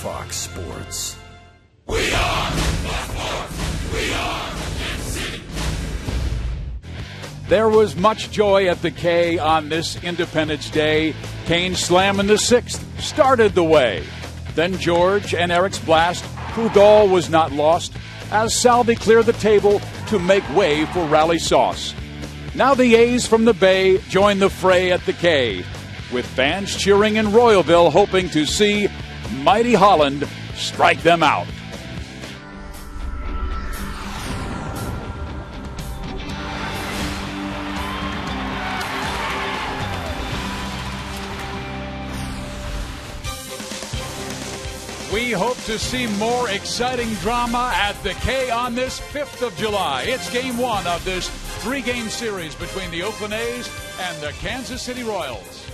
Fox Sports. We are Fox Sports. We are MC. There was much joy at the K on this Independence Day. Kane's slam in the sixth started the way. Then George and Eric's blast. Fugal was not lost as Salvi cleared the table to make way for Rally Sauce. Now the A's from the Bay join the fray at the K, with fans cheering in Royalville hoping to see mighty Holland strike them out. We hope to see more exciting drama at the K on this 5th of July. It's game one of this three-game series between the Oakland A's and the Kansas City Royals.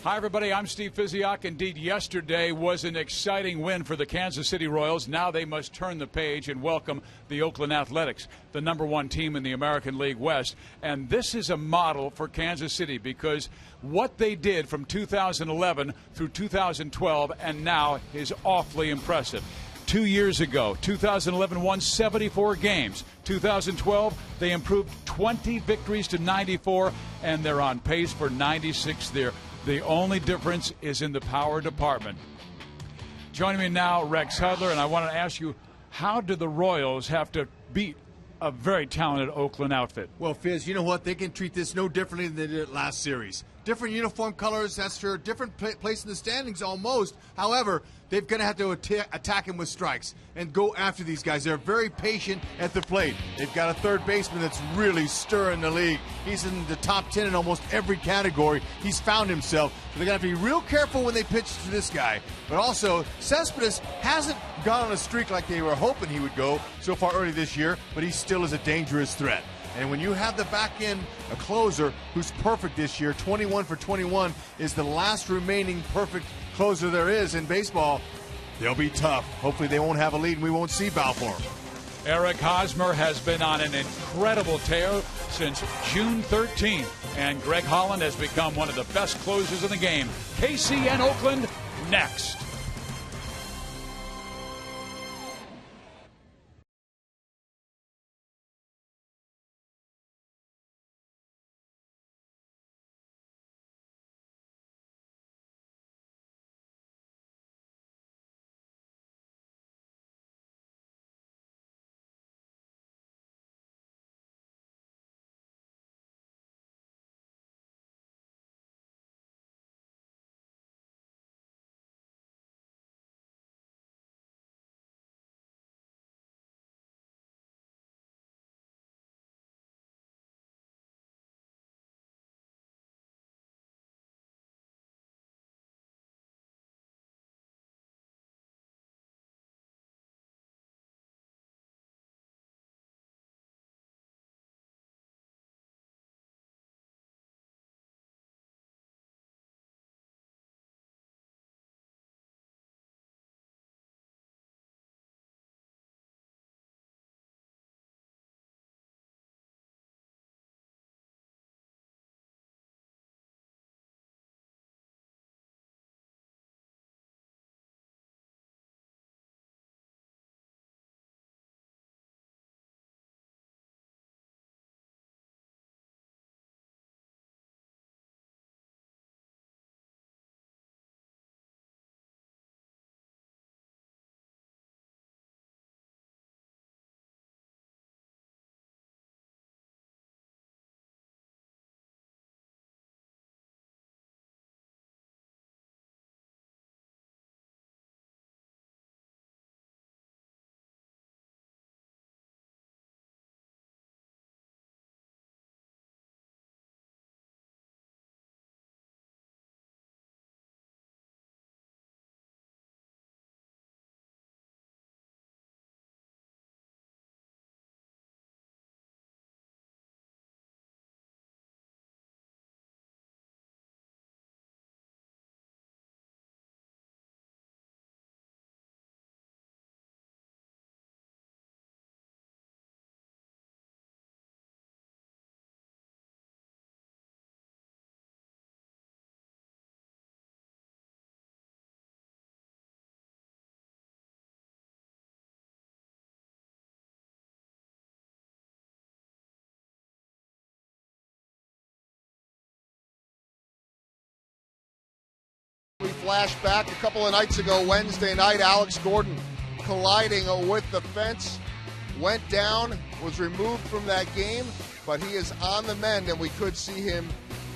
Hi, everybody. I'm Steve Physiak. Indeed, yesterday was an exciting win for the Kansas City Royals. Now they must turn the page and welcome the Oakland Athletics, the number one team in the American League West. And this is a model for Kansas City because what they did from 2011 through 2012 and now is awfully impressive. 2 years ago, 2011 won 74 games. 2012, they improved 20 victories to 94, and they're on pace for 96 there. The only difference is in the power department. Joining me now, Rex Hudler, and I want to ask you, how do the Royals have to beat a very talented Oakland outfit? Well, Fizz, you know what? They can treat this no differently than they did last series. Different uniform colors, that's sure. Different place in the standings almost. However, they're going to have to attack him with strikes and go after these guys. They're very patient at the plate. They've got a third baseman that's really stirring the league. He's in the top 10 in almost every category. He's found himself. So they're going to have to be real careful when they pitch to this guy. But also, Cespedes hasn't gone on a streak like they were hoping he would go so far early this year, but he still is a dangerous threat. And when you have the back end, a closer who's perfect this year, 21 for 21, is the last remaining perfect closer there is in baseball, they'll be tough. Hopefully they won't have a lead and we won't see Balfour. Eric Hosmer has been on an incredible tear since June 13th, and Greg Holland has become one of the best closers in the game. KC and Oakland next. We flash back a couple of nights ago, Wednesday night, Alex Gordon colliding with the fence, went down, was removed from that game, but he is on the mend, and we could see him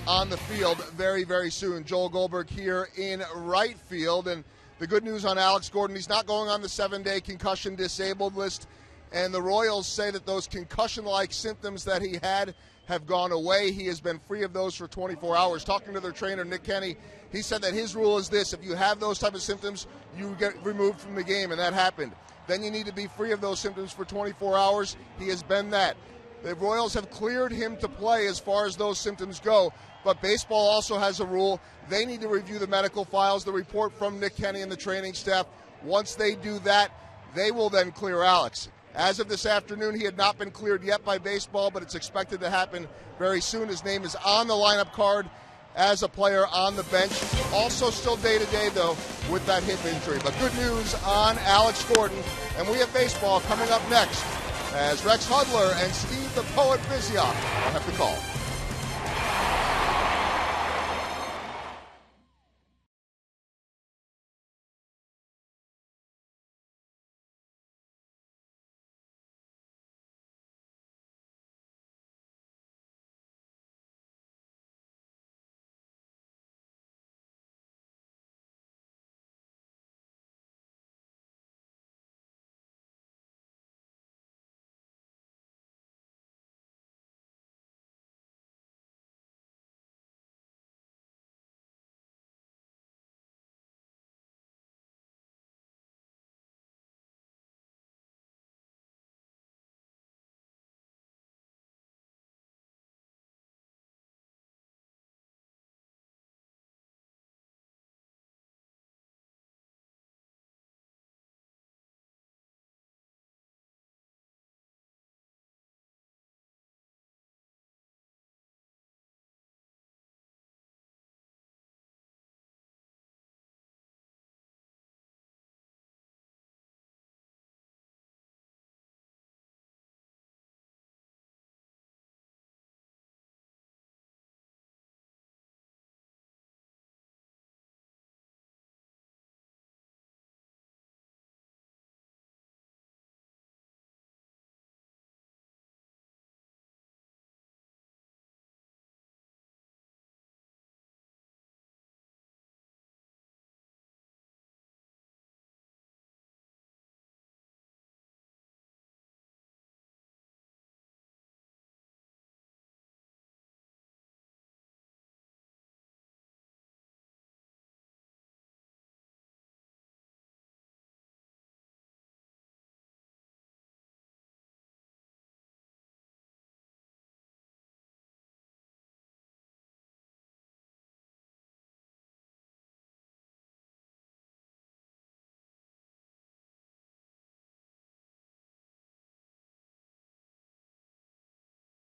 on the field very, very soon. Joel Goldberg here in right field, and the good news on Alex Gordon, he's not going on the 7-day concussion disabled list, and the Royals say that those concussion-like symptoms that he had have gone away. He has been free of those for 24 hours. Talking to their trainer, Nick Kenny, he said that his rule is this: if you have those type of symptoms, you get removed from the game, and that happened. Then you need to be free of those symptoms for 24 hours. He has been that. The Royals have cleared him to play as far as those symptoms go, but baseball also has a rule. They need to review the medical files, the report from Nick Kenny and the training staff. Once they do that, they will then clear Alex. As of this afternoon, he had not been cleared yet by baseball, but it's expected to happen very soon. His name is on the lineup card as a player on the bench. Also still day-to-day, though, with that hip injury. But good news on Alex Gordon. And we have baseball coming up next as Rex Hudler and Steve the Poet Biziak will have the call.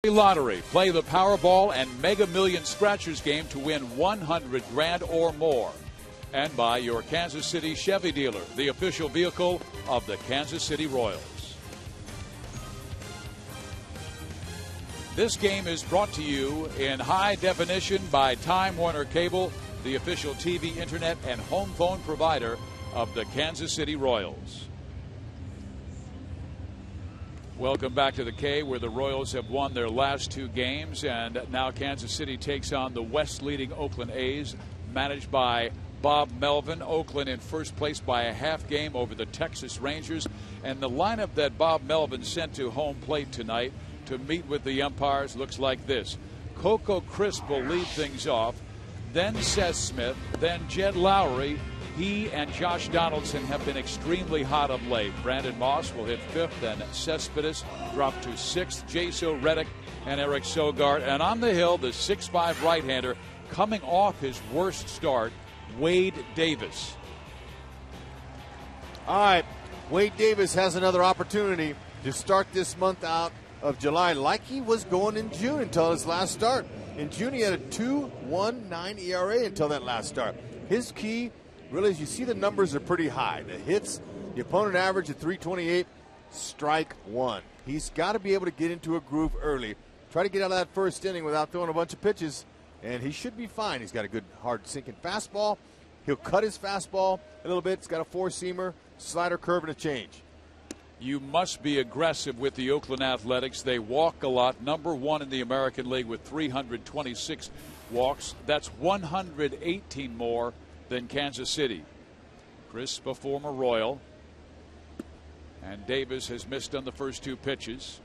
Lottery. Play the Powerball and Mega Million Scratchers game to win $100 grand or more. And by your Kansas City Chevy dealer, the official vehicle of the Kansas City Royals. This game is brought to you in high definition by Time Warner Cable, the official TV, internet, and home phone provider of the Kansas City Royals. Welcome back to the K, where the Royals have won their last two games, and now Kansas City takes on the West-leading Oakland A's, managed by Bob Melvin. Oakland in first place by a half game over the Texas Rangers, and the lineup that Bob Melvin sent to home plate tonight to meet with the umpires looks like this. Coco Crisp will lead things off, then Seth Smith, then Jed Lowry. He and Josh Donaldson have been extremely hot of late. Brandon Moss will hit fifth, and Cespedes dropped to sixth. Jaso Reddick and Eric Sogard. And on the hill, the 6'5" right-hander coming off his worst start, Wade Davis. All right, Wade Davis has another opportunity to start this month out of July like he was going in June until his last start. In June, he had a 2.19 ERA until that last start. His key, really, as you see, the numbers are pretty high. The hits, the opponent average at 328, strike one. He's got to be able to get into a groove early. Try to get out of that first inning without throwing a bunch of pitches, and he should be fine. He's got a good, hard, sinking fastball, He'll cut his fastball a little bit. It's got a four-seamer, slider, curve, and a change. You must be aggressive with the Oakland Athletics. They walk a lot. Number one in the American League with 326 walks. That's 118 more than Kansas City. Chris, a former Royal. And Davis has missed on the first two pitches.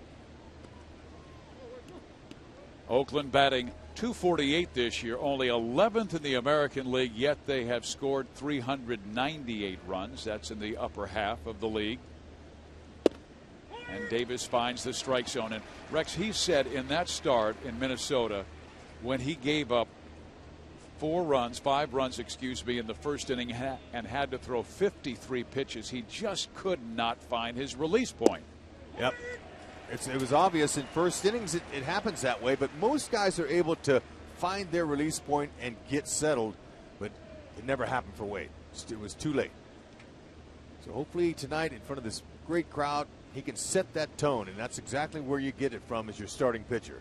Oakland batting .248 this year, only 11th in the American League, yet they have scored 398 runs. That's in the upper half of the league. And Davis finds the strike zone. And Rex, he said in that start in Minnesota, when he gave up 5 runs, in the first inning and had to throw 53 pitches, he just could not find his release point. Yep. It was obvious in first innings it happens that way, but most guys are able to find their release point and get settled, but it never happened for Wade. It was too late. So hopefully tonight in front of this great crowd, he can set that tone, and that's exactly where you get it from as your starting pitcher.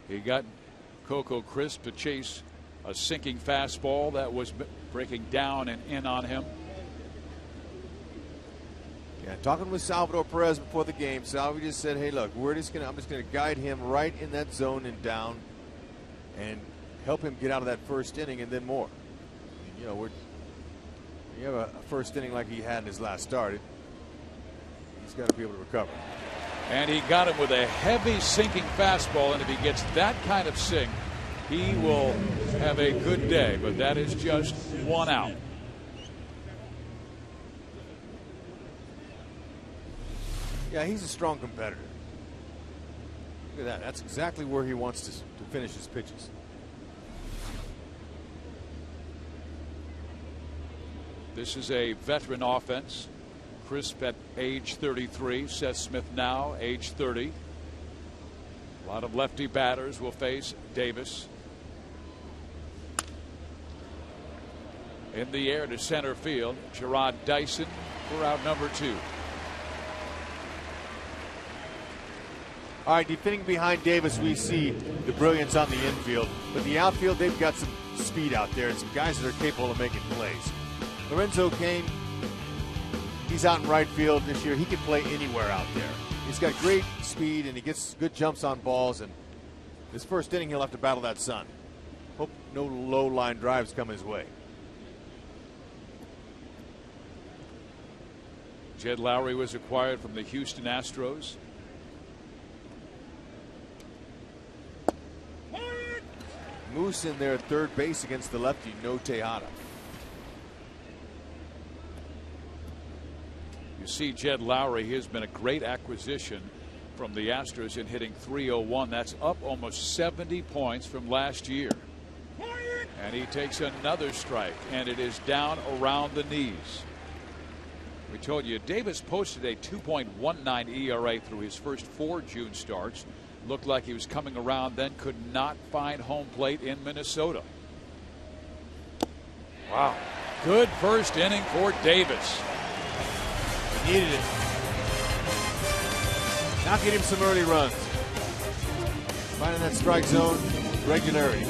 He got Coco Crisp to chase a sinking fastball that was breaking down and in on him. Yeah, talking with Salvador Perez before the game, Salvi just said, "Hey, look, I'm just gonna guide him right in that zone and down, and help him get out of that first inning and then more." You know, you have a first inning like he had in his last start, he's got to be able to recover. And he got him with a heavy sinking fastball, and if he gets that kind of sink, he will have a good day. But that is just one out. Yeah, he's a strong competitor. Look at that. That's exactly where he wants to finish his pitches. This is a veteran offense. Crisp at age 33. Seth Smith now age 30. A lot of lefty batters will face Davis. In the air to center field. Gerard Dyson for out number 2. All right, defending behind Davis, we see the brilliance on the infield. But the outfield, they've got some speed out there and some guys that are capable of making plays. Lorenzo Cain, he's out in right field this year. He can play anywhere out there. He's got great speed and he gets good jumps on balls. And this first inning, he'll have to battle that sun. Hope no low line drives come his way. Jed Lowry was acquired from the Houston Astros. Moose in there at third base against the lefty, no Tejada. You see Jed Lowry, he has been a great acquisition from the Astros in hitting .301. That's up almost 70 points from last year. And he takes another strike, and it is down around the knees. We told you Davis posted a 2.19 ERA through his first 4 June starts. Looked like he was coming around, then could not find home plate in Minnesota. Wow. Good first inning for Davis. He needed it. Now get him some early runs. Finding that strike zone, regularity.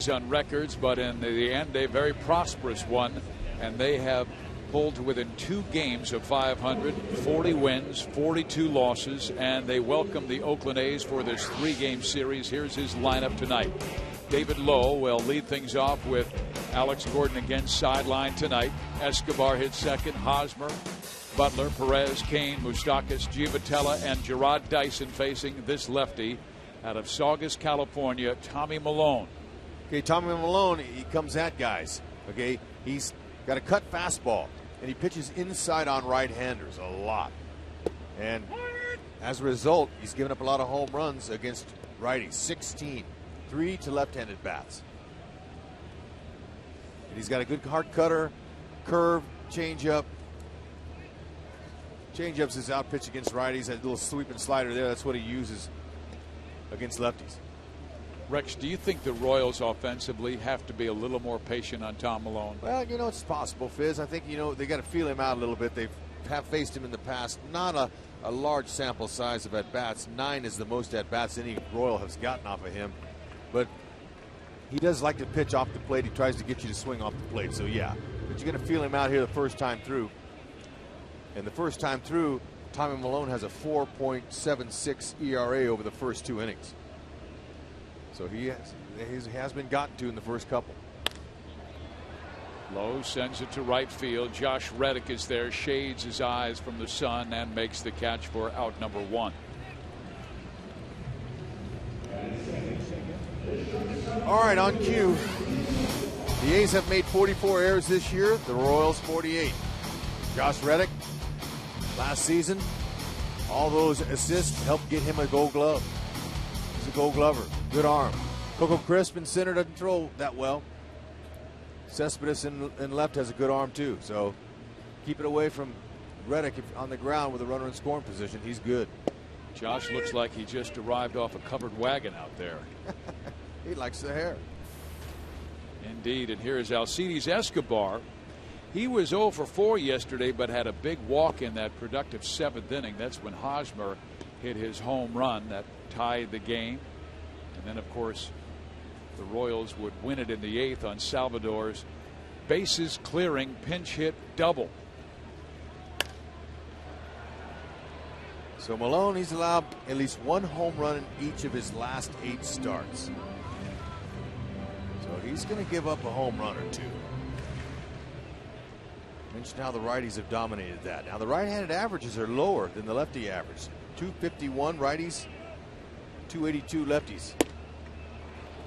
on records, but in the end, a very prosperous one, and they have pulled to within 2 games of 500, 40 wins, 42 losses, and they welcome the Oakland A's for this 3-game series. Here's his lineup tonight. David Lowe will lead things off with Alex Gordon again sidelined tonight. Escobar hits second. Hosmer, Butler, Perez, Kane, Moustakas, Giovitella, and Gerard Dyson facing this lefty out of Saugus, California, Tommy Malone. Okay, Tommy Malone, he comes at guys. Okay, he's got a cut fastball, and he pitches inside on right-handers a lot. And as a result, he's given up a lot of home runs against righties, 16, 3 to left-handed bats. And he's got a good hard cutter, curve, changeup. Changeup's his out pitch against righties. That little sweeping slider there, that's what he uses against lefties. Rex, do you think the Royals offensively have to be a little more patient on Tom Malone? Well, it's possible, Fizz. I think, they got to feel him out a little bit. They have faced him in the past. Not a large sample size of at-bats. 9 is the most at-bats any Royal has gotten off of him. But he does like to pitch off the plate. He tries to get you to swing off the plate. So, yeah. But you're going to feel him out here the first time through. And the first time through, Tommy Malone has a 4.76 ERA over the first 2 innings. So he has been gotten to in the first couple. Lowe sends it to right field. Josh Reddick is there, shades his eyes from the sun, and makes the catch for out number 1. All right, on cue. The A's have made 44 errors this year. The Royals 48. Josh Reddick, last season, all those assists helped get him a Gold Glove. He's a Gold Glover. Good arm. Coco Crisp in center doesn't throw that well. Cespedes in left has a good arm too. So keep it away from Reddick on the ground with a runner in scoring position. He's good. Josh looks like he just arrived off a covered wagon out there. He likes the hair. Indeed. And here is Alcides Escobar. He was 0 for 4 yesterday, but had a big walk in that productive 7th inning. That's when Hosmer hit his home run that tied the game. And then, of course, the Royals would win it in the 8th on Salvador's bases clearing pinch hit double. So Malone, he's allowed at least 1 home run in each of his last 8 starts. So he's going to give up a home run or 2. Mentioned how the righties have dominated that. Now the right-handed averages are lower than the lefty average. 251 righties, 282 lefties.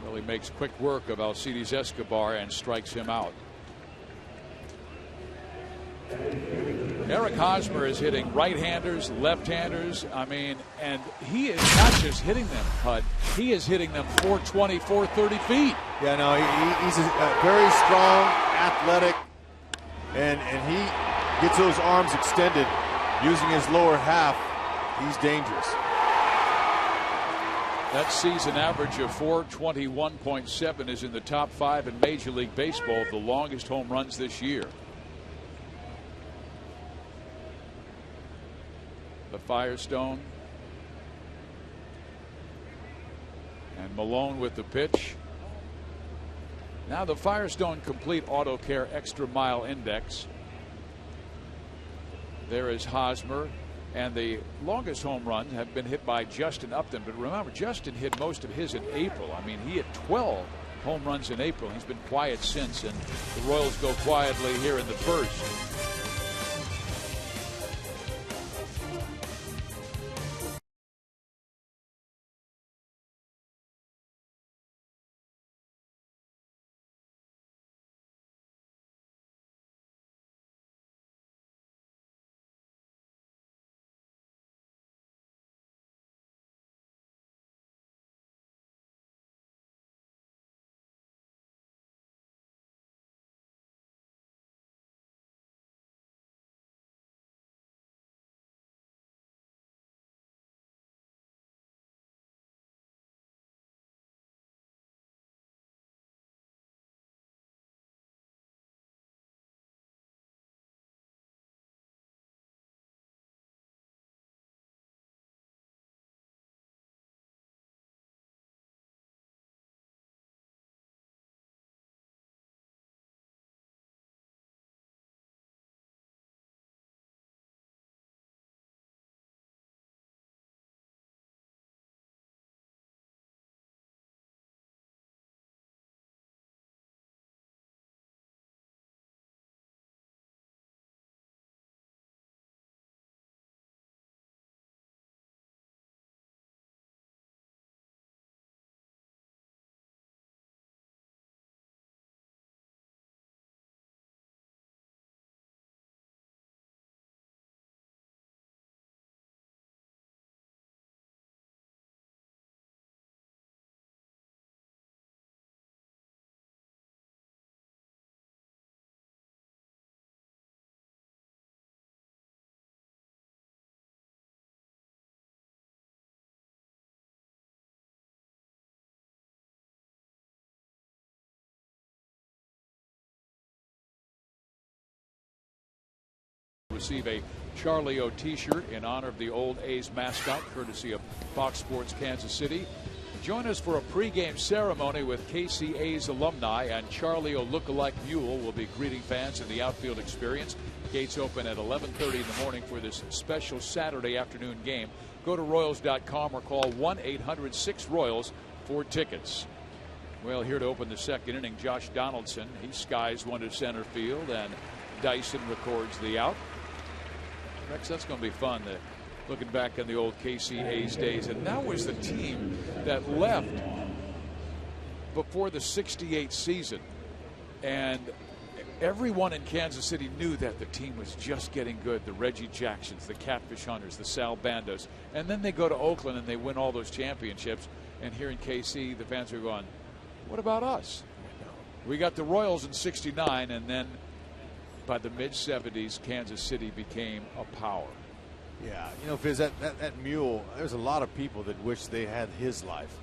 Really makes quick work of Alcides Escobar and strikes him out. Eric Hosmer is hitting right-handers, left-handers. And he is not just hitting them, Hud. He is hitting them 420, 430 feet. Yeah, no, he's a very strong, athletic, and he gets those arms extended using his lower half. He's dangerous. That season average of 421.7 is in the top 5 in Major League Baseball, the longest home runs this year. The Firestone. And Malone with the pitch. Now the Firestone Complete Auto Care Extra Mile Index. There is Hosmer. And the longest home runs have been hit by Justin Upton. But remember, Justin hit most of his in April. He hit 12 home runs in April. He's been quiet since. And the Royals go quietly here in the first. receive a Charlie O t-shirt in honor of the old A's mascot, courtesy of Fox Sports Kansas City. Join us for a pregame ceremony with KCA's alumni, and Charlie O look-alike mule will be greeting fans in the outfield experience. Gates open at 11:30 in the morning for this special Saturday afternoon game. Go to Royals.com or call 1-800-6-ROYALS for tickets. Well, here to open the second inning, Josh Donaldson. He skies one to center field, and Dyson records the out. Rex, that's going to be fun. Looking back on the old KCA's days, and that was the team that left before the '68 season, and everyone in Kansas City knew that the team was just getting good. The Reggie Jacksons, the Catfish Hunters, the Sal Bandos, and then they go to Oakland and they win all those championships. And here in KC, the fans are going, "What about us?" We got the Royals in '69, and then by the mid-'70s, Kansas City became a power. Yeah, you know, Fizz, that mule, there's a lot of people that wish they had his life.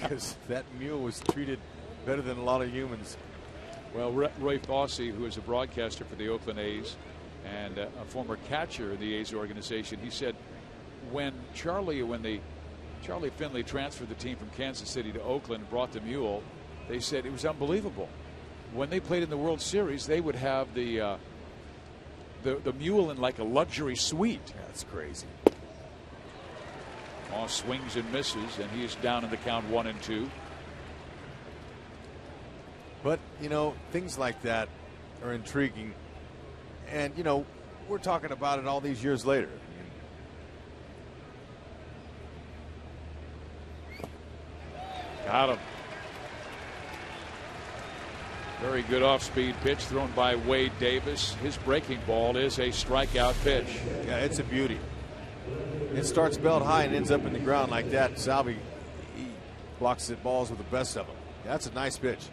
Because that mule was treated better than a lot of humans. Well, Roy Fossey, who is a broadcaster for the Oakland A's and a former catcher of the A's organization, he said when Charlie Finley transferred the team from Kansas City to Oakland and brought the mule, they said it was unbelievable. When they played in the World Series, they would have the mule in like a luxury suite. That's crazy. Moss swings and misses, and he is down in the count 1-2. But, you know, things like that are intriguing. And, you know, we're talking about it all these years later. Got him. Very good off-speed pitch thrown by Wade Davis. His breaking ball is a strikeout pitch. Yeah, it's a beauty. It starts belt high and ends up in the ground like that. Salvi, he blocks the balls with the best of them. That's a nice pitch.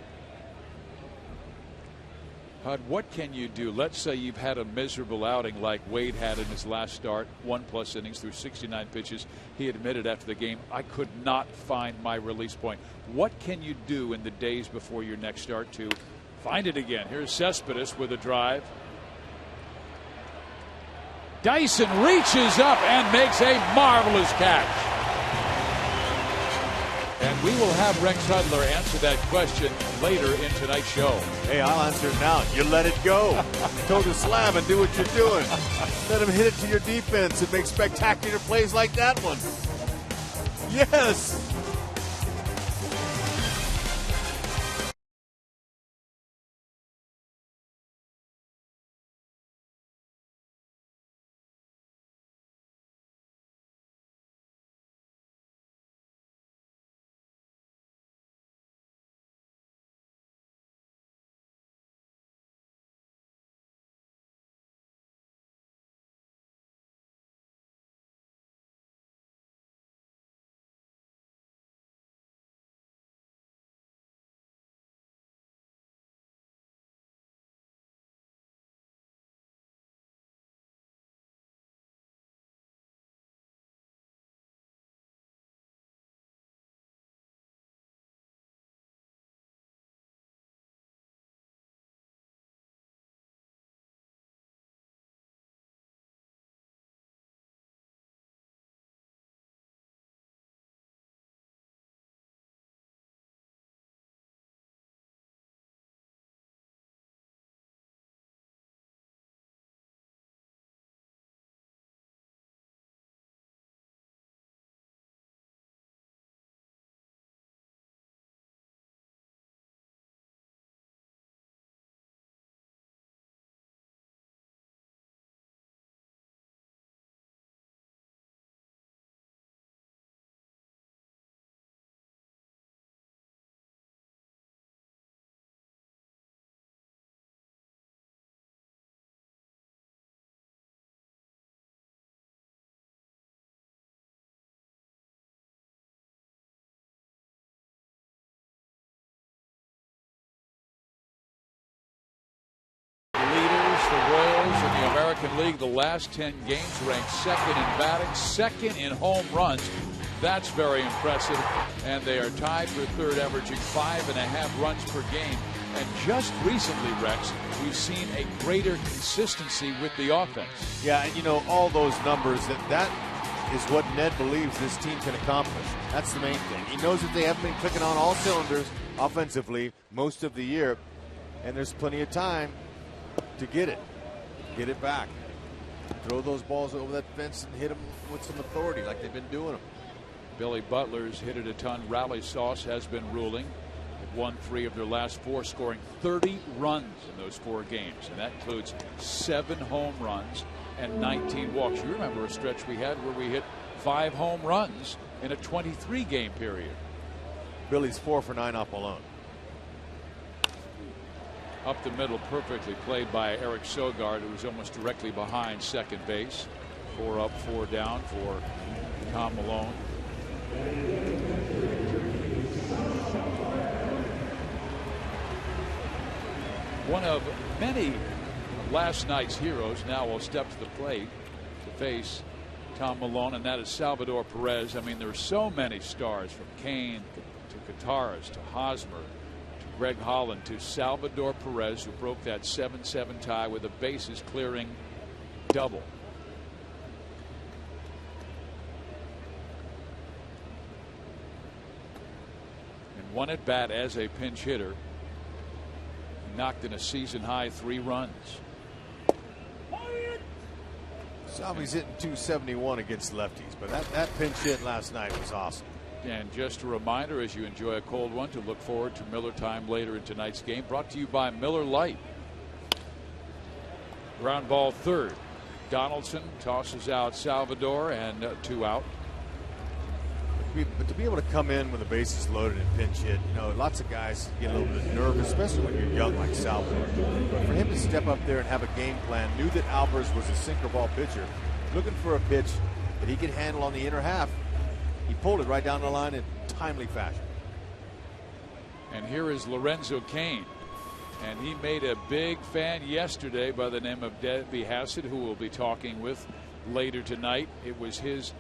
Hud, what can you do? Let's say you've had a miserable outing like Wade had in his last start, 1+ innings through 69 pitches. He admitted after the game, "I could not find my release point." What can you do in the days before your next start to find it again? Here's Cespedes with a drive. Dyson reaches up and makes a marvelous catch. And we will have Rex Hudler answer that question later in tonight's show. Hey, I'll answer it now. You let it go. Toe the slab and do what you're doing. Let him hit it to your defense and make spectacular plays like that one. Yes. The Royals in the American League, the last 10 games, ranked second in batting, second in home runs. That's very impressive. And they are tied for third, averaging 5.5 runs per game. And just recently, Rex, we've seen a greater consistency with the offense. Yeah, and all those numbers, that is what Ned believes this team can accomplish. That's the main thing. He knows that they haven't been clicking on all cylinders offensively most of the year, and there's plenty of time to get it back. Throw those balls over that fence and hit them with some authority like they've been doing them. Billy Butler's hit it a ton. Rally Sauce has been ruling. They've won 3 of their last 4, scoring 30 runs in those 4 games. And that includes 7 home runs and 19 walks. You remember a stretch we had where we hit 5 home runs in a 23-game period. Billy's 4 for 9 off Malone. Up the middle, perfectly played by Eric Sogard, who was almost directly behind second base. 4 up, 4 down for Tom Malone. One of many last night's heroes now will step to the plate to face Tom Malone, and that is Salvador Perez. I mean, there are so many stars, from Kane to Kataras to Hosmer to Greg Holland to Salvador Perez, who broke that 7-7 tie with a bases clearing double. And one at bat as a pinch hitter. He knocked in a season high 3 runs. Salvy's hitting 271 against lefties, but that pinch hit last night was awesome. And just a reminder, as you enjoy a cold one, to look forward to Miller Time later in tonight's game, brought to you by Miller Lite. Ground ball third. Donaldson tosses out Salvador, and 2 out. But to be able to come in when the bases loaded and pinch hit, lots of guys get a little bit nervous, especially when you're young like Salvador. But for him to step up there and have a game plan, knew that Alvarez was a sinker ball pitcher, looking for a pitch that he could handle on the inner half. He pulled it right down the line in timely fashion. And here is Lorenzo Cain. And he made a big fan yesterday by the name of Debbie Hassett, who we'll be talking with later tonight. It was his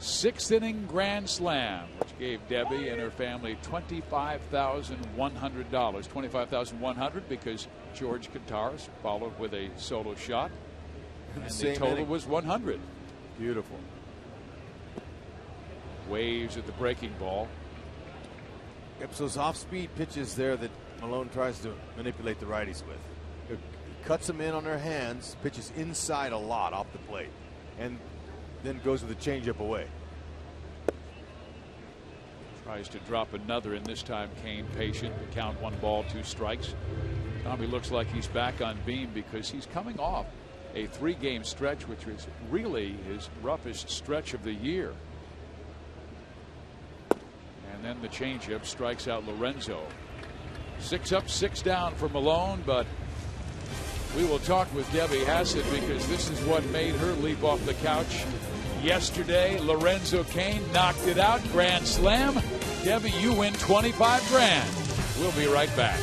6th inning grand slam, which gave Debbie and her family $25,100. $25,100 because George Kataras followed with a solo shot. And the total was 100. Beautiful. Waves at the breaking ball. Yep, so those off-speed pitches there that Malone tries to manipulate the righties with. He cuts them in on their hands, pitches inside a lot off the plate, and then goes with a changeup away. Tries to drop another, and this time Cain patient. The count 1 ball, 2 strikes. Tommy looks like he's back on beam because he's coming off a 3-game stretch, which was really his roughest stretch of the year. And then the changeup strikes out Lorenzo. 6 up, 6 down for Malone, but we will talk with Debbie Hassett because this is what made her leap off the couch yesterday. Lorenzo Cain knocked it out, grand slam. Debbie, you win 25 grand. We'll be right back.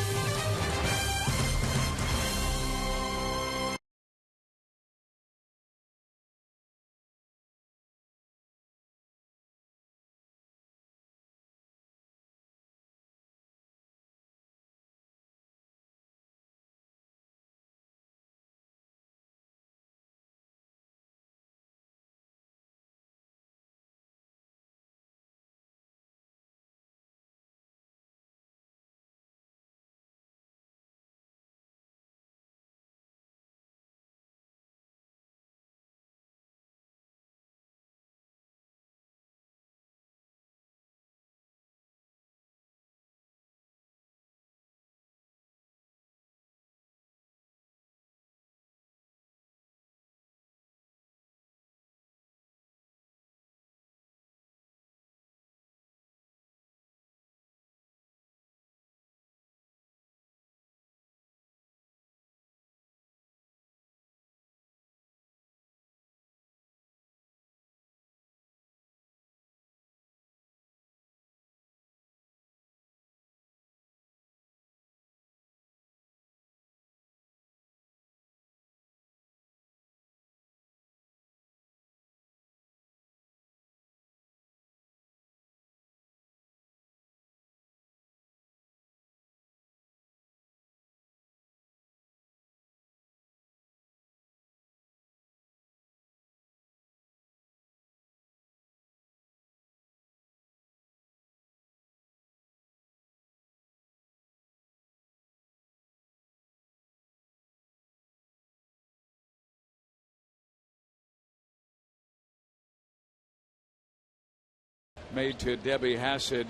made to Debbie Hassett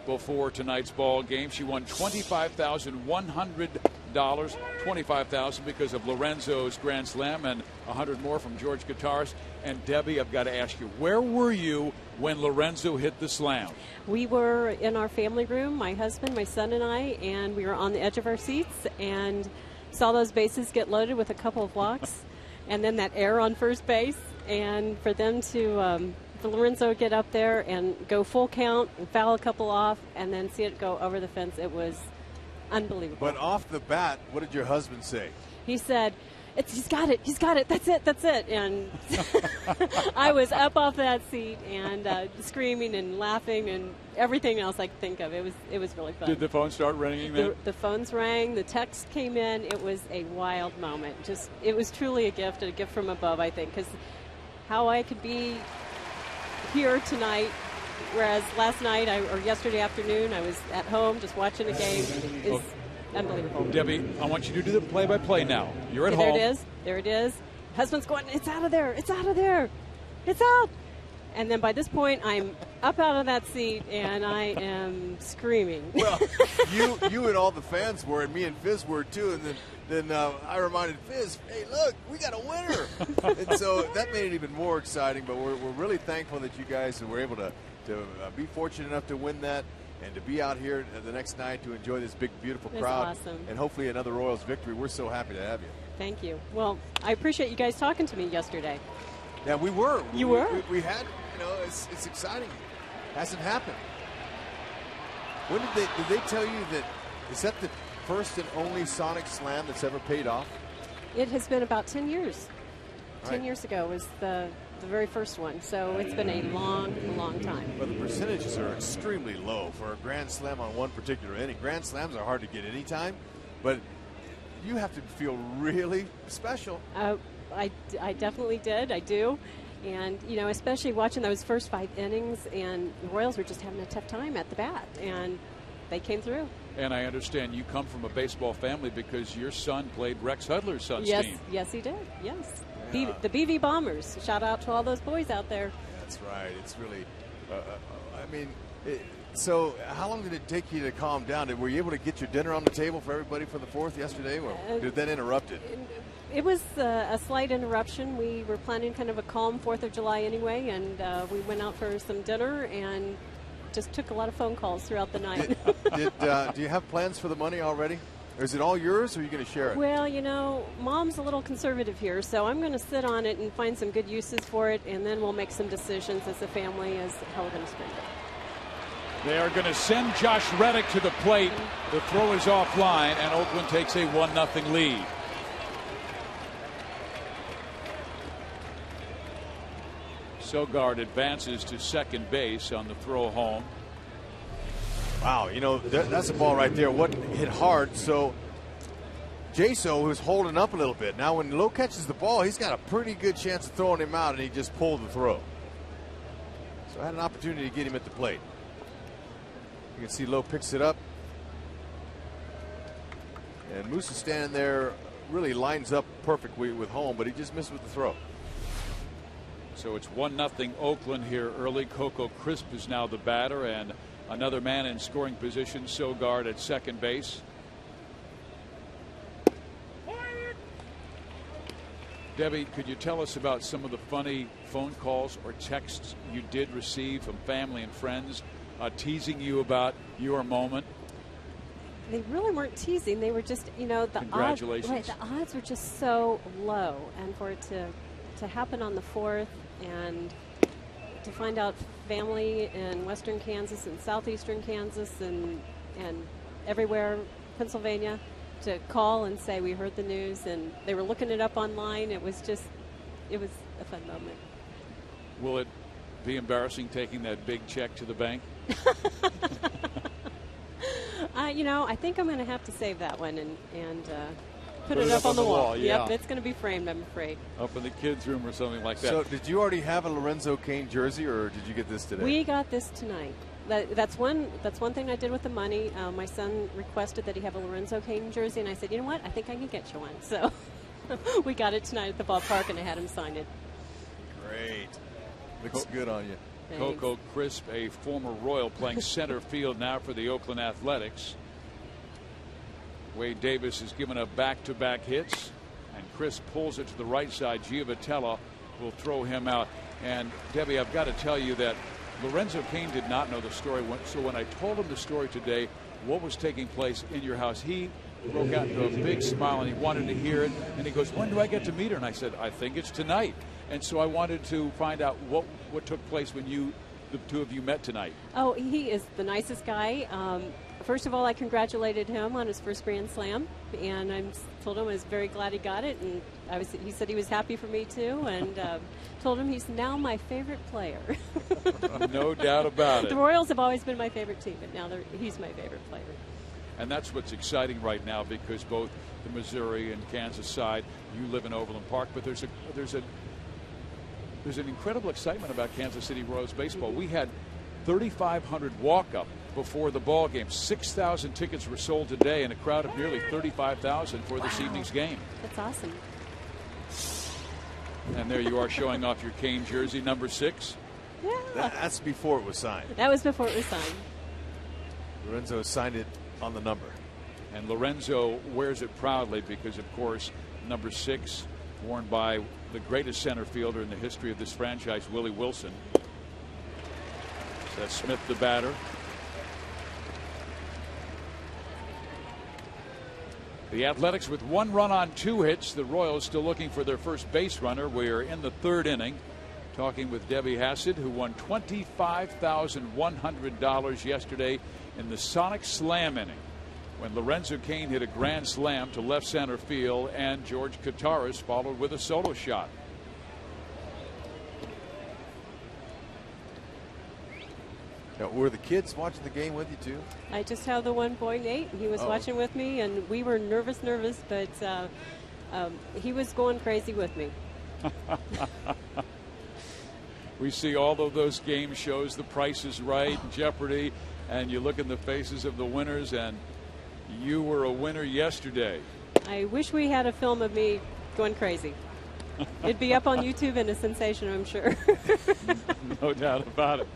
before tonight's ball game. She won $25,100, $25,000 because of Lorenzo's Grand Slam, and $100 more from George Guitars. And Debbie, I've got to ask you, where were you when Lorenzo hit the slam? We were in our family room, my husband, my son, and I, and we were on the edge of our seats and saw those bases get loaded with a couple of walks, and then that error on first base, and for them to for Lorenzo get up there and go full count and foul a couple off and then see it go over the fence, it was unbelievable. But off the bat, what did your husband say? He said, he's got it, that's it. And I was up off that seat and screaming and laughing and everything else I could think of. It was really fun. Did the phone start ringing then? The phones rang, the text came in. It was a wild moment. It was truly a gift from above, I think, because how I could be here tonight, whereas last night or yesterday afternoon I was at home just watching a game, is unbelievable. Debbie, I want you to do the play-by-play now. You're at home. There it is. Husband's going, it's out of there, it's out. And then by this point, I'm up out of that seat, and I am screaming. Well, you and all the fans were, and me and Fizz were too, and then I reminded Fizz, hey, look, we got a winner. And so that made it even more exciting, but we're really thankful that you guys were able to be fortunate enough to win that and to be out here the next night to enjoy this big, beautiful crowd. Awesome. And hopefully another Royals victory. We're so happy to have you. Thank you. Well, I appreciate you guys talking to me yesterday. Yeah, we were. You were? We had, it's exciting. Hasn't happened. When did they tell you that, is that the first and only Sonic Slam that's ever paid off? It has been about 10 years. Right. 10 years ago was the very first one, so it's been a long, long time. But the percentages are extremely low for a Grand Slam on one particular inning. Grand Slams are hard to get any time, but you have to feel really special. I definitely did. I do. And, especially watching those first 5 innings, and the Royals were just having a tough time at the bat, and they came through. And I understand you come from a baseball family because your son played Rex Hudler's son's team. Yes, he did. Yes. Yeah. The BV Bombers. Shout out to all those boys out there. That's right. It's really, so how long did it take you to calm down? Were you able to get your dinner on the table for everybody for the 4th yesterday, or did that interrupt it? It was a slight interruption. We were planning kind of a calm 4th of July anyway, and we went out for some dinner and just took a lot of phone calls throughout the night. Do you have plans for the money already? Or is it all yours, or are you going to share it? Well, Mom's a little conservative here, so I'm going to sit on it and find some good uses for it, and then we'll make some decisions as a family as how we're going to spend it. They are going to send Josh Reddick to the plate. The throw is offline, and Oakland takes a 1-0 lead. Sogard advances to second base on the throw home. Wow, that's a ball right there. What hit hard, so Jaso was holding up a little bit. Now when Lowe catches the ball, he's got a pretty good chance of throwing him out, and he just pulled the throw. So I had an opportunity to get him at the plate. You can see Lowe picks it up. And Moose is standing there, really lines up perfectly with home, but he just missed with the throw. So it's 1-0 Oakland here early. Coco Crisp is now the batter, and another man in scoring position, Sogard at second base. Debbie, could you tell us about some of the funny phone calls or texts you did receive from family and friends teasing you about your moment? They really weren't teasing. They were just, the Congratulations. odds, right, the odds were just so low, and for it to happen on the 4th, and to find out family in western Kansas and southeastern Kansas and everywhere, Pennsylvania, to call and say we heard the news, and they were looking it up online. It was a fun moment. Will it be embarrassing taking that big check to the bank? I think I'm going to have to save that one and put it up on the wall. Yeah. Yep, it's going to be framed, I'm afraid. Up in the kids' room or something like that. So did you already have a Lorenzo Cain jersey, or did you get this today? We got this tonight. That's one thing I did with the money. My son requested that he have a Lorenzo Cain jersey, and I said, you know what? I think I can get you one. So we got it tonight at the ballpark, and I had him sign it. Great. Looks good on you. Thanks. Coco Crisp, a former Royal, playing center field now for the Oakland Athletics. Wade Davis has given up back-to-back hits, and Crisp pulls it to the right side. Giovitella will throw him out. And Debbie, I've got to tell you that Lorenzo Cain did not know the story. So when I told him the story today, what was taking place in your house, he broke out into a big smile and he wanted to hear it. And he goes, "When do I get to meet her?" And I said, "I think it's tonight." And so I wanted to find out what took place when the two of you met tonight. Oh, he is the nicest guy. First of all, I congratulated him on his first Grand Slam, and I told him I was very glad he got it, and he said he was happy for me too, and told him he's now my favorite player. No doubt about it. The Royals have always been my favorite team, but now he's my favorite player. And that's what's exciting right now, because both the Missouri and Kansas side, you live in Overland Park, but there's an incredible excitement about Kansas City Royals baseball. We had 3,500 walk-up before the ball game. 6,000 tickets were sold today, and a crowd of nearly 35,000 for this evening's game. That's awesome. And there you are, showing off your Kane jersey, number 6. Yeah. That's before it was signed. That was before it was signed. Lorenzo signed it on the number. And Lorenzo wears it proudly because, of course, number 6, worn by the greatest center fielder in the history of this franchise, Willie Wilson. So that's Smith, the batter. The Athletics with 1 run on 2 hits. The Royals still looking for their first base runner. We're in the 3rd inning. Talking with Debbie Hassett, who won $25,100 yesterday in the Sonic Slam inning, when Lorenzo Cain hit a grand slam to left center field, and George Kataris followed with a solo shot. Now, were the kids watching the game with you too? I just have the one boy, Nate. He was watching with me, and we were nervous, but he was going crazy with me. We see all of those game shows, The Price is Right, Jeopardy, and you look in the faces of the winners, and you were a winner yesterday. I wish we had a film of me going crazy. It'd be up on YouTube and a sensation, I'm sure. No doubt about it.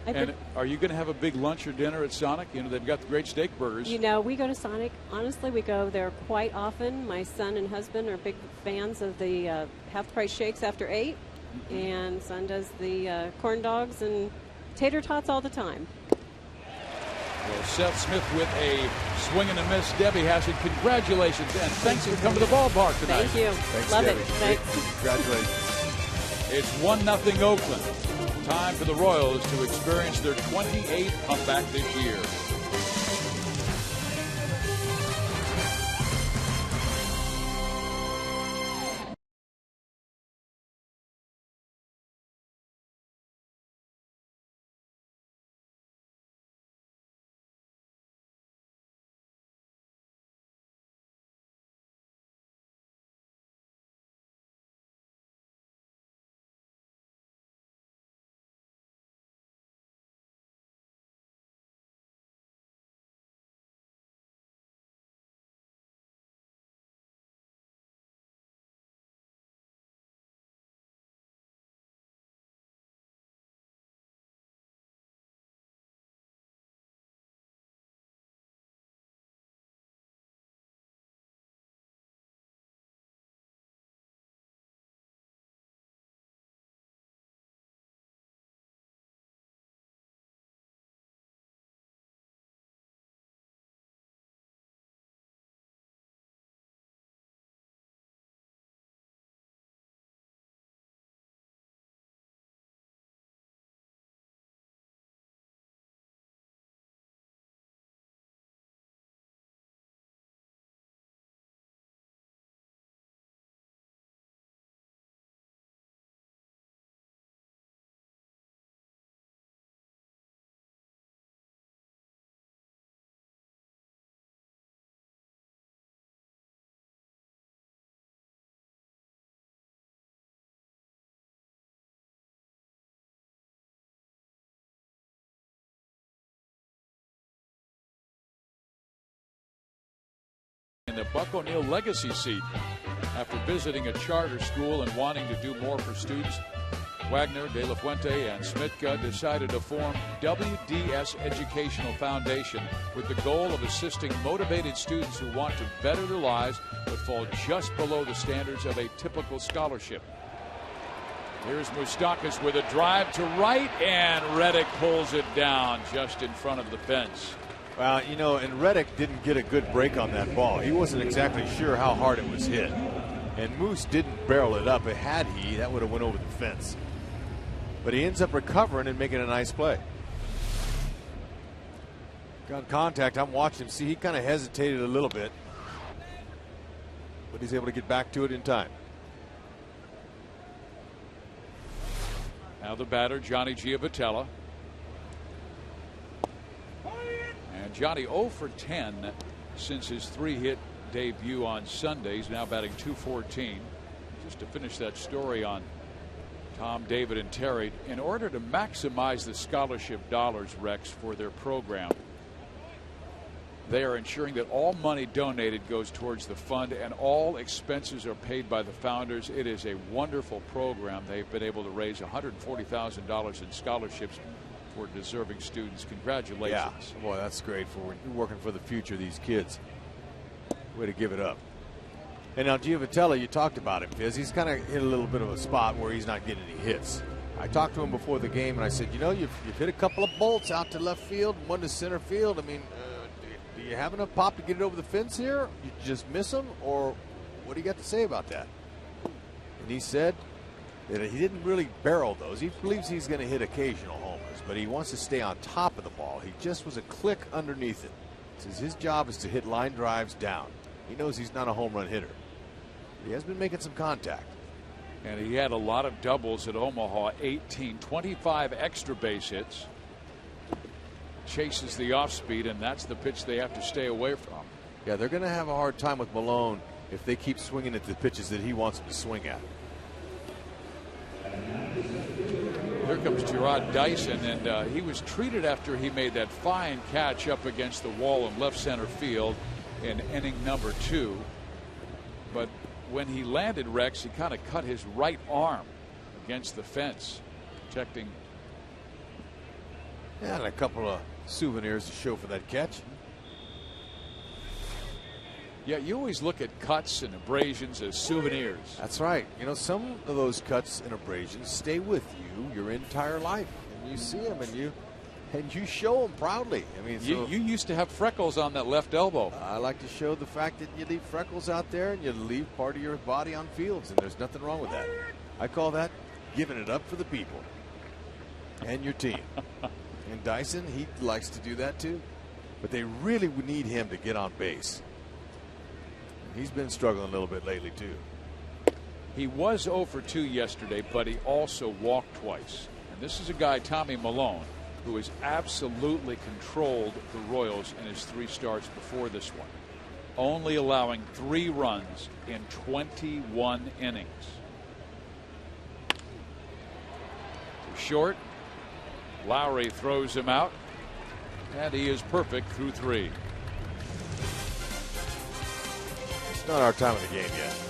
And are you going to have a big lunch or dinner at Sonic? You know, they've got the great steak burgers. You know, we go to Sonic. Honestly, we go there quite often. My son and husband are big fans of the half-price shakes after 8. And son does the corn dogs and tater tots all the time. Well, Seth Smith with a swing and a miss. Debbie Hassett, congratulations, and thanks for coming to the ballpark tonight. Thank you. Thanks, Love Debbie. it. Thanks. Congratulations. It's 1-0 Oakland. Time for the Royals to experience their 28th comeback this year. In the Buck O'Neil legacy seat. After visiting a charter school and wanting to do more for students, Wagner, De La Fuente, and Smitka decided to form WDS Educational Foundation with the goal of assisting motivated students who want to better their lives but fall just below the standards of a typical scholarship. Here's Moustakas with a drive to right, and Reddick pulls it down just in front of the fence. Well, you know, and Reddick didn't get a good break on that ball. He wasn't exactly sure how hard it was hit. And Moose didn't barrel it up. Had he, that would have went over the fence. But he ends up recovering and making a nice play. Got contact. I'm watching him. See, he kind of hesitated a little bit. But he's able to get back to it in time. Now the batter, Johnny Giavotella. And Johnny 0 for 10 since his 3-hit debut on Sunday. He's now batting .214. Just to finish that story on Tom, David, and Terry, in order to maximize the scholarship dollars, Rex, for their program, they are ensuring that all money donated goes towards the fund and all expenses are paid by the founders. It is a wonderful program. They've been able to raise $140,000 in scholarships for deserving students. Congratulations. Yeah, boy, that's great for working for the future of these kids. Way to give it up. And now Giavotella, you talked about him, Fizz. He's kind of hit a little bit of a spot where he's not getting any hits. I talked to him before the game, and I said, you know, you've hit a couple of bolts out to left field, one to center field. I mean, do you have enough pop to get it over the fence here? You just miss them, or what do you got to say about that? And he said that he didn't really barrel those. He believes he's going to hit occasional homers, but he wants to stay on top of the ball. He just was a click underneath it. Says his job is to hit line drives down. He knows he's not a home run hitter. He has been making some contact. And he had a lot of doubles at Omaha, 18, 25 extra base hits. Chases the off speed, and that's the pitch they have to stay away from. Yeah, they're going to have a hard time with Malone if they keep swinging at the pitches that he wants them to swing at. Here comes Gerard Dyson, and he was treated after he made that fine catch up against the wall in left center field in inning number 2. But when he landed, Rex, he kind of cut his right arm against the fence, protecting. Yeah, and a couple of souvenirs to show for that catch. Yeah, you always look at cuts and abrasions as souvenirs. That's right. You know, some of those cuts and abrasions stay with you your entire life, and you see them, and you show them proudly. I mean, you used to have freckles on that left elbow. I like to show the fact that you leave freckles out there and you leave part of your body on fields, and there's nothing wrong with that. I call that giving it up for the people and your team. And Dyson, he likes to do that too, but they really would need him to get on base. He's been struggling a little bit lately too. He was 0 for 2 yesterday, but he also walked twice. And this is a guy, Tommy Malone, who has absolutely controlled the Royals in his 3 starts before this one, only allowing 3 runs in 21 innings. Short, Lowry throws him out, and he is perfect through 3. It's not our time of the game yet.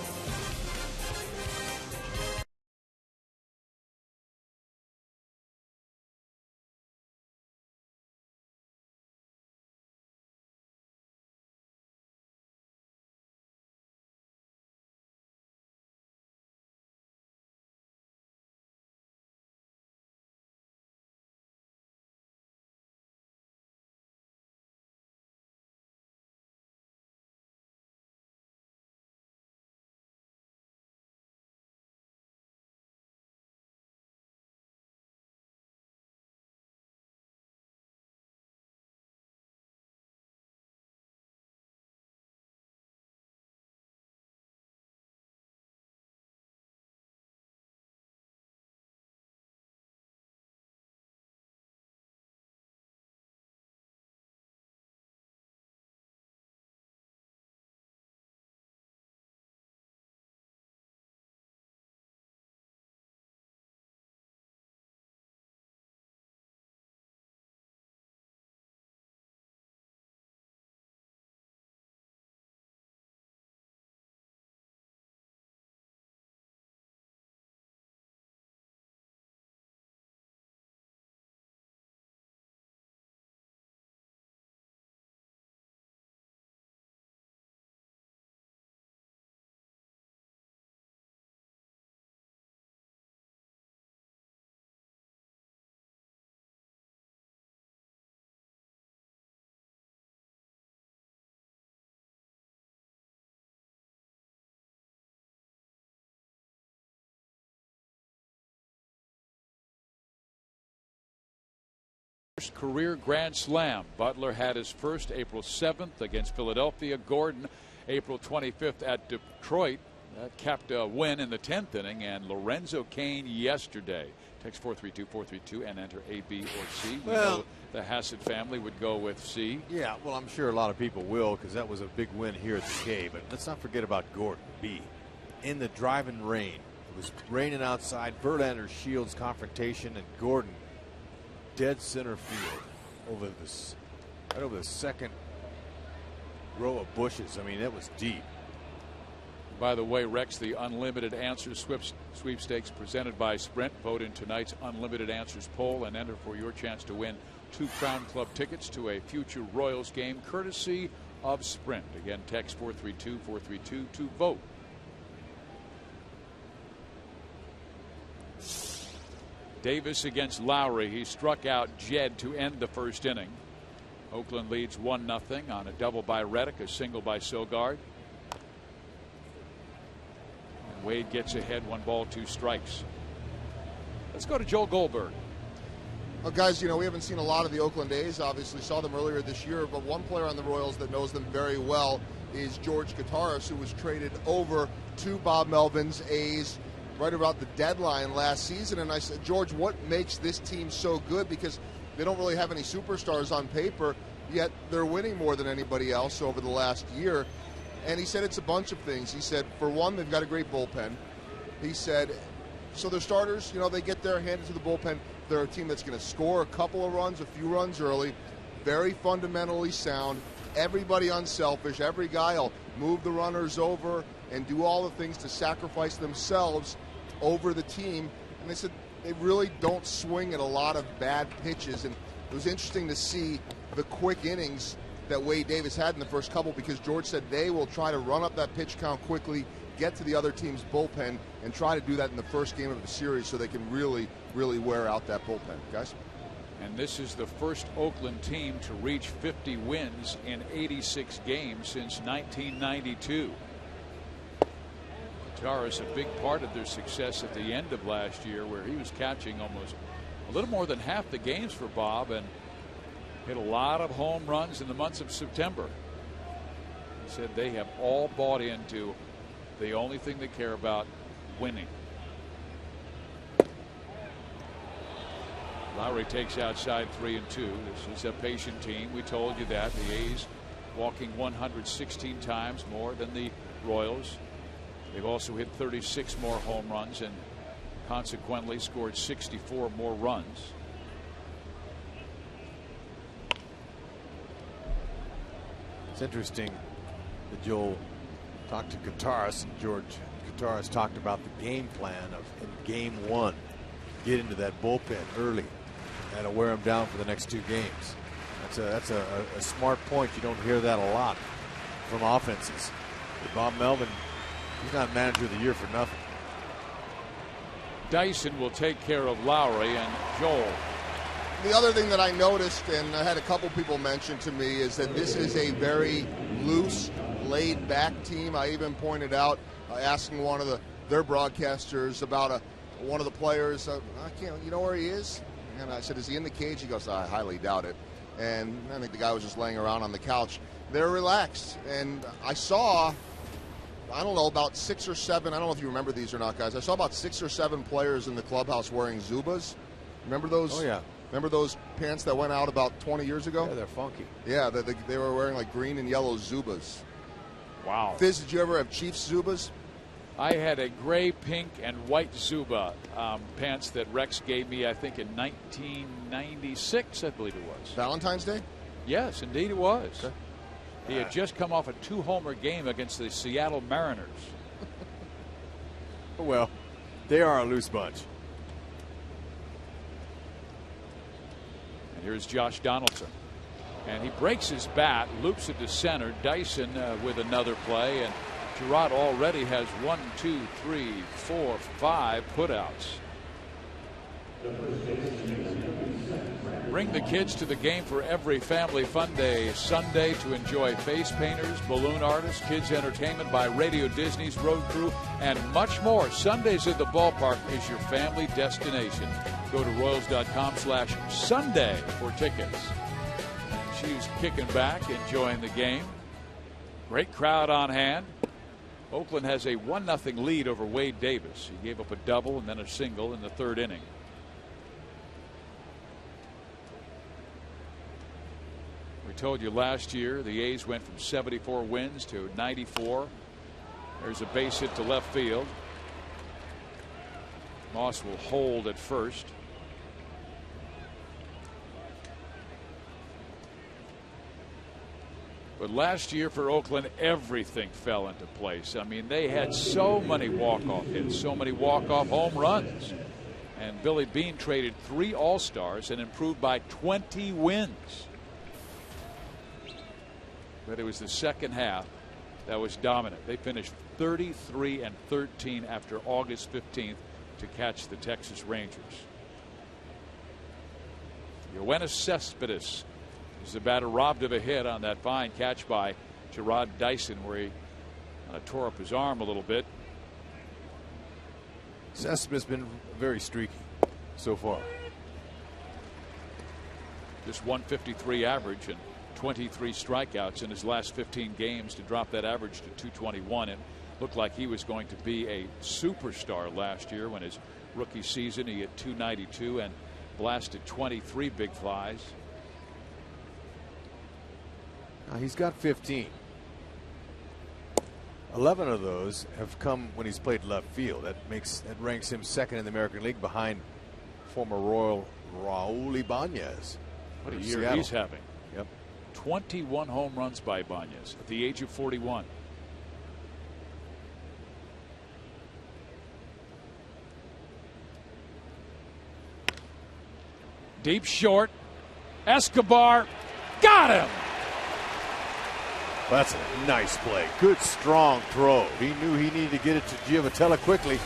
First career Grand Slam. Butler had his first April 7th against Philadelphia. Gordon April 25th at Detroit. That capped a win in the 10th inning. And Lorenzo Cain yesterday. Text 432-432 and enter A, B, or C. We know the Hassett family would go with C. Yeah, well, I'm sure a lot of people will because that was a big win here at the K. But let's not forget about Gordon, B. In the driving rain. It was raining outside. Verlander Shields confrontation, and Gordon dead center field over this, right over the second row of bushes. I mean, it was deep. By the way, Rex, the Unlimited Answers sweepstakes presented by Sprint. Vote in tonight's Unlimited Answers poll and enter for your chance to win 2 Crown Club tickets to a future Royals game courtesy of Sprint. Again, text 432-432 to vote. Davis against Lowry. He struck out Jed to end the first inning. Oakland leads 1-0 on a double by Reddick, a single by Sogard. And Wade gets ahead, 1 ball, 2 strikes. Let's go to Joel Goldberg. Well, guys, you know, we haven't seen a lot of the Oakland A's. Obviously saw them earlier this year, but one player on the Royals that knows them very well is George Gutaris, who was traded over to Bob Melvin's A's right about the deadline last season. And I said, George, what makes this team so good? Because they don't really have any superstars on paper, yet they're winning more than anybody else over the last year. And he said it's a bunch of things. He said, for one, they've got a great bullpen. He said, so their starters, you know, they get their handed to the bullpen. They're a team that's going to score a couple of runs, a few runs early, very fundamentally sound, everybody unselfish. Every guy will move the runners over and do all the things to sacrifice themselves over the team. And they said they really don't swing at a lot of bad pitches. And it was interesting to see the quick innings that Wade Davis had in the first couple, because George said they will try to run up that pitch count quickly, get to the other team's bullpen, and try to do that in the first game of the series so they can really, really wear out that bullpen. Guys? And this is the first Oakland team to reach 50 wins in 86 games since 1992. Gutaris, a big part of their success at the end of last year, where he was catching almost a little more than half the games for Bob and hit a lot of home runs in the months of September. He said they have all bought into the only thing they care about, winning. Lowry takes outside 3-2. This is a patient team. We told you that. The A's walking 116 times more than the Royals. They've also hit 36 more home runs and consequently scored 64 more runs. It's interesting that Joel talked to Gutaris, and George Gutaris talked about the game plan of in game 1, get into that bullpen early. That'll wear him down for the next 2 games. That's a smart point. You don't hear that a lot from offenses. But Bob Melvin, he's not manager of the year for nothing. Dyson will take care of Lowry, and Joel. The other thing that I noticed, and I had a couple people mention to me, is that this is a very loose, laid-back team. I even pointed out, asking one of their broadcasters about one of the players. I can't, you know where he is? And I said, is he in the cage? He goes, I highly doubt it. And I think the guy was just laying around on the couch. They're relaxed. And I saw, I don't know, about 6 or 7, I don't know if you remember these or not, guys. I saw about 6 or 7 players in the clubhouse wearing Zubas. Remember those? Oh, yeah. Remember those pants that went out about 20 years ago? Yeah, they're funky. Yeah, they were wearing like green and yellow Zubas. Wow. Fizz, did you ever have Chiefs Zubas? I had a gray, pink, and white Zuba pants that Rex gave me, I think, in 1996, I believe it was. Valentine's Day? Yes, indeed it was. Okay. He had just come off a 2-homer game against the Seattle Mariners. Well, they are a loose bunch. And here's Josh Donaldson. And he breaks his bat, loops it to center. Dyson with another play. And Girard already has 1, 2, 3, 4, 5 putouts. Bring the kids to the game for every family fun day Sunday to enjoy face painters, balloon artists, kids entertainment by Radio Disney's Road Crew, and much more. Sundays at the ballpark is your family destination. Go to Royals.com/Sunday for tickets. She's kicking back, enjoying the game. Great crowd on hand. Oakland has a 1-0 lead over Wade Davis. He gave up a double and then a single in the third inning. We told you last year the A's went from 74 wins to 94. There's a base hit to left field. Moss will hold at first. But last year for Oakland, everything fell into place. I mean, they had so many walk-off hits, so many walk-off home runs. And Billy Beane traded 3 All-Stars and improved by 20 wins. But it was the second half that was dominant. They finished 33-13 after August 15th to catch the Texas Rangers. Yoenis Cespedes is the batter robbed of a hit on that fine catch by Gerard Dyson, where he tore up his arm a little bit. Cespedes has been very streaky so far. Just 153 average and 23 strikeouts in his last 15 games to drop that average to 221. It looked like he was going to be a superstar last year when his rookie season he hit 292 and blasted 23 big flies. Now he's got 15. 11 of those have come when he's played left field. That ranks him second in the American League behind former Royal Raul Ibanez. What a year he's having. Yep. 21 home runs by Ibanez at the age of 41. Deep short. Escobar got him. That's a nice play. Good strong throw. He knew he needed to get it to Giovatelli quickly.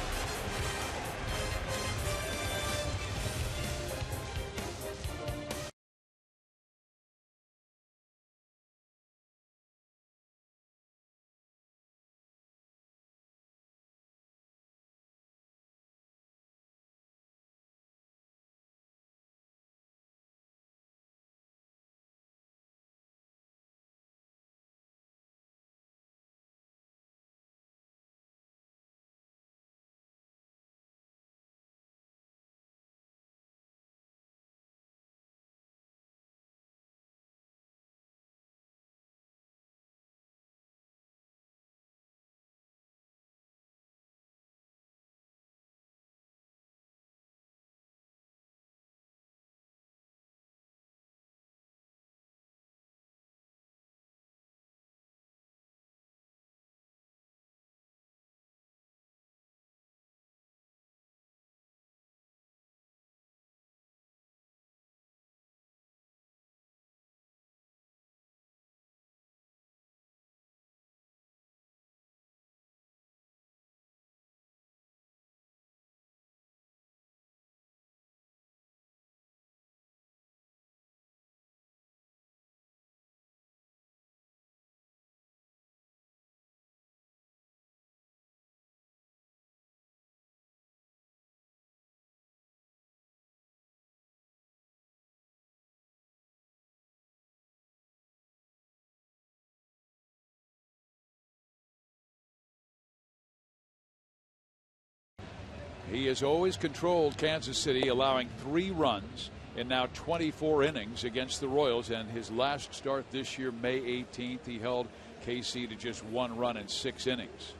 He has always controlled Kansas City, allowing 3 runs in now 24 innings against the Royals. And his last start this year, May 18th, he held KC to just 1 run in 6 innings.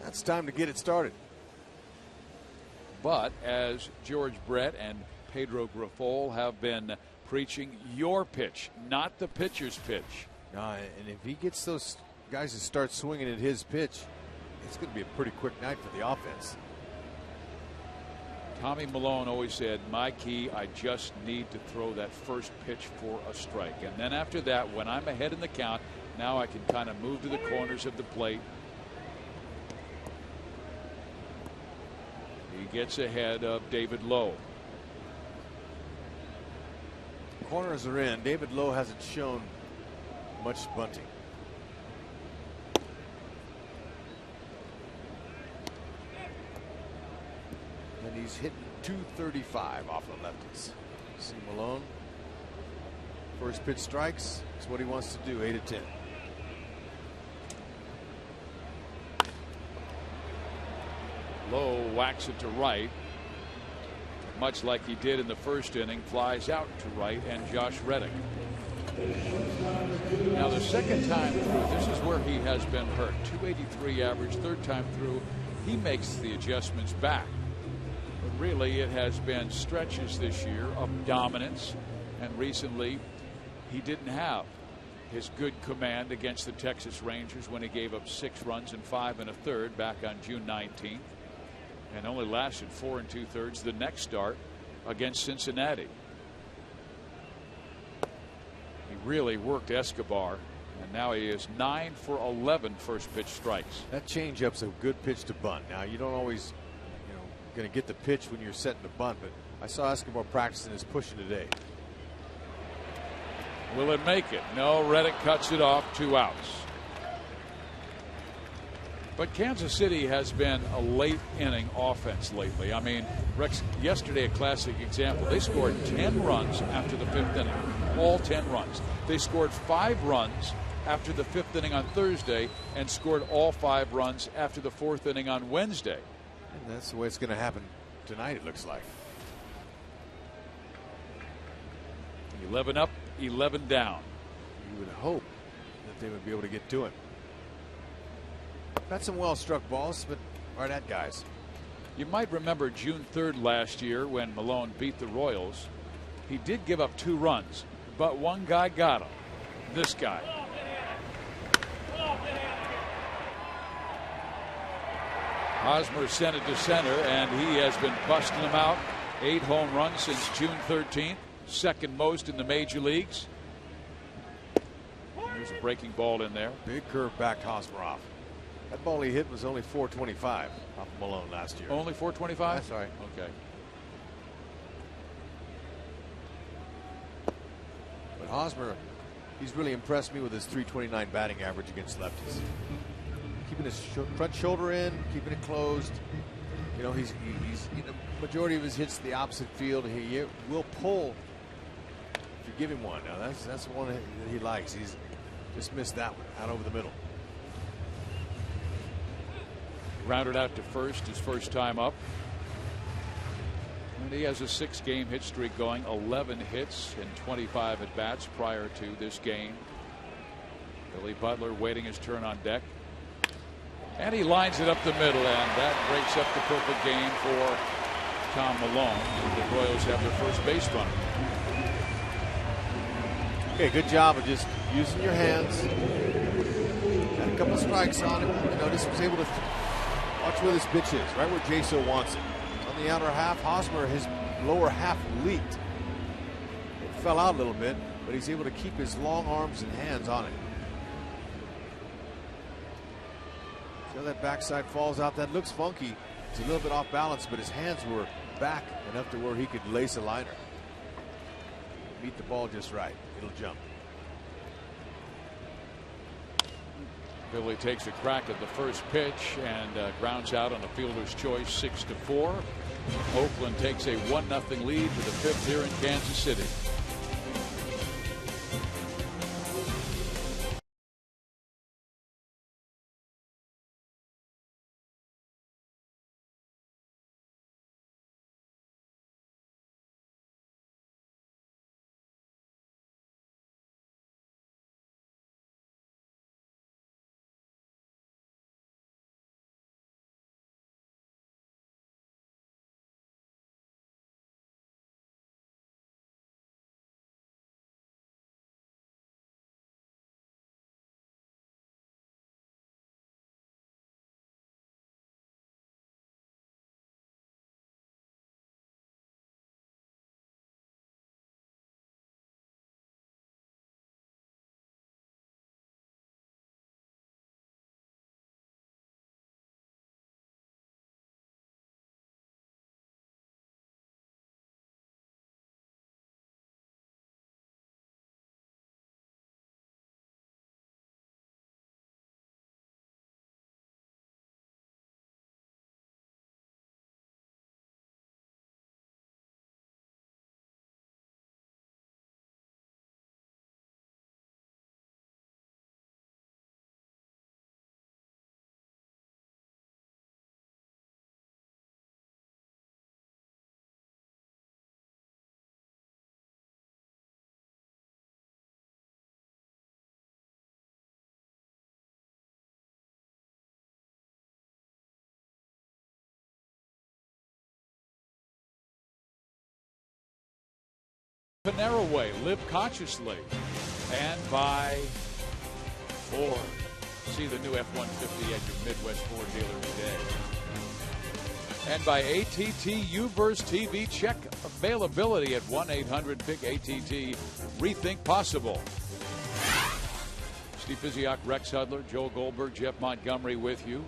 That's time to get it started. But as George Brett and Pedro Grifol have been preaching, your pitch, not the pitcher's pitch. And if he gets those guys to start swinging at his pitch, it's going to be a pretty quick night for the offense. Tommy Malone always said, my key, I just need to throw that first pitch for a strike. And then after that, when I'm ahead in the count, now I can kind of move to the corners of the plate. He gets ahead of David Lowe. corners are in. David Lowe hasn't shown much bunting. And he's hitting 235 off the lefties. See Malone. First pitch strikes. It's what he wants to do. 8-10. Lowe whacks it to right, much like he did in the first inning. Flies out to right, and Josh Reddick. Now the second time through, this is where he has been hurt. 283 average. Third time through, he makes the adjustments back. But really, it has been stretches this year of dominance, and recently he didn't have his good command against the Texas Rangers when he gave up 6 runs and 5 1/3 back on June 19th, and only lasted 4 2/3 the next start against Cincinnati. He really worked Escobar, and now he is 9 for 11 first pitch strikes. That changeup's a good pitch to bunt. Now you don't always, going to get the pitch when you're setting the bunt, but I saw Escobar practicing his pushing today. Will it make it? No. Reddick cuts it off. 2 outs. But Kansas City has been a late inning offense lately. I mean, Rex, yesterday a classic example. They scored 10 runs after the 5th inning. All 10 runs. They scored 5 runs after the 5th inning on Thursday and scored all 5 runs after the 4th inning on Wednesday. And that's the way it's going to happen tonight, it looks like. 11 up, 11 down. You would hope that they would be able to get to him. Got some well struck balls, but right at guys. You might remember June 3rd last year when Malone beat the Royals. He did give up 2 runs, but one guy got him. This guy. Hosmer sent it to center, and he has been busting them out. 8 home runs since June 13th, second most in the major leagues. There's a breaking ball in there. Big curve backed Hosmer off. That ball he hit was only 425 off of Malone last year. Only 425? That's right. Okay. But Hosmer, he's really impressed me with his 329 batting average against lefties. Keeping his front shoulder in, keeping it closed. He's majority of his hits the opposite field. He will pull if you give him one. Now that's one that he likes. He's just missed that one out over the middle. Rounded out to first his first time up. And he has a 6-game hit streak going. 11 hits and 25 at bats prior to this game. Billy Butler waiting his turn on deck. And he lines it up the middle, and that breaks up the perfect game for Tom Malone. The Royals have their first base runner. Okay, good job of just using your hands. Got a couple strikes on him. Just was able to watch where this pitch is, right where Jaso wants it. On the outer half, Hosmer, his lower half leaked. It fell out a little bit, but he's able to keep his long arms and hands on it. So that backside falls out. That looks funky. It's a little bit off balance, but his hands were back enough to where he could lace a liner. Meet the ball just right. It'll jump. Billy takes a crack at the first pitch and grounds out on a fielder's choice, 6-4. Oakland takes a 1-0 lead to the 5th here in Kansas City. Panera Way, live consciously. And by Ford. See the new F-150 at your Midwest Ford dealer today. And by ATT U-verse TV. Check availability at 1-800-PIC-ATT. Rethink possible. Steve Physiak, Rex Hudler, Joel Goldberg, Jeff Montgomery with you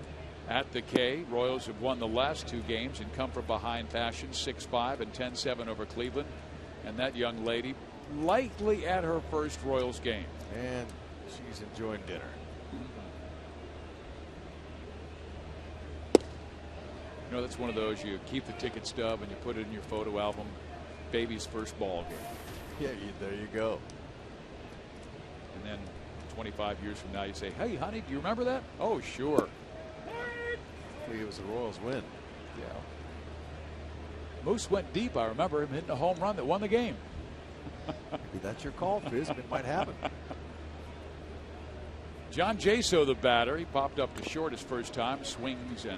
at the K. Royals have won the last 2 games in come from behind fashion, 6-5 and 10-7 over Cleveland. And that young lady likely at her first Royals game. And she's enjoying dinner. You know, that's one of those you keep the ticket stub and you put it in your photo album. Baby's first ball game. Yeah, there you go. And then 25 years from now you say, hey, honey, do you remember that? Oh, sure. It was the Royals win. Yeah. Moose went deep. I remember him hitting a home run that won the game. Maybe that's your call, Fizz. It might happen. John Jaso, the batter, he popped up to short his first time, swings and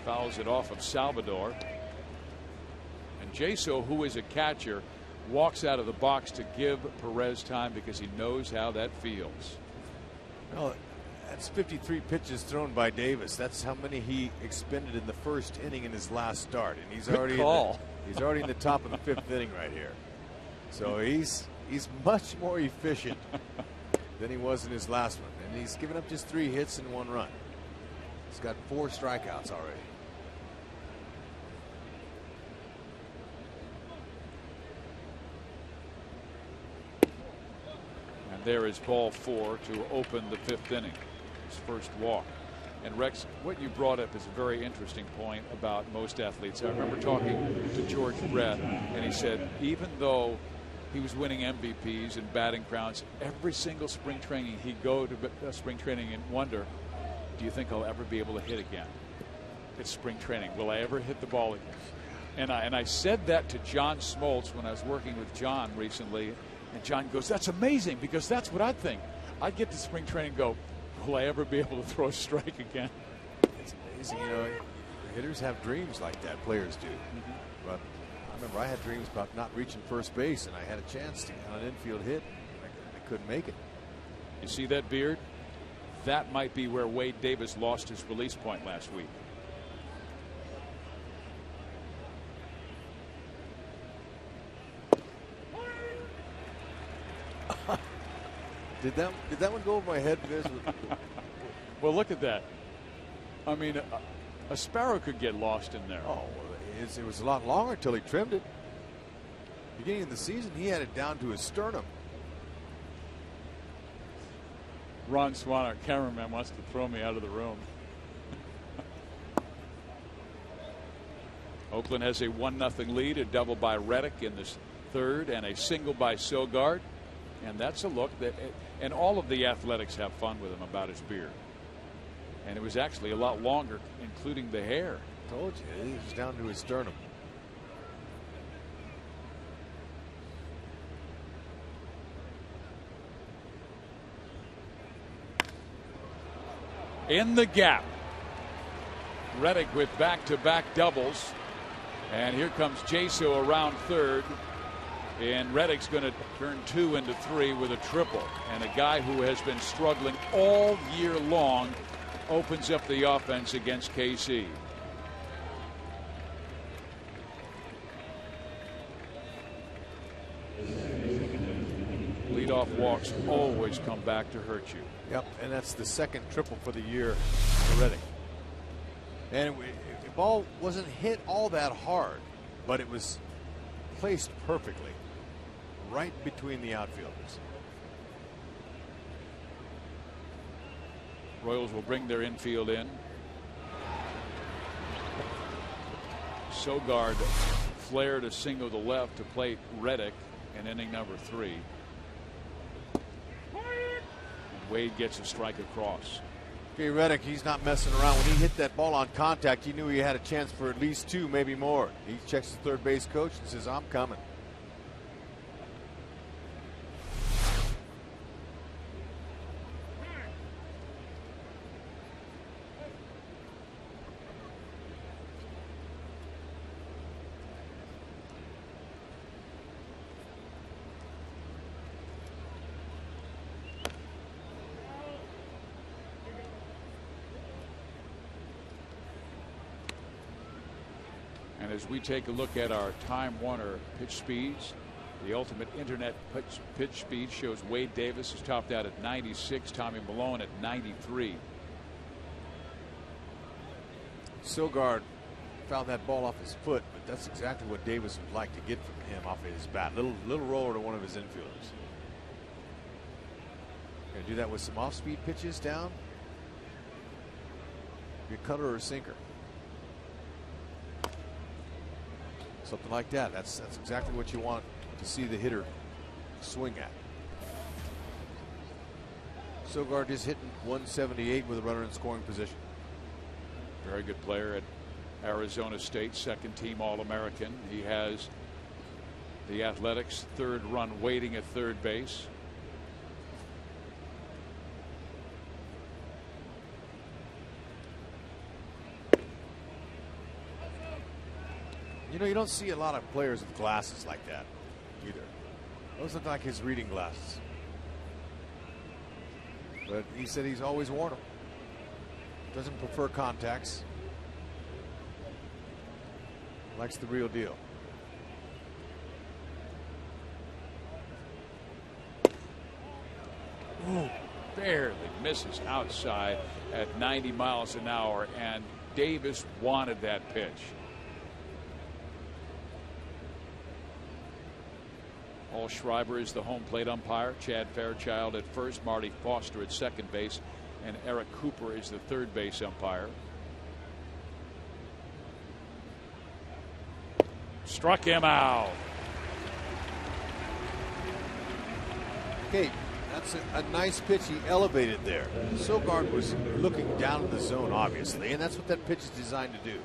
fouls it off of Salvador. And Jaso, who is a catcher, walks out of the box to give Perez time because he knows how that feels. Well, that's 53 pitches thrown by Davis. That's how many he expended in the first inning in his last start, and he's already he's already in the top of the 5th inning right here. So he's much more efficient than he was in his last one, and he's given up just 3 hits and 1 run. He's got 4 strikeouts already. And there is ball 4 to open the 5th inning. His first walk. And Rex, what you brought up is a very interesting point about most athletes. I remember talking to George Brett, and he said even though he was winning MVPs and batting crowns, every single spring training he'd go to spring training and wonder, do you think I'll ever be able to hit again? It's spring training. Will I ever hit the ball again? And I said that to John Smoltz when I was working with John recently, and John goes, that's amazing, because that's what I'd think. I'd get to spring training and go, will I ever be able to throw a strike again? It's amazing, you know, hitters have dreams like that, players do. But I remember I had dreams about not reaching first base, and I had a chance to on an infield hit. I couldn't make it. You see that beard? That might be where Wade Davis lost his release point last week. Did that one go over my head? Well, look at that. I mean, a sparrow could get lost in there. Oh, well, it was a lot longer until he trimmed it. Beginning of the season, he had it down to his sternum. Ron Swan, our cameraman, wants to throw me out of the room. Oakland has a 1-0 lead, a double by Reddick in this 3rd, and a single by Sogard. And that's a look that, and all of the Athletics have fun with him about his beard. And it was actually a lot longer, including the hair. Told you, it was down to his sternum. In the gap. Reddick with back-to-back doubles. And here comes Jaso around 3rd. And Reddick's going to turn 2 into 3 with a triple. And a guy who has been struggling all year long opens up the offense against KC. Leadoff walks always come back to hurt you. Yep, and that's the 2nd triple for the year for Reddick. And the ball wasn't hit all that hard, but it was placed perfectly right between the outfielders. Royals will bring their infield in. Sogard flared a single to left to plate Reddick in inning number 3. And Wade gets a strike across. Okay, Reddick, he's not messing around. When he hit that ball on contact, he knew he had a chance for at least 2, maybe more. He checks the third base coach and says, I'm coming. as we take a look at our Time Warner pitch speeds, the ultimate internet pitch speed shows Wade Davis is topped out at 96, Tommy Malone at 93. Sogard found that ball off his foot, but that's exactly what Davis would like to get from him off of his bat. Little roller to one of his infielders. Gonna do that with some off-speed pitches down. Be a cutter or a sinker. Something like that. That's exactly what you want to see the hitter swing at. Sogard is hitting 178 with a runner in scoring position. Very good player at Arizona State, second team All-American. He has the Athletics' third run waiting at third base. You know, you don't see a lot of players with glasses like that either. Those look like his reading glasses. But he said he's always worn them. Doesn't prefer contacts. Likes the real deal. Ooh, barely misses outside at 90 miles an hour, and Davis wanted that pitch. Paul Schreiber is the home plate umpire. Chad Fairchild at first, Marty Foster at second base, and Eric Cooper is the third base umpire. Struck him out. Okay, that's a nice pitch he elevated there. Sogard was looking down in the zone, obviously, and that's what that pitch is designed to do.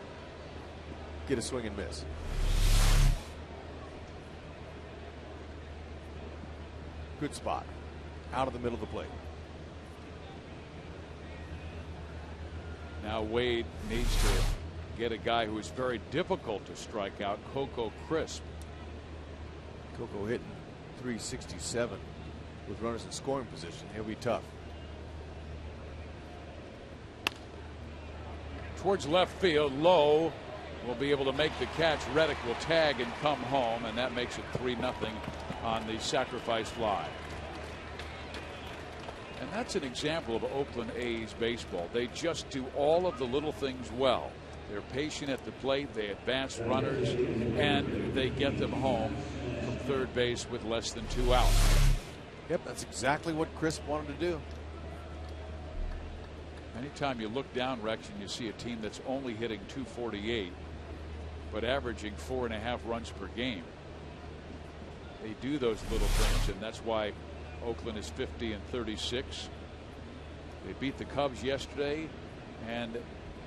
Get a swing and miss. Good spot. Out of the middle of the plate. Now Wade needs to get a guy who is very difficult to strike out, Coco Crisp. Coco hitting 367 with runners in scoring position. He'll be tough. Towards left field, Lowe will be able to make the catch. Reddick will tag and come home, and that makes it 3-0 on the sacrifice fly. And that's an example of Oakland A's baseball. They just do all of the little things well. They're patient at the plate, they advance runners, and they get them home from third base with less than 2 outs. Yep, that's exactly what Crisp wanted to do. Anytime you look down, Rex, and you see a team that's only hitting 248 but averaging 4.5 runs per game, they do those little things, and that's why Oakland is 50-36. They beat the Cubs yesterday, and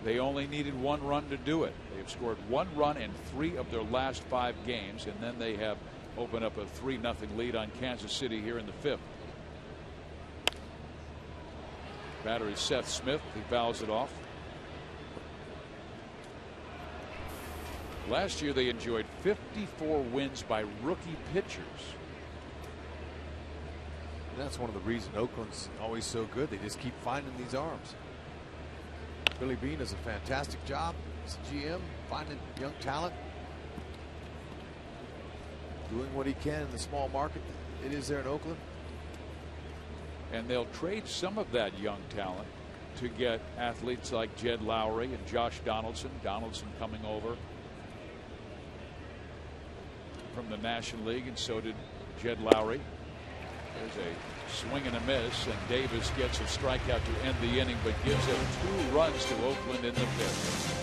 they only needed 1 run to do it. They've scored 1 run in 3 of their last 5 games, and then they have opened up a 3-0 lead on Kansas City here in the 5th. Batter is Seth Smith. He fouls it off. Last year they enjoyed 54 wins by rookie pitchers. And that's one of the reasons Oakland's always so good. They just keep finding these arms. Billy Beane does a fantastic job as a GM, finding young talent, doing what he can in the small market it is there in Oakland. And they'll trade some of that young talent to get athletes like Jed Lowry and Josh Donaldson. Donaldson coming over from the National League, and so did Jed Lowry. There's a swing and a miss, and Davis gets a strikeout to end the inning, but gives them 2 runs to Oakland in the 5th.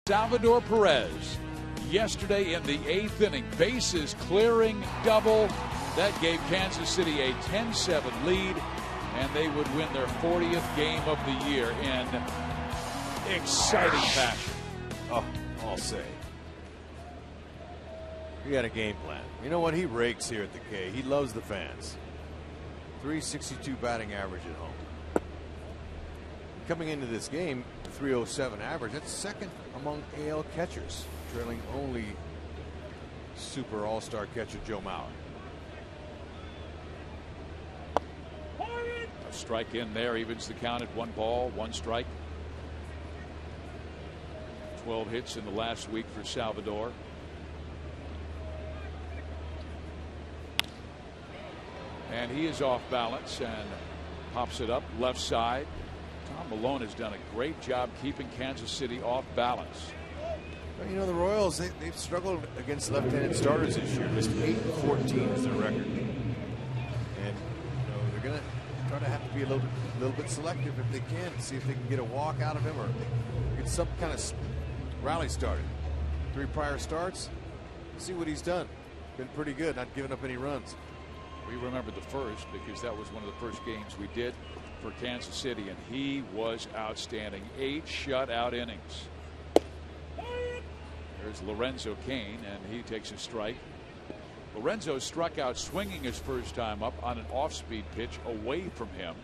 Salvador Perez yesterday in the 8th inning. Bases clearing double. That gave Kansas City a 10-7 lead, and they would win their 40th game of the year in exciting fashion. Oh, I'll say. He had a game plan. You know what? He rakes here at the K. He loves the fans. 362 batting average at home. Coming into this game, 307 average. That's second among AL catchers, trailing only super all-star catcher Joe Mauer. A strike in there evens the count at 1 ball, 1 strike. 12 hits in the last week for Salvador. And he is off balance and pops it up left side. Tom Malone has done a great job keeping Kansas City off balance. Well, you know, the Royals, they've struggled against left-handed starters this year. Just 8-14 is their record. And, you know, they're going to try to have to be a little bit selective if they can, see if they can get a walk out of him or get some kind of rally started. 3 prior starts. See what he's done. Been pretty good, not giving up any runs. We remember the first because that was one of the first games we did for Kansas City, and he was outstanding. 8 shutout innings. There's Lorenzo Cain, and he takes a strike. Lorenzo struck out swinging his first time up on an off-speed pitch away from him.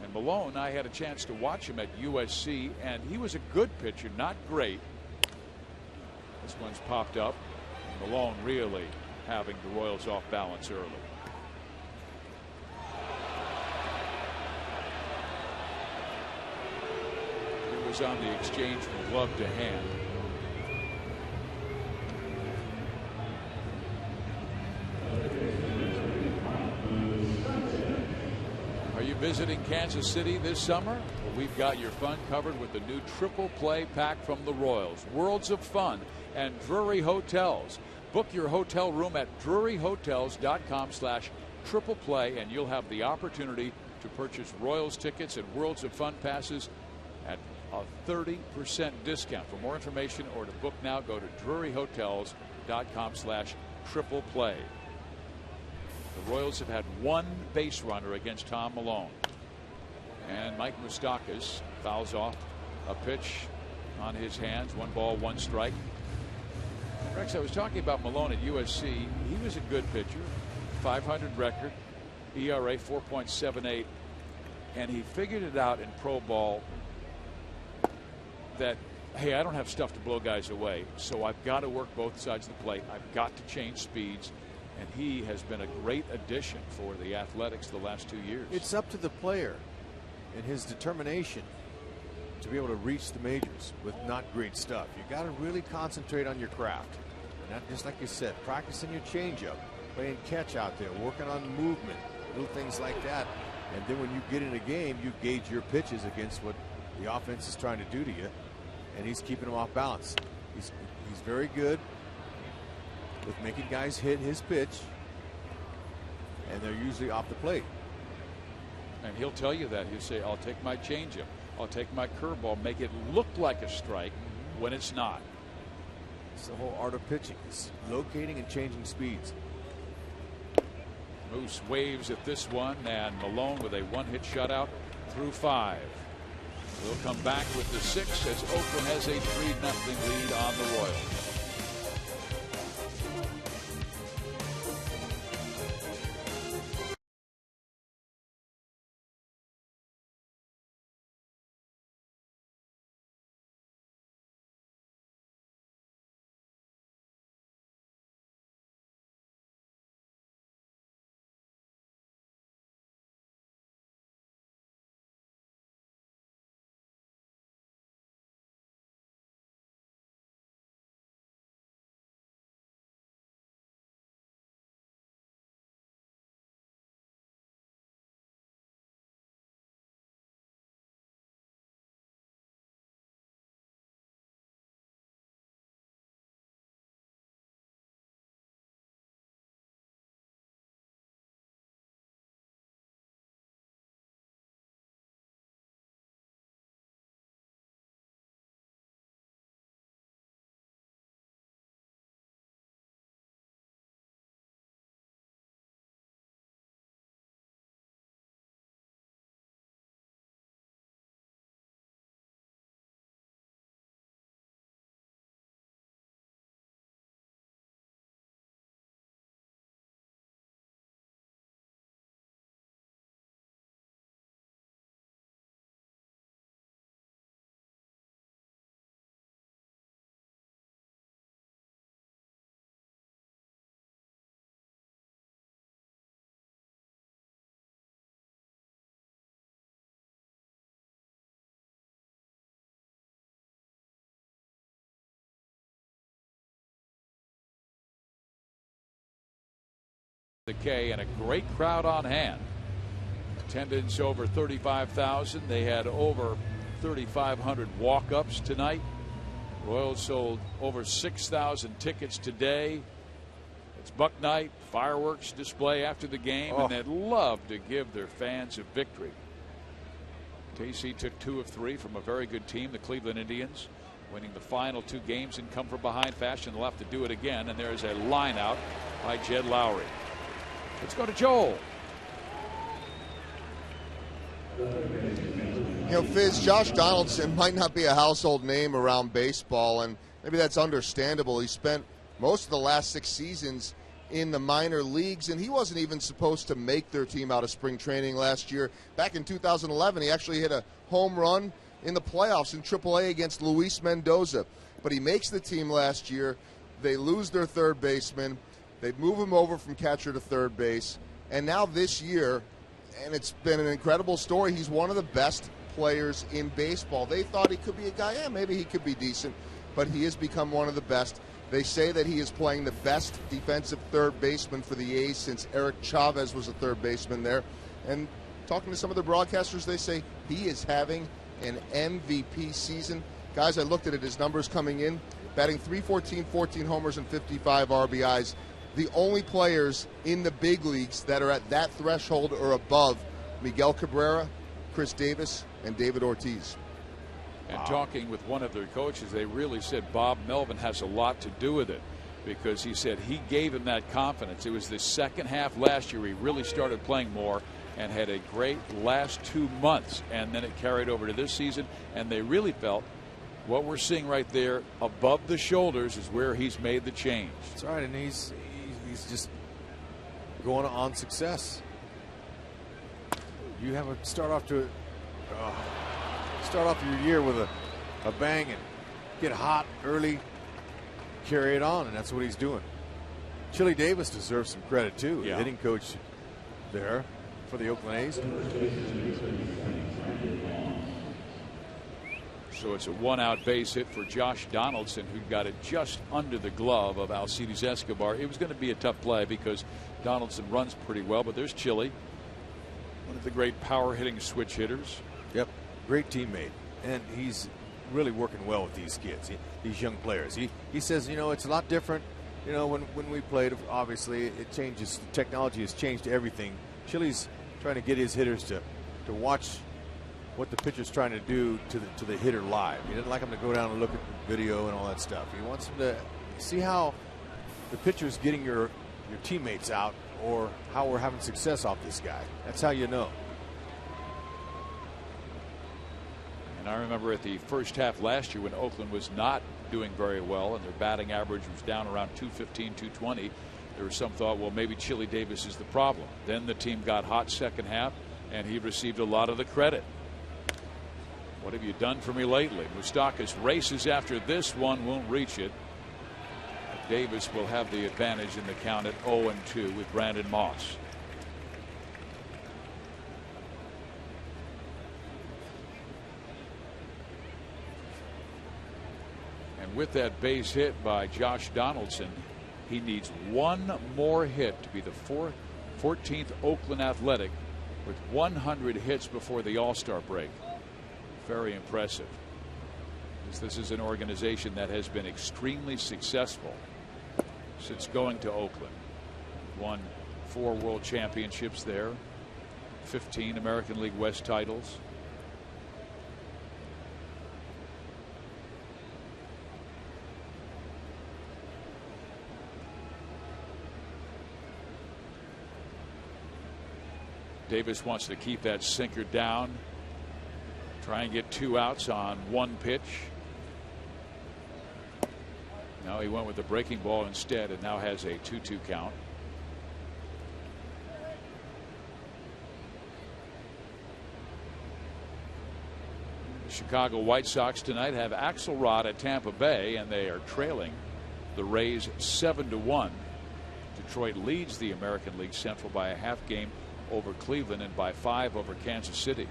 And Malone, I had a chance to watch him at USC, and he was a good pitcher, not great. This one's popped up. Malone really having the Royals off balance early. It was on the exchange from glove to hand. Are you visiting Kansas City this summer? Well, we've got your fun covered with the new triple play pack from the Royals. Worlds of Fun and Drury Hotels. Book your hotel room at druryhotels.com/triple play, and you'll have the opportunity to purchase Royals tickets and Worlds of Fun passes at a 30% discount. For more information or to book now, go to druryhotels.com/triple play. The Royals have had 1 base runner against Tom Malone. And Mike Moustakas fouls off a pitch on his hands. 1 ball, 1 strike. Rex, I was talking about Malone at USC. He was a good pitcher. 500 record, ERA 4.78. And he figured it out in pro ball that, hey, I don't have stuff to blow guys away, so I've got to work both sides of the plate. I've got to change speeds. And he has been a great addition for the Athletics the last 2 years. It's up to the player and his determination to be able to reach the majors with not great stuff. You got to really concentrate on your craft. Not just like you said, practicing your changeup, playing catch out there, working on movement, little things like that. And then when you get in a game, you gauge your pitches against what the offense is trying to do to you. And he's keeping them off balance. He's very good with making guys hit his pitch, and they're usually off the plate. And he'll tell you that. He'll say, I'll take my changeup, I'll take my curveball, make it look like a strike when it's not. It's the whole art of pitching. It's locating and changing speeds. Moose waves at this one, and Malone with a 1-hit shutout through 5. We'll come back with the 6th as Oakland has a 3-0 lead on the Royals. The K, and a great crowd on hand. Attendance over 35,000. They had over 3,500 walk-ups tonight. Royals sold over 6,000 tickets today. It's Buck Night, fireworks display after the game, and they'd love to give their fans a victory. KC took 2 of 3 from a very good team, the Cleveland Indians, winning the final 2 games in come-from-behind fashion. They'll have to do it again, and there's a line out by Jed Lowry. Let's go to Joel. You know, Fizz, Josh Donaldson might not be a household name around baseball, and maybe that's understandable. He spent most of the last 6 seasons in the minor leagues, and he wasn't even supposed to make their team out of spring training last year. Back in 2011, he actually hit a home run in the playoffs in AAA against Luis Mendoza. But he makes the team last year. They lose their third baseman. They move him over from catcher to third base. And now this year, and it's been an incredible story, he's one of the best players in baseball. They thought he could be a guy, maybe he could be decent, but he has become one of the best. They say that he is playing the best defensive third baseman for the A's since Eric Chavez was a third baseman there. And talking to some of the broadcasters, they say he is having an MVP season. Guys, I looked at it, his numbers coming in, batting .314, 14 homers, and 55 RBIs. The only players in the big leagues that are at that threshold or above, Miguel Cabrera, Chris Davis, and David Ortiz. And talking with one of their coaches, they really said Bob Melvin has a lot to do with it, because he said he gave him that confidence. It was the second half last year he really started playing more and had a great last 2 months, and then it carried over to this season, and they really felt what we're seeing right there above the shoulders is where he's made the change. That's right, and he's just going on success. You have a start off your year with a bang and get hot early, carry it on, and that's what he's doing. Chili Davis deserves some credit too, the hitting coach there for the Oakland A's. So it's a 1-out base hit for Josh Donaldson, who got it just under the glove of Alcides Escobar. It was going to be a tough play because Donaldson runs pretty well, but there's Chili, one of the great power hitting switch hitters. Yep, great teammate, and he's really working well with these kids, these young players. He says, you know, it's a lot different. You know, when we played, obviously it changes. Technology has changed everything. Chili's trying to get his hitters to watch what the pitcher's trying to do to the hitter live. He doesn't like him to go down and look at the video and all that stuff. He wants him to see how the pitcher's getting your teammates out, or how we're having success off this guy. That's how you know. And I remember at the first half last year when Oakland was not doing very well and their batting average was down around 215, 220, there was some thought, well, maybe Chili Davis is the problem. Then the team got hot second half, and he received a lot of the credit. What have you done for me lately? Moustakas races after this one, won't reach it. Davis will have the advantage in the count at 0-2 with Brandon Moss. And with that base hit by Josh Donaldson, he needs one more hit to be the 14th Oakland Athletic with 100 hits before the All-Star break. Very impressive. This is an organization that has been extremely successful since going to Oakland. Won 4 world championships there, 15 American League West titles. Davis wants to keep that sinker down. Try and get 2 outs on 1 pitch. Now he went with the breaking ball instead and now has a 2-2 count. The Chicago White Sox tonight have Axelrod at Tampa Bay, and they are trailing the Rays 7-1. Detroit leads the American League Central by a half game over Cleveland and by 5 over Kansas City.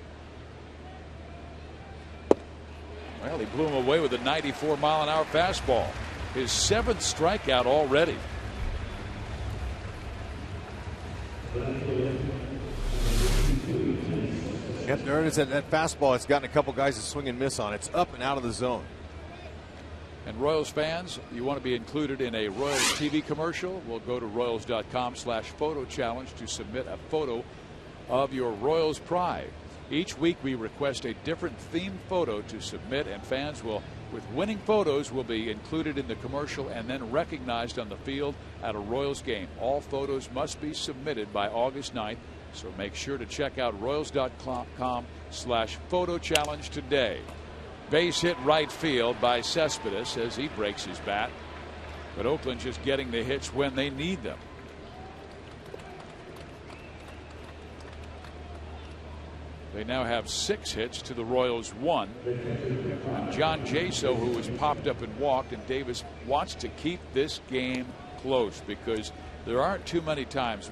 Well, he blew him away with a 94-mile-an-hour fastball. His 7th strikeout already. Yep, there it is. That fastball, it's gotten a couple guys to swing and miss on. It's up and out of the zone. And Royals fans, you want to be included in a Royals TV commercial? Well, go to Royals.com/photo challenge to submit a photo of your Royals pride. Each week we request a different themed photo to submit, and fans with winning photos will be included in the commercial and then recognized on the field at a Royals game. All photos must be submitted by August 9th, so make sure to check out Royals.com/photo challenge today. Base hit right field by Cespedes as he breaks his bat. But Oakland just getting the hits when they need them. They now have 6 hits to the Royals 1. And John Jaso, who has popped up and walked, and Davis wants to keep this game close because there aren't too many times,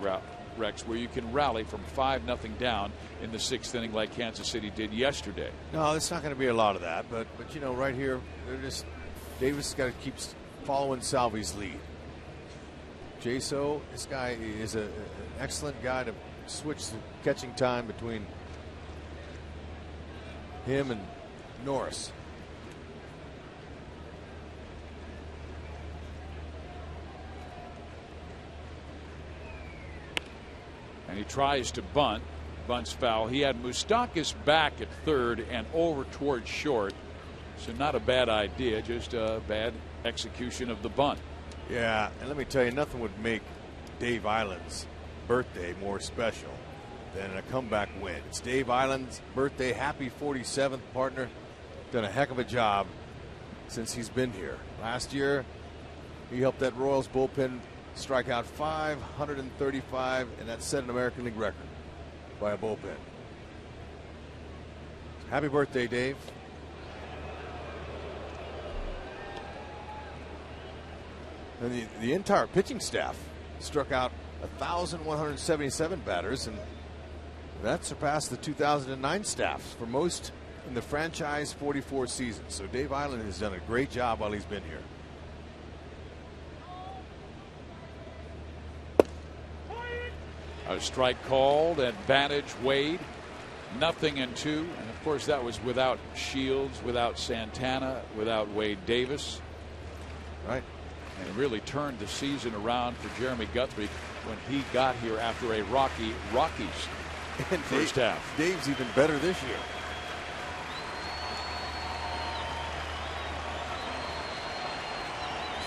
Rex, where you can rally from 5-0 down in the 6th inning like Kansas City did yesterday. No, it's not going to be a lot of that, but you know, right here, Davis has got to keep following Salvi's lead. Jaso, this guy is an excellent guy to switch the catching time between him and Norris. And he tries to bunt. Bunt's foul. He had Moustakas back at third and over towards short. So not a bad idea, just a bad execution of the bunt. Yeah, and let me tell you, nothing would make Dave Island's birthday more special than a comeback win. It's Dave Island's birthday. Happy 47th, partner. Done a heck of a job since he's been here. Last year, he helped that Royals bullpen strike out 535, and that set an American League record by a bullpen. Happy birthday, Dave. And the entire pitching staff struck out 1,177 batters, and that surpassed the 2009 staff for most in the franchise 44 seasons. So Dave Island has done a great job while he's been here. A strike called, advantage Wade. 0-2. And of course, that was without Shields, without Santana, without Wade Davis. Right. And really turned the season around for Jeremy Guthrie when he got here after a rocky Rockies and first half. Dave's even better this year.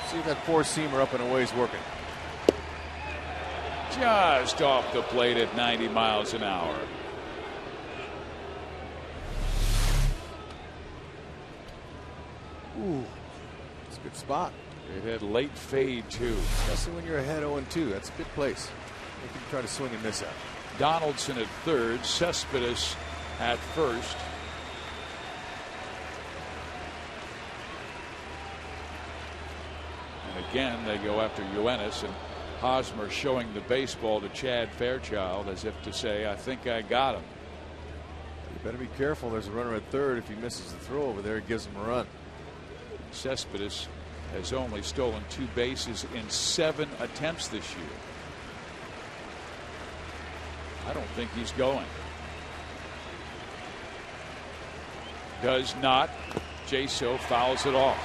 See that four-seamer up and away is working. Just off the plate at 90 miles an hour. Ooh, it's a good spot. It had late fade too. Especially when you're ahead 0-2. That's a good place. You can try to swing and miss at. Donaldson at third. Cespedes at first. And again, they go after Yoenis, and Hosmer showing the baseball to Chad Fairchild as if to say, I think I got him. You better be careful. There's a runner at third. If he misses the throw over there, it gives him a run. Cespedes has only stolen 2 bases in 7 attempts this year. I don't think he's going. Does not. Jaso fouls it off.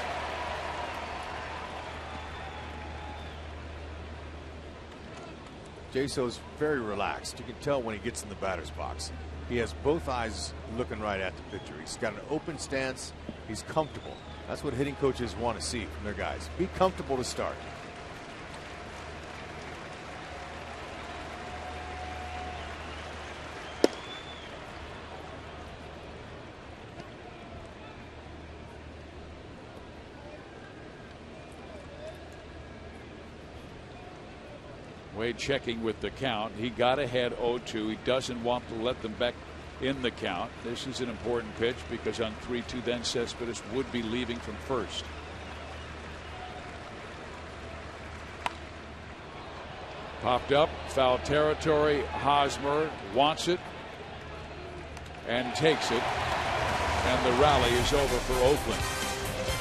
Jaso's very relaxed. You can tell when he gets in the batter's box. He has both eyes looking right at the pitcher. He's got an open stance. He's comfortable. That's what hitting coaches want to see from their guys. Be comfortable to start. Wade checking with the count. He got ahead 0-2. He doesn't want to let them back in the count. This is an important pitch because on 3-2 then Cespedes would be leaving from first. Popped up, foul territory. Hosmer wants it and takes it, and the rally is over for Oakland.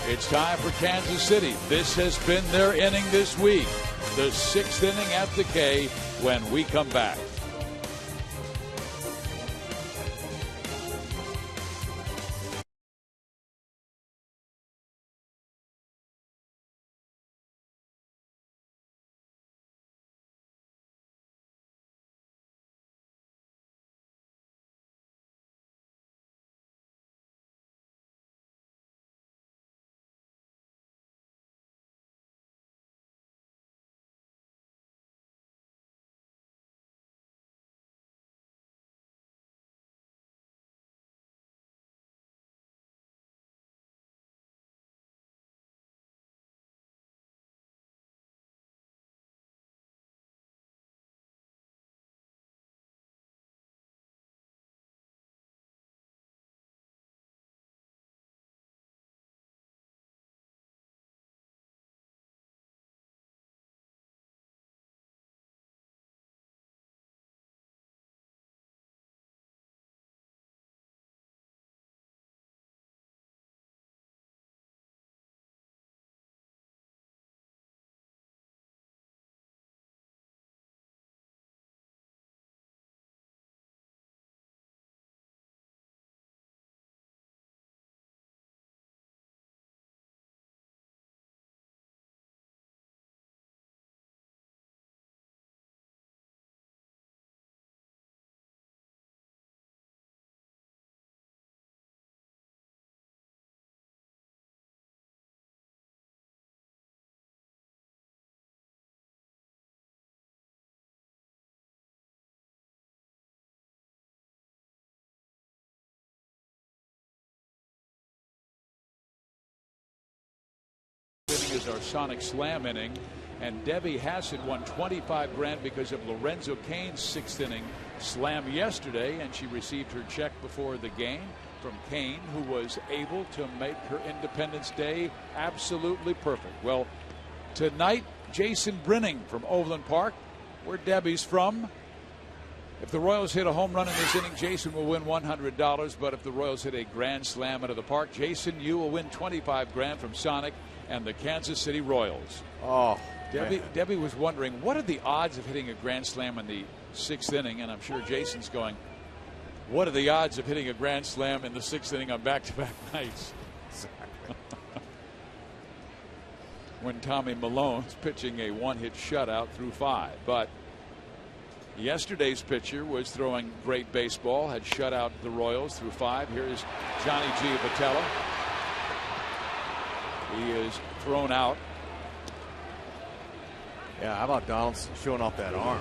It's time for Kansas City. This has been their inning this week. The 6th inning at the K when we come back. is our Sonic Slam inning. And Debbie Hassett won $25,000 because of Lorenzo Cain's 6th inning slam yesterday, and she received her check before the game from Cain, who was able to make her Independence Day absolutely perfect. Well, tonight, Jason Brinning from Overland Park, where Debbie's from. If the Royals hit a home run in this inning, Jason will win $100. But if the Royals hit a grand slam into the park, Jason, you will win $25,000 from Sonic and the Kansas City Royals. Oh, Debbie was wondering, what are the odds of hitting a grand slam in the 6th inning? And I'm sure Jason's going, what are the odds of hitting a grand slam in the 6th inning on back-to-back nights? When Tommy Malone's pitching a one-hit shutout through 5. But yesterday's pitcher was throwing great baseball, had shut out the Royals through 5. Here's Johnny Giavotella. He is thrown out. Yeah, how about Donaldson showing off that arm?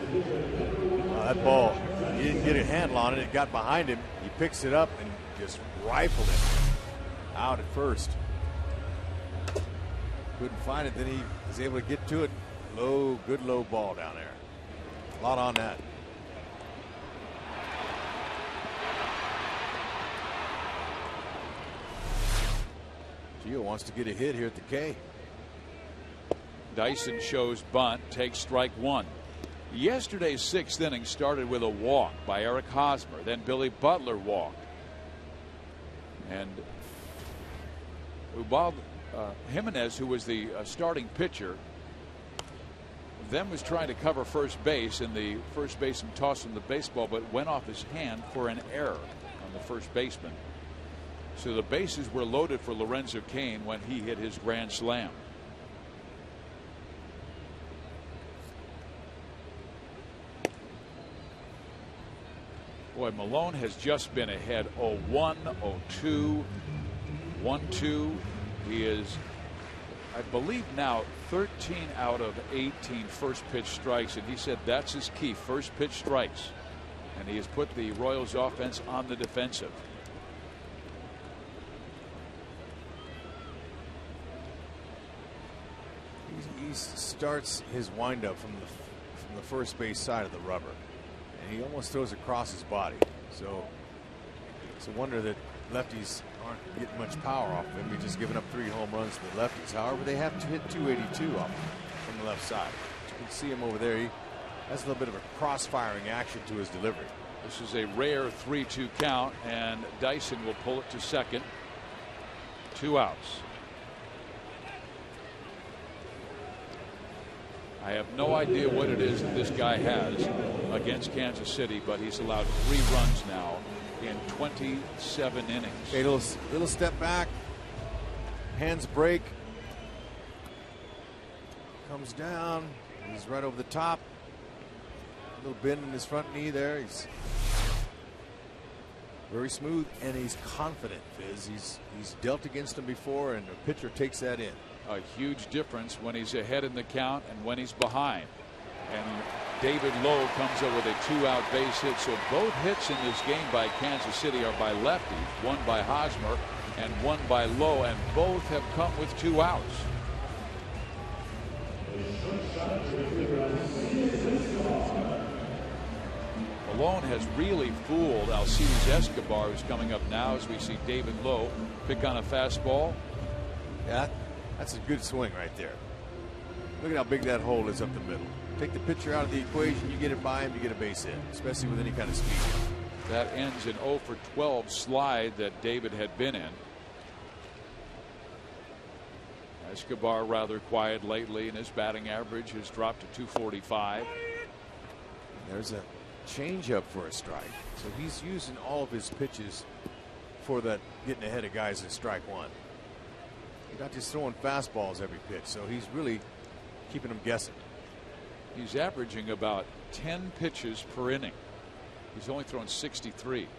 That ball, he didn't get a handle on it. It got behind him. He picks it up and just rifled it out at first. Couldn't find it. Then he was able to get to it. Good low ball down there. A lot on that. Gio wants to get a hit here at the K. Dyson shows bunt, takes strike 1. Yesterday's 6th inning started with a walk by Eric Hosmer. Then Billy Butler walked. And Bob Jimenez, who was the starting pitcher, then was trying to cover first base, and the first baseman tossed him the baseball, but went off his hand for an error on the first baseman. So the bases were loaded for Lorenzo Cain when he hit his grand slam. Boy, Malone has just been ahead 0-1, 0-2, 1-2. He is, I believe now, 13 out of 18 first pitch strikes, and he said that's his key, first pitch strikes. And he has put the Royals offense on the defensive. He starts his windup from the first base side of the rubber, and he almost throws across his body. So it's a wonder that lefties aren't getting much power off of him. He's just giving up 3 home runs to the lefties. However, they have to hit 282 off from the left side. You can see him over there. He has a little bit of a cross-firing action to his delivery. This is a rare 3-2 count, and Dyson will pull it to second. 2 outs. I have no idea what it is that this guy has against Kansas City, but he's allowed 3 runs now in 27 innings. Okay, little step back, hands break, comes down, he's right over the top, a little bend in his front knee there. He's very smooth and he's confident. He's dealt against him before, and the pitcher takes that in. A huge difference when he's ahead in the count and when he's behind. And David Lowe comes up with a 2-out base hit. So both hits in this game by Kansas City are by lefties, one by Hosmer and one by Lowe, and both have come with 2 outs. Malone has really fooled Alcides Escobar, who's coming up now, as we see David Lowe pick on a fastball. Yeah, that's a good swing right there. Look at how big that hole is up the middle. Take the pitcher out of the equation, you get it by him, you get a base hit, especially with any kind of speed. That ends an 0 for 12 slide that David had been in. Escobar rather quiet lately, and his batting average has dropped to 245. There's a changeup for a strike. So he's using all of his pitches for that, getting ahead of guys in strike 1. He's not just throwing fastballs every pitch, so he's really keeping them guessing. He's averaging about 10 pitches per inning. He's only thrown 63.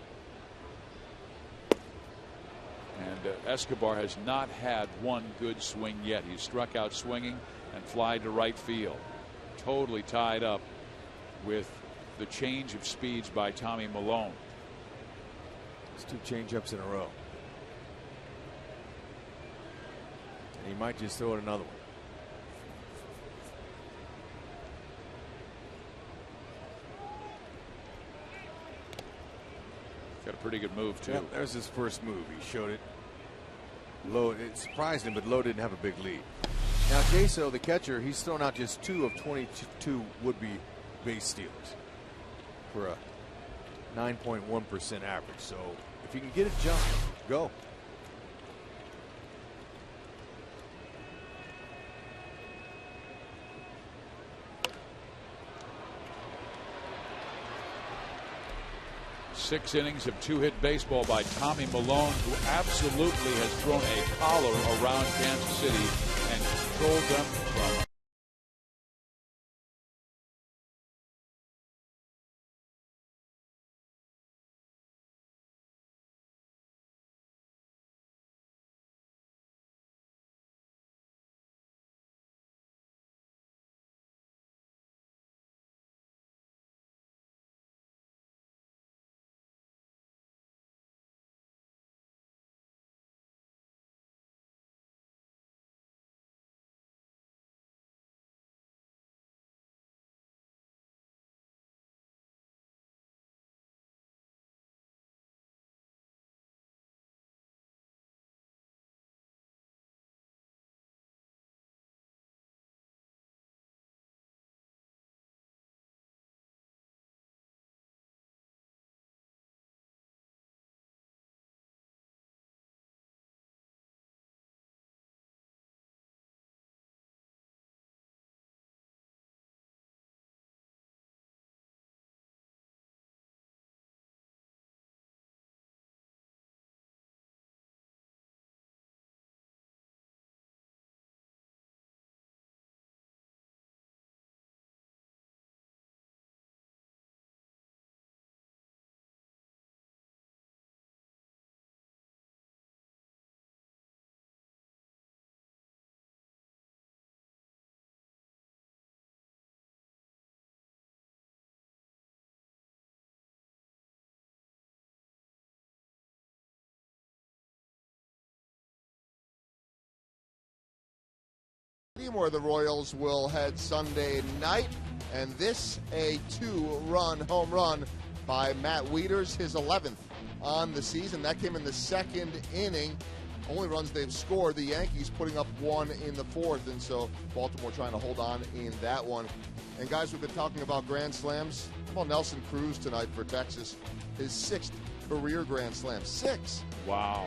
And Escobar has not had one good swing yet. He's struck out swinging and fly to right field. Totally tied up with the change of speeds by Tommy Malone. It's 2 changeups in a row. And he might just throw it another one. Got a pretty good move, too. Yeah, there's his first move. He showed it. Lowe, it surprised him, but Lowe didn't have a big lead. Now, Jaso, the catcher, he's thrown out just 2 of 22 would-be base stealers for a 9.1% average. So if you can get it jumped, go. Six innings of 2-hit baseball by Tommy Malone, who absolutely has thrown a collar around Kansas City and controlled them from where the Royals will head Sunday night, and this a 2-run home run by Matt Wieters, his 11th on the season. That came in the second inning. Only runs they've scored. The Yankees putting up 1 in the 4th, and so Baltimore trying to hold on in that one. And guys, we've been talking about grand slams. How about Nelson Cruz tonight for Texas? His 6th career grand slam. 6. Wow.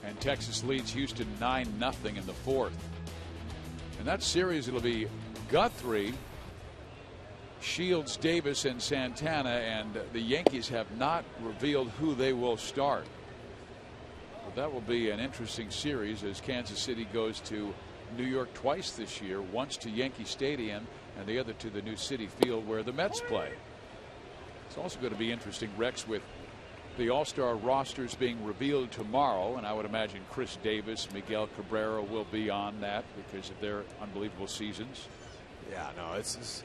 And Texas leads Houston 9-0 in the 4th. In that series, it'll be Guthrie, Shields, Davis, and Santana, and the Yankees have not revealed who they will start. But that will be an interesting series as Kansas City goes to New York twice this year, once to Yankee Stadium and the other to the new Citi Field where the Mets play. It's also going to be interesting, Rex, with the All-Star rosters being revealed tomorrow, and I would imagine Chris Davis, Miguel Cabrera will be on that because of their unbelievable seasons. Yeah, no, it's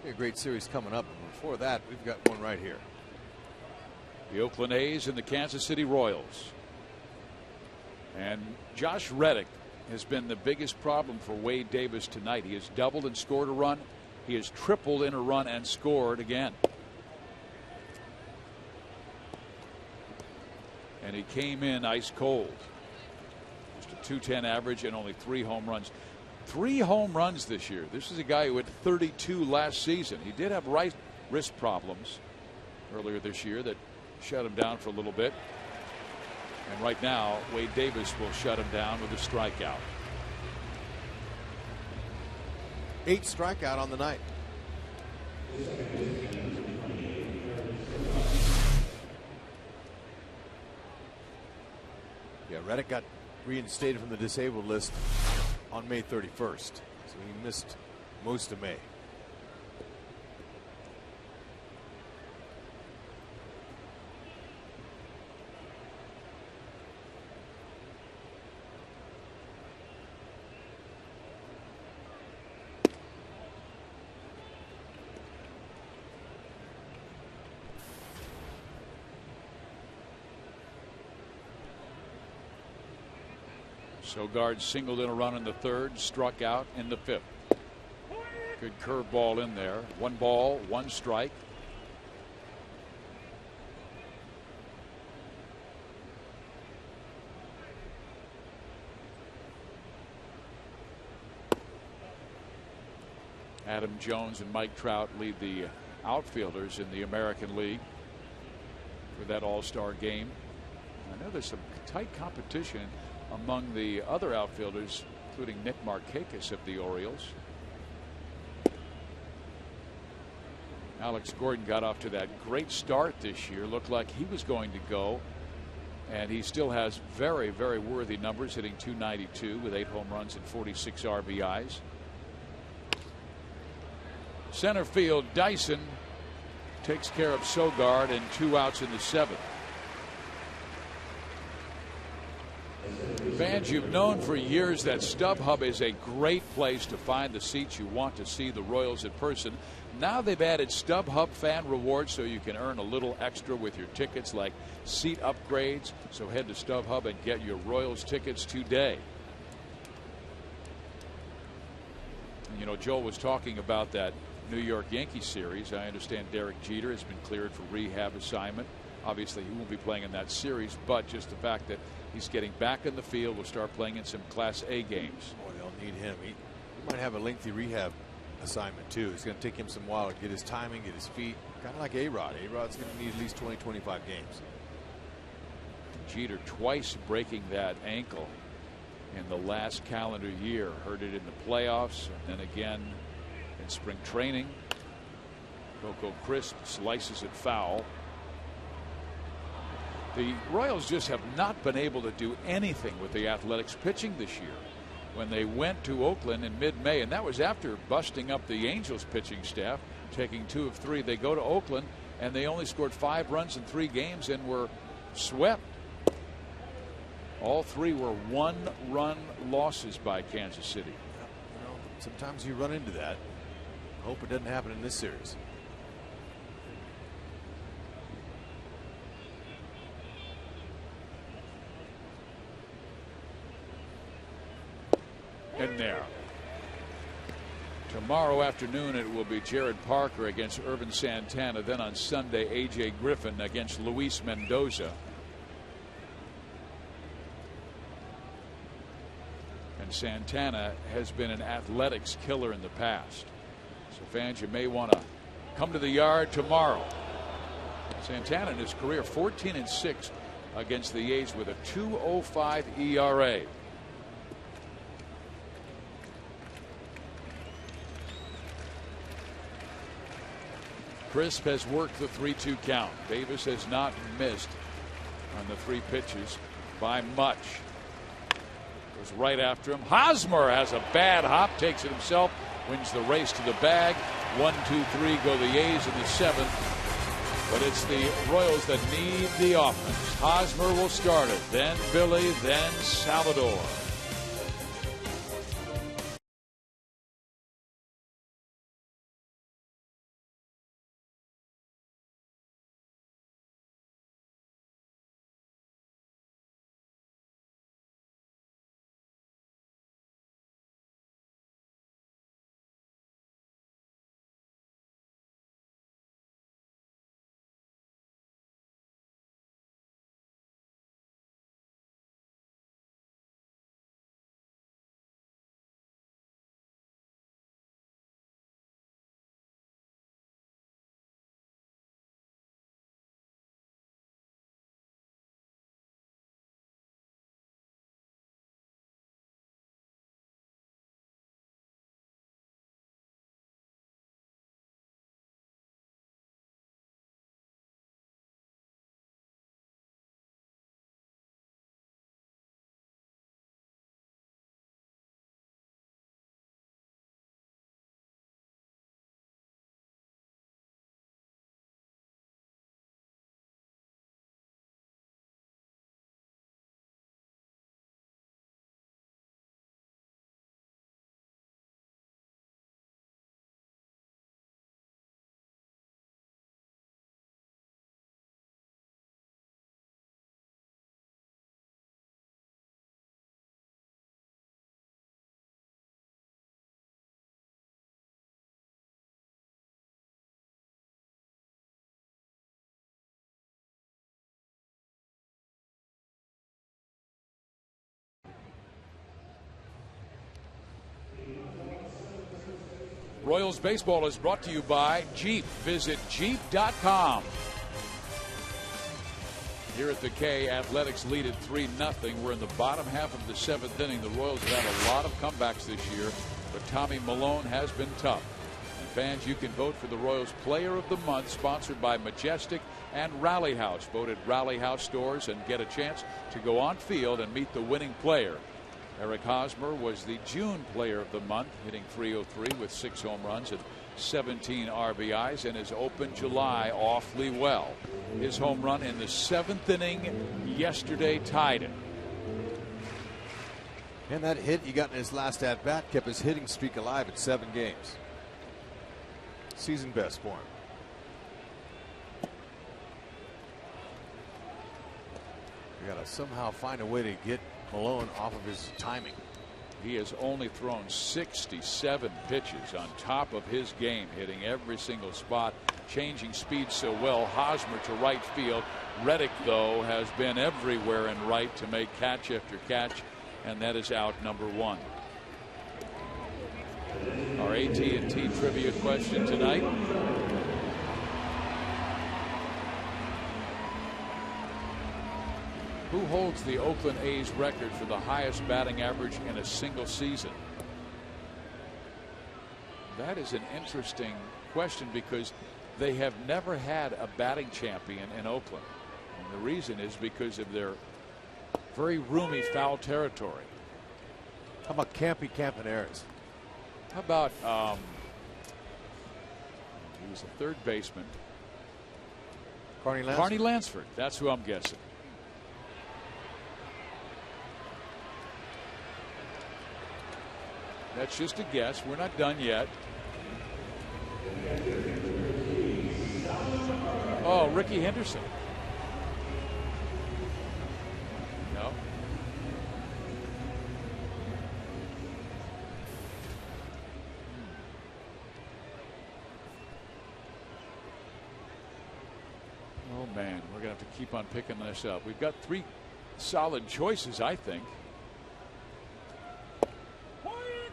a great series coming up. And before that, we've got one right here. The Oakland A's and the Kansas City Royals. And Josh Reddick has been the biggest problem for Wade Davis tonight. He has doubled and scored a run. He has tripled in a run and scored again. And he came in ice cold. Just a .210 average and only 3 home runs. 3 home runs this year. This is a guy who had 32 last season. He did have wrist problems earlier this year that shut him down for a little bit. And right now, Wade Davis will shut him down with a strikeout. 8 strikeout on the night. Yeah, Reddick got reinstated from the disabled list on May 31st. So he missed most of May. Sogard singled in a run in the 3rd, struck out in the 5th. Good curveball in there. 1 ball, 1 strike. Adam Jones and Mike Trout lead the outfielders in the American League for that All-Star game. I know there's some tight competition among the other outfielders, including Nick Markakis of the Orioles. Alex Gordon got off to that great start this year. Looked like he was going to go. And he still has very, very worthy numbers, hitting .292 with 8 home runs and 46 RBIs. Center field, Dyson takes care of Sogard, and 2 outs in the 7th. Fans, you've known for years that StubHub is a great place to find the seats you want to see the Royals in person. Now they've added StubHub fan rewards so you can earn a little extra with your tickets, like seat upgrades. So head to StubHub and get your Royals tickets today. And, you know, Joel was talking about that New York Yankees series. I understand Derek Jeter has been cleared for rehab assignment. Obviously, he won't be playing in that series, but just the fact that he's getting back in the field, will start playing in some Class A games. Boy, they'll need him. He might have a lengthy rehab assignment too. It's going to take him some while to get his timing, get his feet. Kind of like A-Rod. A-Rod's going to need at least 20-25 games. Jeter twice breaking that ankle in the last calendar year. Hurt it in the playoffs and then again in spring training. Coco Crisp slices it foul. The Royals just have not been able to do anything with the Athletics pitching this year. When they went to Oakland in mid-May, and that was after busting up the Angels pitching staff, taking 2 of 3. They go to Oakland and they only scored 5 runs in 3 games and were swept. All 3 were 1-run losses by Kansas City. You know, sometimes you run into that. Hope it doesn't happen in this series. In there. Tomorrow afternoon it will be Jared Parker against Irvin Santana. Then on Sunday, A.J. Griffin against Luis Mendoza. And Santana has been an athletics killer in the past. So fans, you may want to come to the yard tomorrow. Santana in his career 14-6 against the A's with a 2.05 ERA. Crisp has worked the 3-2 count. Davis has not missed on the 3 pitches by much. Goes right after him. Hosmer has a bad hop, takes it himself, wins the race to the bag. 1, 2, 3 go the A's in the 7th. But it's the Royals that need the offense. Hosmer will start it. Then Billy, then Salvador. Royals baseball is brought to you by Jeep. Visit Jeep.com. Here at the K, Athletics lead at 3-0. We're in the bottom half of the 7th inning. The Royals have had a lot of comebacks this year, but Tommy Malone has been tough. And fans, you can vote for the Royals Player of the Month, sponsored by Majestic and Rally House. Vote at Rally House stores and get a chance to go on field and meet the winning player. Eric Hosmer was the June Player of the Month, hitting .303 with 6 home runs and 17 RBIs, and has opened July awfully well. His home run in the 7th inning yesterday tied it. And that hit he got in his last at bat kept his hitting streak alive at 7 games. Season best for him. We got to somehow find a way to get Malone off of his timing. He has only thrown 67 pitches on top of his game, hitting every single spot, changing speed so well. Hosmer to right field. Reddick, though, has been everywhere in right to make catch after catch, and that is out number 1. Our AT&T trivia question tonight. Who holds the Oakland A's record for the highest batting average in a single season? That is an interesting question because they have never had a batting champion in Oakland. And the reason is because of their very roomy foul territory. How about Campy Campaneris? How about he was a third baseman. Carney Lansford? Carney Lansford. That's who I'm guessing. That's just a guess. We're not done yet. Oh, Ricky Henderson. No. Oh, man. We're going to have to keep on picking this up. We've got 3 solid choices, I think.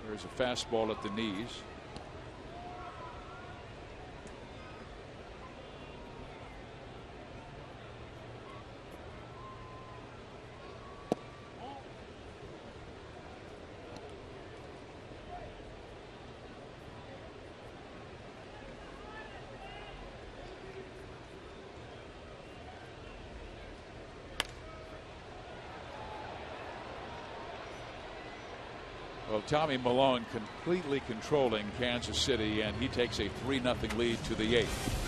There's a fastball at the knees. Well, Tommy Malone completely controlling Kansas City, and he takes a 3-0 lead to the 8th.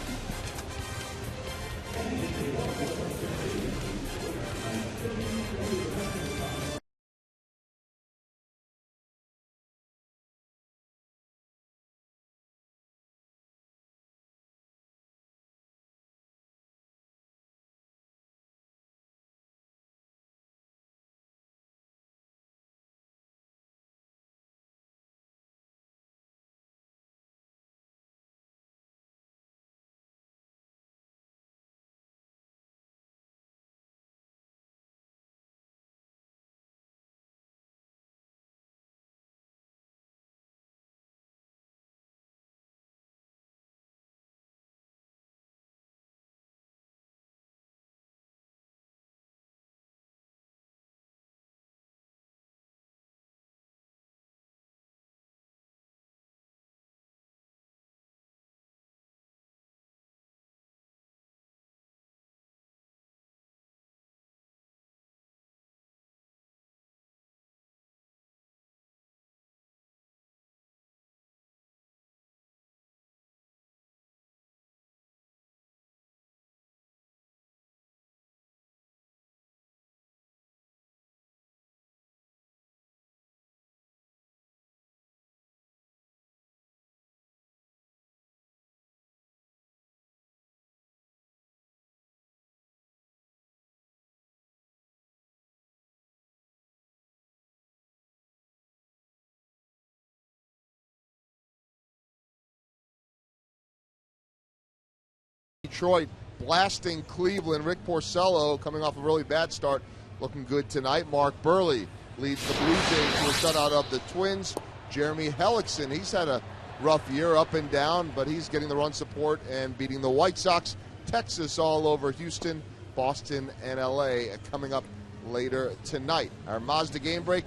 Detroit blasting Cleveland. Rick Porcello coming off a really bad start, looking good tonight. Mark Burley leads the Blue Jays to a shutout of the Twins. Jeremy Hellickson, he's had a rough year, up and down, but he's getting the run support and beating the White Sox, Texas all over Houston, Boston, and LA coming up later tonight. Our Mazda Game Break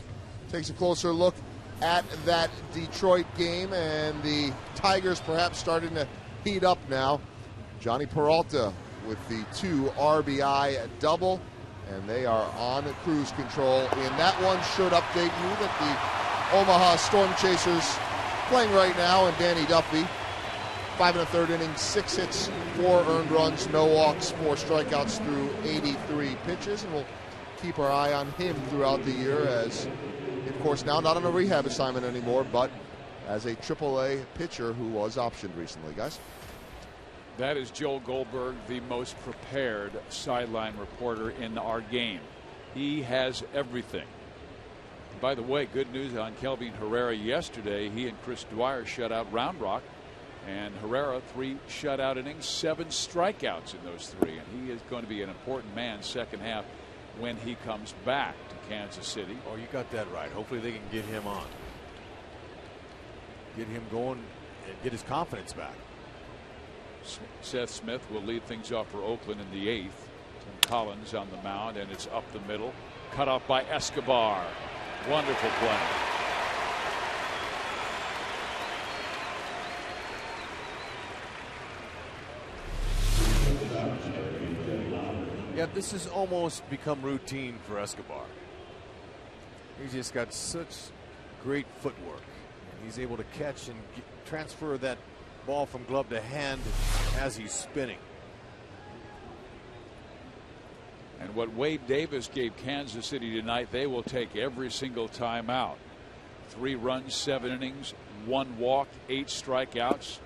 takes a closer look at that Detroit game, and the Tigers perhaps starting to heat up now. Johnny Peralta with the 2 RBI double, and they are on cruise control. And that one should update you that the Omaha Storm Chasers playing right now, and Danny Duffy, 5 1/3 innings, 6 hits, 4 earned runs, no walks, 4 strikeouts through 83 pitches, and we'll keep our eye on him throughout the year as, of course, now not on a rehab assignment anymore, but as a AAA pitcher who was optioned recently, guys. That is Joel Goldberg, the most prepared sideline reporter in our game. He has everything. By the way, good news on Kelvin Herrera yesterday. He and Chris Dwyer shut out Round Rock, and Herrera 3 shutout innings, 7 strikeouts in those 3, and he is going to be an important man second half when he comes back to Kansas City. Oh, you got that right. Hopefully they can get him on, get him going, and get his confidence back. Seth Smith will lead things off for Oakland in the 8th. Tim Collins on the mound, and it's up the middle. Cut off by Escobar. Wonderful play. Yeah, this has almost become routine for Escobar. He's just got such great footwork. He's able to catch and transfer that ball from glove to hand as he's spinning. And what Wade Davis gave Kansas City tonight, they will take every single time out. 3 runs, 7 innings, 1 walk, 8 strikeouts.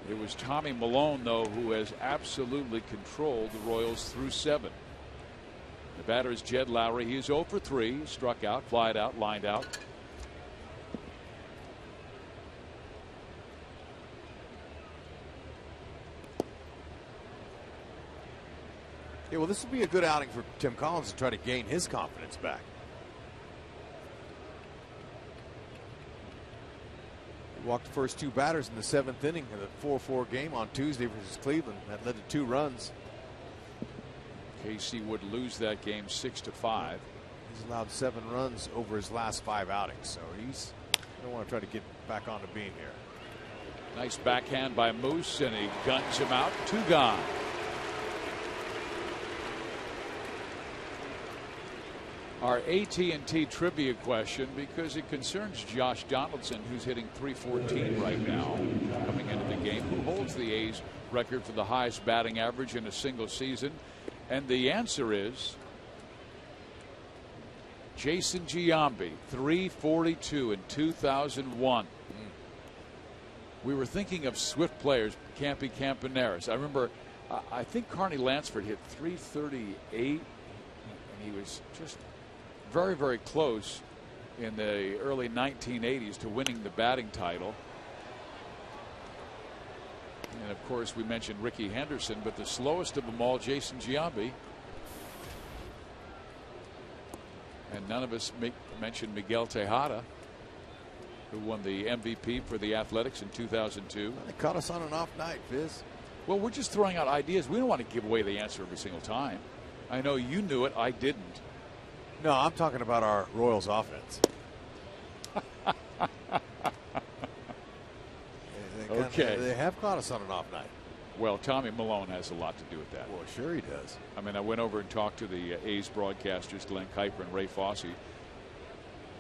It was Tommy Malone, though, who has absolutely controlled the Royals through 7. The batter is Jed Lowry. He is 0 for 3, struck out, flied out, lined out. Yeah, well, this would be a good outing for Tim Collins to try to gain his confidence back. He walked the first 2 batters in the 7th inning of the 4-4 game on Tuesday versus Cleveland. That led to 2 runs. KC would lose that game 6-5. He's allowed 7 runs over his last 5 outings, so he's going to want to try to get back onto being here. Nice backhand by Moose, and he guns him out. 2 gone. Our AT&T trivia question, because it concerns Josh Donaldson, who's hitting .314 right now coming into the game, who holds the A's record for the highest batting average in a single season. And the answer is Jason Giambi, .342 in 2001. We were thinking of Swift players, Campy Campaneris. I remember, I think Carney Lansford hit .338, and he was just very, very close in the early 1980s to winning the batting title. And of course, we mentioned Ricky Henderson, but the slowest of them all, Jason Giambi. And none of us mentioned Miguel Tejada, who won the MVP for the Athletics in 2002. They caught us on an off night, Fizz. Well, we're just throwing out ideas. We don't want to give away the answer every single time. I know you knew it. I didn't. No, I'm talking about our Royals offense. Okay. They have caught us on an off night. Well, Tommy Malone has a lot to do with that. Well, sure he does. I mean, I went over and talked to the A's broadcasters, Glenn Kuiper and Ray Fosse.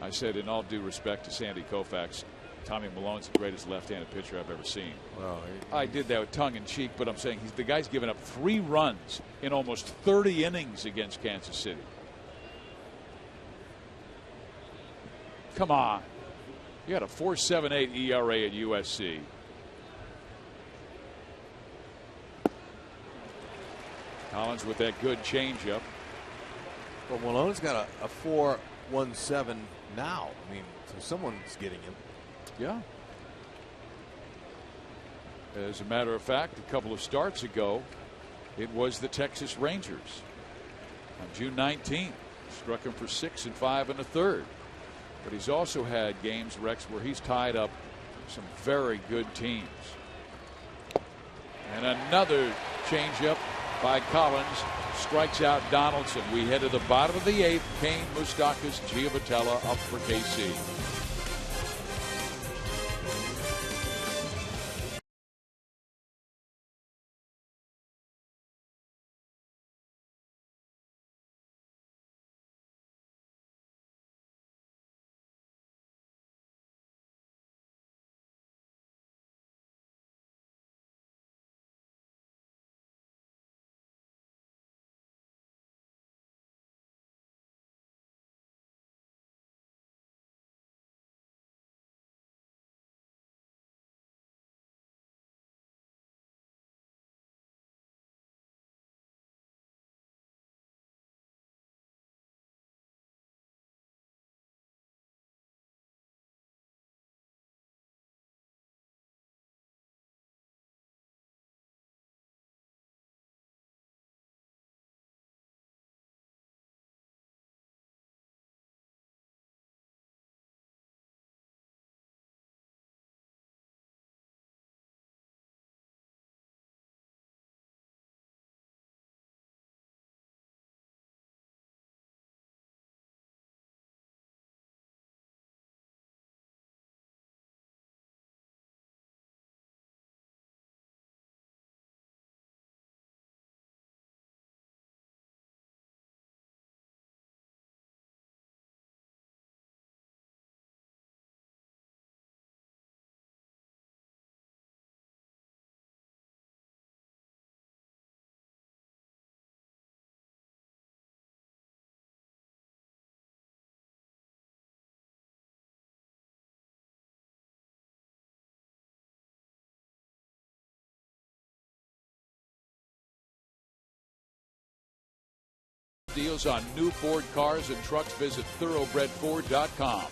I said, in all due respect to Sandy Koufax, Tommy Malone's the greatest left-handed pitcher I've ever seen. Well, I did that with tongue in cheek, but I'm saying the guy's given up 3 runs in almost 30 innings against Kansas City. Come on. You had a 4.78 ERA at USC. Collins with that good changeup. Well, Malone's got a 4.17 now. I mean, so someone's getting him. Yeah. As a matter of fact, a couple of starts ago, it was the Texas Rangers. On June 19th, struck him for 6 5 1/3. But he's also had games, Rex, where he's tied up some very good teams. And another changeup by Collins strikes out Donaldson. We head to the bottom of the 8th. Kane, Moustakas, Giovitella up for KC. Deals on new Ford cars and trucks. Visit thoroughbredford.com.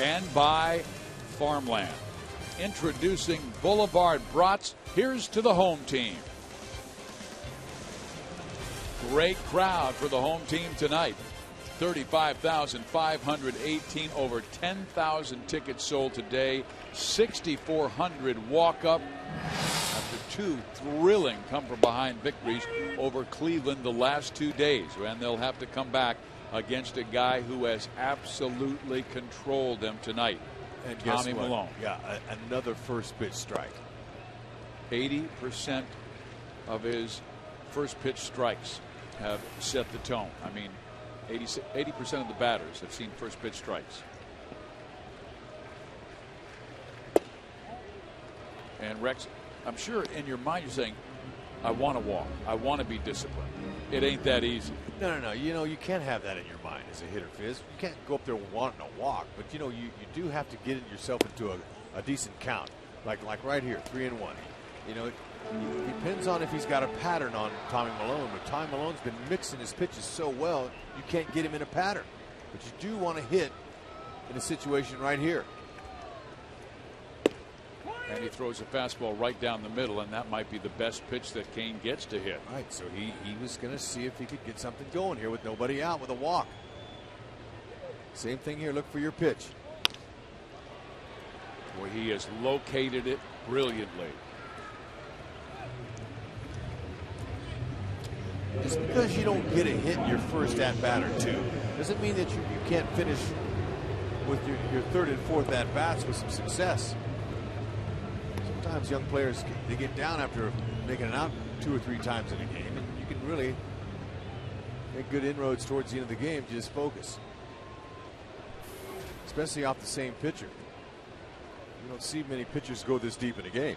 And by Farmland. Introducing Boulevard Brats. Here's to the home team. Great crowd for the home team tonight. 35,518, over 10,000 tickets sold today. 6,400 walk up after 2 thrilling come-from-behind victories over Cleveland the last 2 days. And they'll have to come back against a guy who has absolutely controlled them tonight. And Tommy Malone. Yeah, another first pitch strike. 80% of his first pitch strikes have set the tone. I mean, 80% of the batters have seen first pitch strikes. And Rex, I'm sure in your mind you're saying, I want to walk. I want to be disciplined. It ain't that easy. No. You know, you can't have that in your mind as a hitter, Fizz. You can't go up there wanting to walk, but you know, you do have to get yourself into a decent count. Like right here, 3-1. You know, it depends on if he's got a pattern on Tommy Malone, but Tommy Malone's been mixing his pitches so well, you can't get him in a pattern. But you do want to hit in a situation right here. And he throws a fastball right down the middle, and that might be the best pitch that Kane gets to hit. Right, so he was going to see if he could get something going here with nobody out with a walk. Same thing here, look for your pitch. Boy, he has located it brilliantly. Just because you don't get a hit in your first at-bat or two doesn't mean that you can't finish with your third and fourth at-bats with some success. Sometimes young players, they get down after making it out 2 or 3 times in a game, and you can really make good inroads towards the end of the game. Just focus, especially off the same pitcher. You don't see many pitchers go this deep in a game.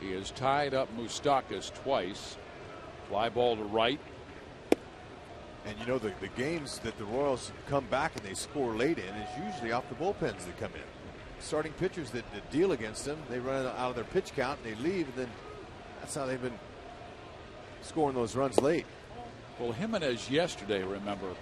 He has tied up Moustakas twice. Fly ball to right. And you know, the games that the Royals come back and they score late in is usually off the bullpens that come in. Starting pitchers that deal against them, they run out of their pitch count and they leave, and then that's how they've been scoring those runs late. Well, Jimenez yesterday, remember,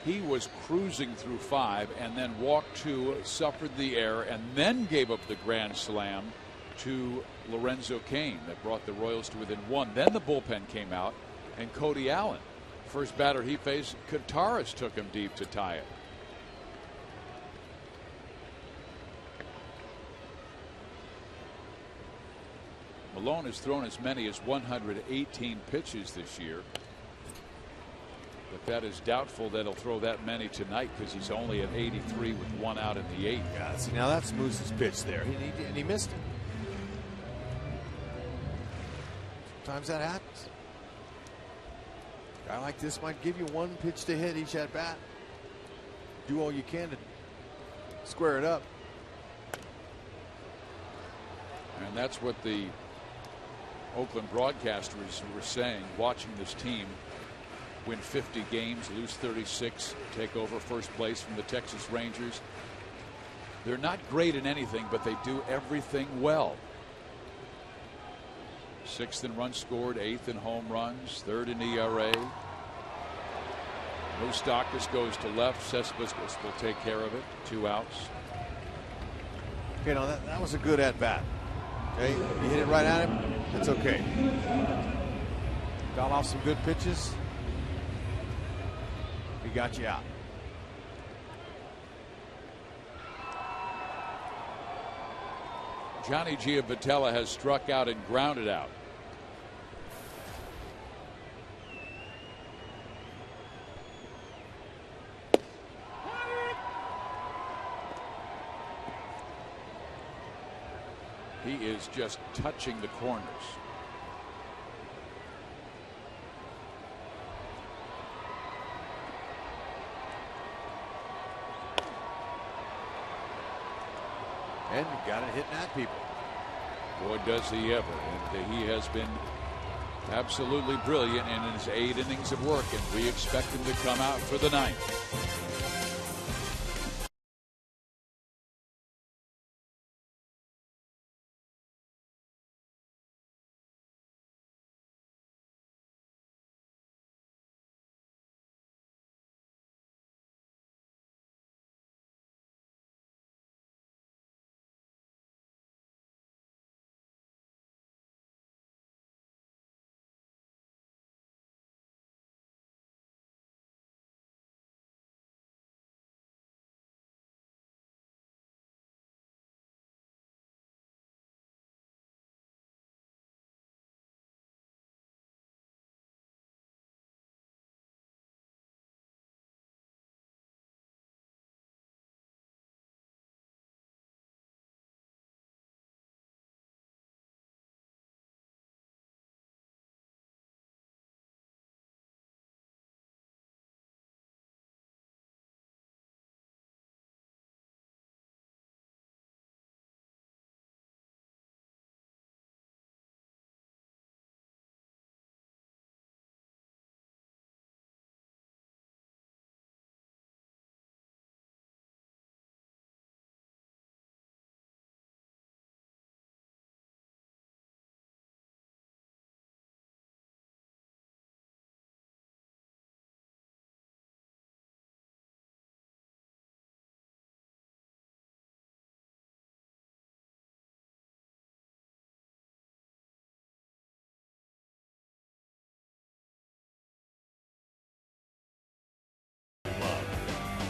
he was cruising through 5 and then walked 2, suffered the error, and then gave up the grand slam to Lorenzo Cain that brought the Royals to within 1. Then the bullpen came out, and Cody Allen, first batter he faced, Kataris took him deep to tie it. Malone has thrown as many as 118 pitches this year. But that is doubtful that he'll throw that many tonight because he's only at 83 with 1 out in the 8th. Yeah, see, now that's Moose's pitch there. And he missed it. Sometimes that happens. A guy like this might give you one pitch to hit each at bat. Do all you can to square it up. And that's what the Oakland broadcasters were saying, watching this team win 50 games, lose 36, take over first place from the Texas Rangers. They're not great in anything, but they do everything well. 6th in runs scored, 8th in home runs, 3rd in ERA. Moustakas goes to left. Cespedes will take care of it. 2 outs. You know, that was a good at bat. Okay, you hit it right at him. That's okay. Got off some good pitches. He got you out. Johnny Giavotella has struck out and grounded out. He is just touching the corners. And you got it hitting at people. Boy, does he ever. And he has been absolutely brilliant in his 8 innings of work, and we expect him to come out for the 9th.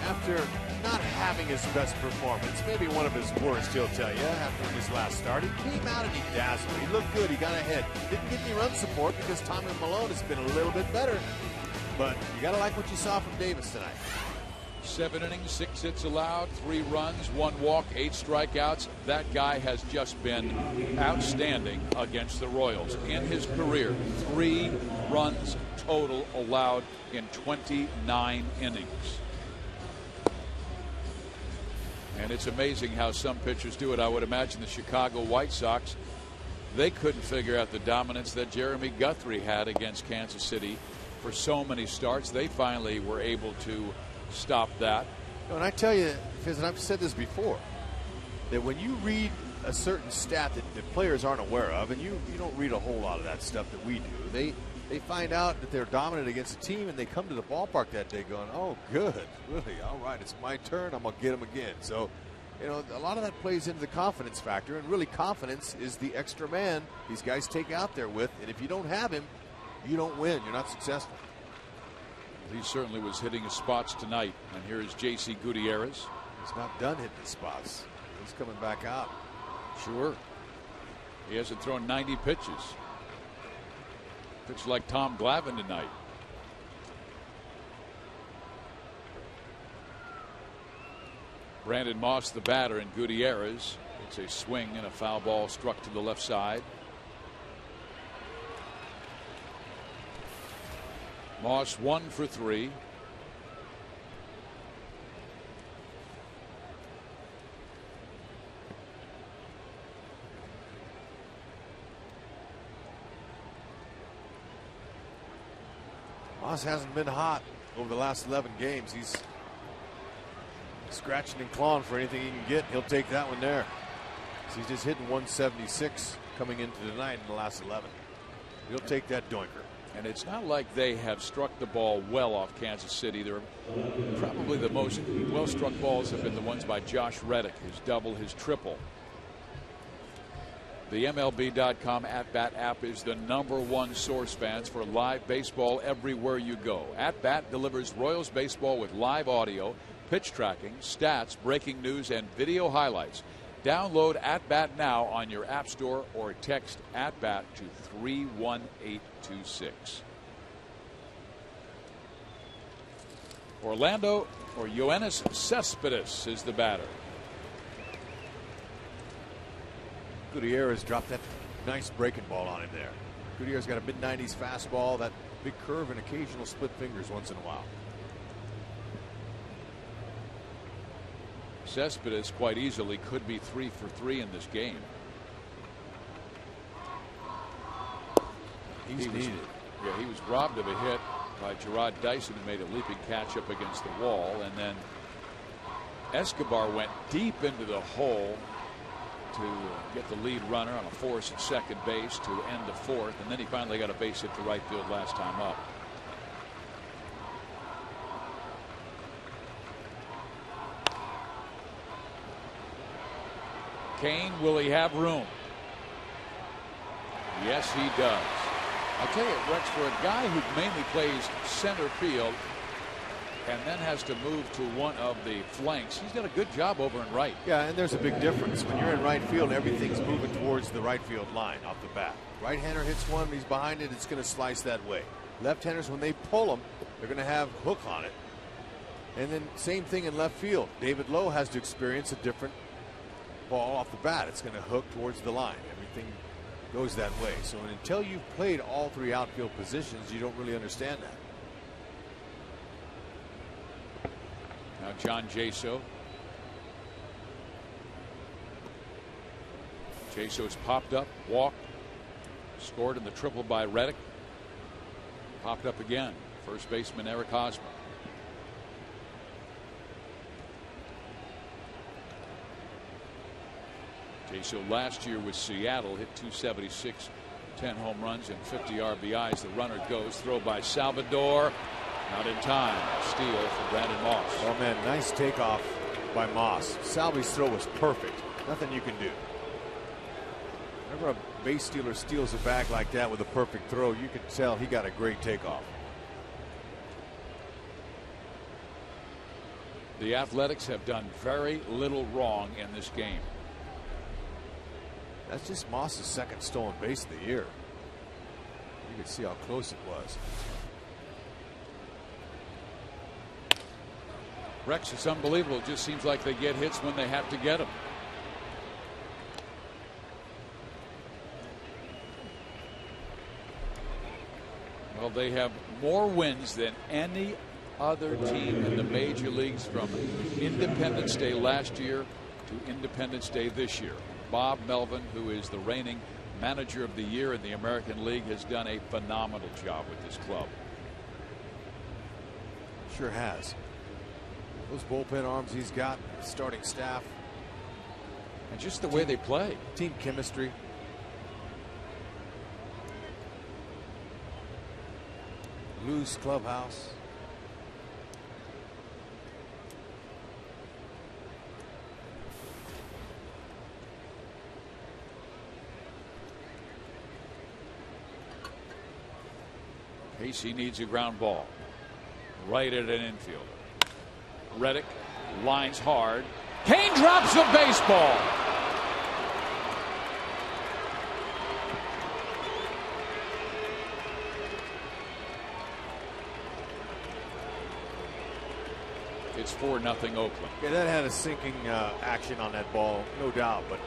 After not having his best performance, maybe one of his worst, he'll tell you, after his last start, he came out and he dazzled. He looked good. He got ahead. Didn't get any run support because Tommy Malone has been a little bit better. But you got to like what you saw from Davis tonight. 7 innings, 6 hits allowed, 3 runs, 1 walk, 8 strikeouts. That guy has just been outstanding against the Royals. In his career, 3 runs total allowed in 29 innings. And it's amazing how some pitchers do it. I would imagine the Chicago White Sox, they couldn't figure out the dominance that Jeremy Guthrie had against Kansas City for so many starts. They finally were able to stop that. And I tell you, Fizz, and I've said this before, that when you read a certain stat that players aren't aware of, and you don't read a whole lot of that stuff that we do, they find out that they're dominant against a team, and they come to the ballpark that day going, oh, good, really, all right, it's my turn, I'm going to get them again. So, you know, a lot of that plays into the confidence factor, and really confidence is the extra man these guys take out there with, and if you don't have him, you don't win, you're not successful. He certainly was hitting his spots tonight, and here is J.C. Gutierrez. He's not done hitting his spots. He's coming back out. Sure. He hasn't thrown 90 pitches. Pitched like Tom Glavine tonight. Brandon Moss, the batter, and Gutierrez. It's a swing and a foul ball struck to the left side. Moss 1 for 3. Moss hasn't been hot over the last 11 games. He's scratching and clawing for anything he can get. He'll take that one there. So he's just hitting 176 coming into tonight in the last 11. He'll take that doinker. And it's not like they have struck the ball well off Kansas City. They're probably the most well struck balls have been the ones by Josh Reddick, his double, his triple. The MLB.com at-bat app is the #1 source, fans, for live baseball everywhere you go. At-bat delivers Royals baseball with live audio, pitch tracking, stats, breaking news, and video highlights. Download at-bat now on your app store or text at-bat to 31826. Orlando or Yoenis Cespedes is the batter. Gutierrez dropped that nice breaking ball on him there. Gutierrez got a mid-90s fastball, that big curve, and occasional split fingers once in a while. Cespedes quite easily could be 3 for 3 in this game. He's needed. Yeah, he was robbed of a hit by Gerard Dyson, who made a leaping catch up against the wall, and then Escobar went deep into the hole to get the lead runner on a force at second base to end the fourth, and then he finally got a base hit to right field last time up. Kane, will he have room? Yes, he does. I'll tell you, Rex, for a guy who mainly plays center field and then has to move to one of the flanks, he's done a good job over in right. Yeah, and there's a big difference. When you're in right field, everything's moving towards the right field line off the bat. Right-hander hits one, he's behind it, it's going to slice that way. Left-handers, when they pull them, they're going to have hook on it. And then same thing in left field. David Lowe has to experience a different ball off the bat. It's going to hook towards the line. Everything goes that way. So until you've played all three outfield positions, you don't really understand that. Now John Jaso. Jaso's popped up, walked, scored in the triple by Reddick. Popped up again. First baseman Eric Hosmer. Jaso last year with Seattle hit 276, 10 home runs and 50 RBIs. The runner goes, throw by Salvador. Not in time. Steal for Brandon Moss. Oh man, nice takeoff by Moss. Salvy's throw was perfect. Nothing you can do. Whenever a base stealer steals a bag like that with a perfect throw, you can tell he got a great takeoff. The Athletics have done very little wrong in this game. That's just Moss's second stolen base of the year. You can see how close it was. Rex, it's unbelievable. It just seems like they get hits when they have to get them. Well, they have more wins than any other team in the major leagues from Independence Day last year to Independence Day this year. Bob Melvin, who is the reigning manager of the year in the American League, has done a phenomenal job with this club. Sure has. Those bullpen arms he's got, starting staff, and just the way they play. Team chemistry. Loose clubhouse. KC needs a ground ball right at an infielder. Reddick lines hard. Kane drops a baseball. it's 4-0 Oakland. Yeah, that had a sinking action on that ball, no doubt. But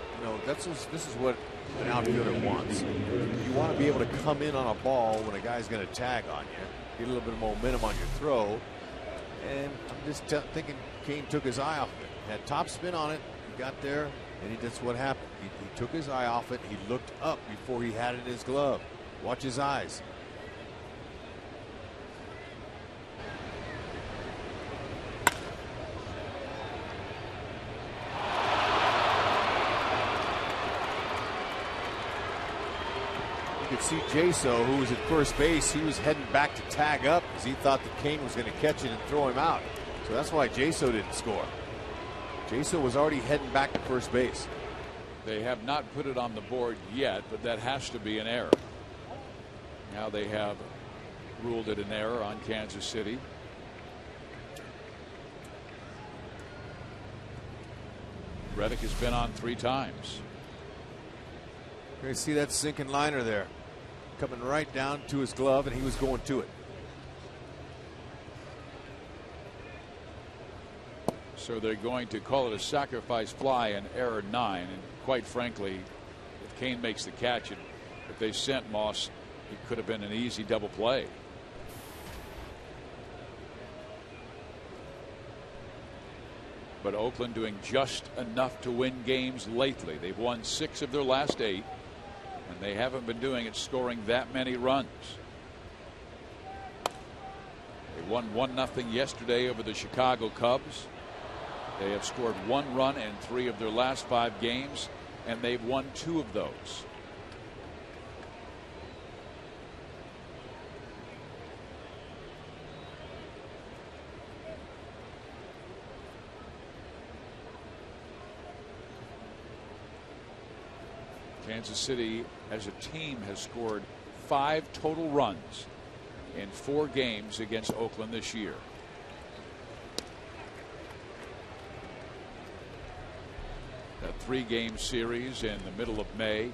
this is what an outfielder wants. You want to be able to come in on a ball when a guy's going to tag on you, get a little bit of momentum on your throw. And I'm just thinking Kane took his eye off it. Had top spin on it. He got there, and that's what happened. He took his eye off it. He looked up before he had it in his glove. Watch his eyes. You could see Jaso, who was at first base, he was heading back to tag up because he thought that Kane was going to catch it and throw him out. So that's why Jaso didn't score. Jaso was already heading back to first base. They have not put it on the board yet, but that has to be an error. Now they have ruled it an error on Kansas City. Reddick has been on 3 times. You see that sinking liner there coming right down to his glove, and he was going to it. So they're going to call it a sacrifice fly in error 9. And quite frankly, if Kane makes the catch, and if they sent Moss, it could have been an easy double play. But Oakland doing just enough to win games lately. They've won 6 of their last 8, and they haven't been doing it scoring that many runs. They won 1-0 yesterday over the Chicago Cubs. They have scored 1 run in 3 of their last 5 games, and they've won 2 of those. Kansas City as a team has scored 5 total runs in 4 games against Oakland this year. That 3-game series in the middle of May.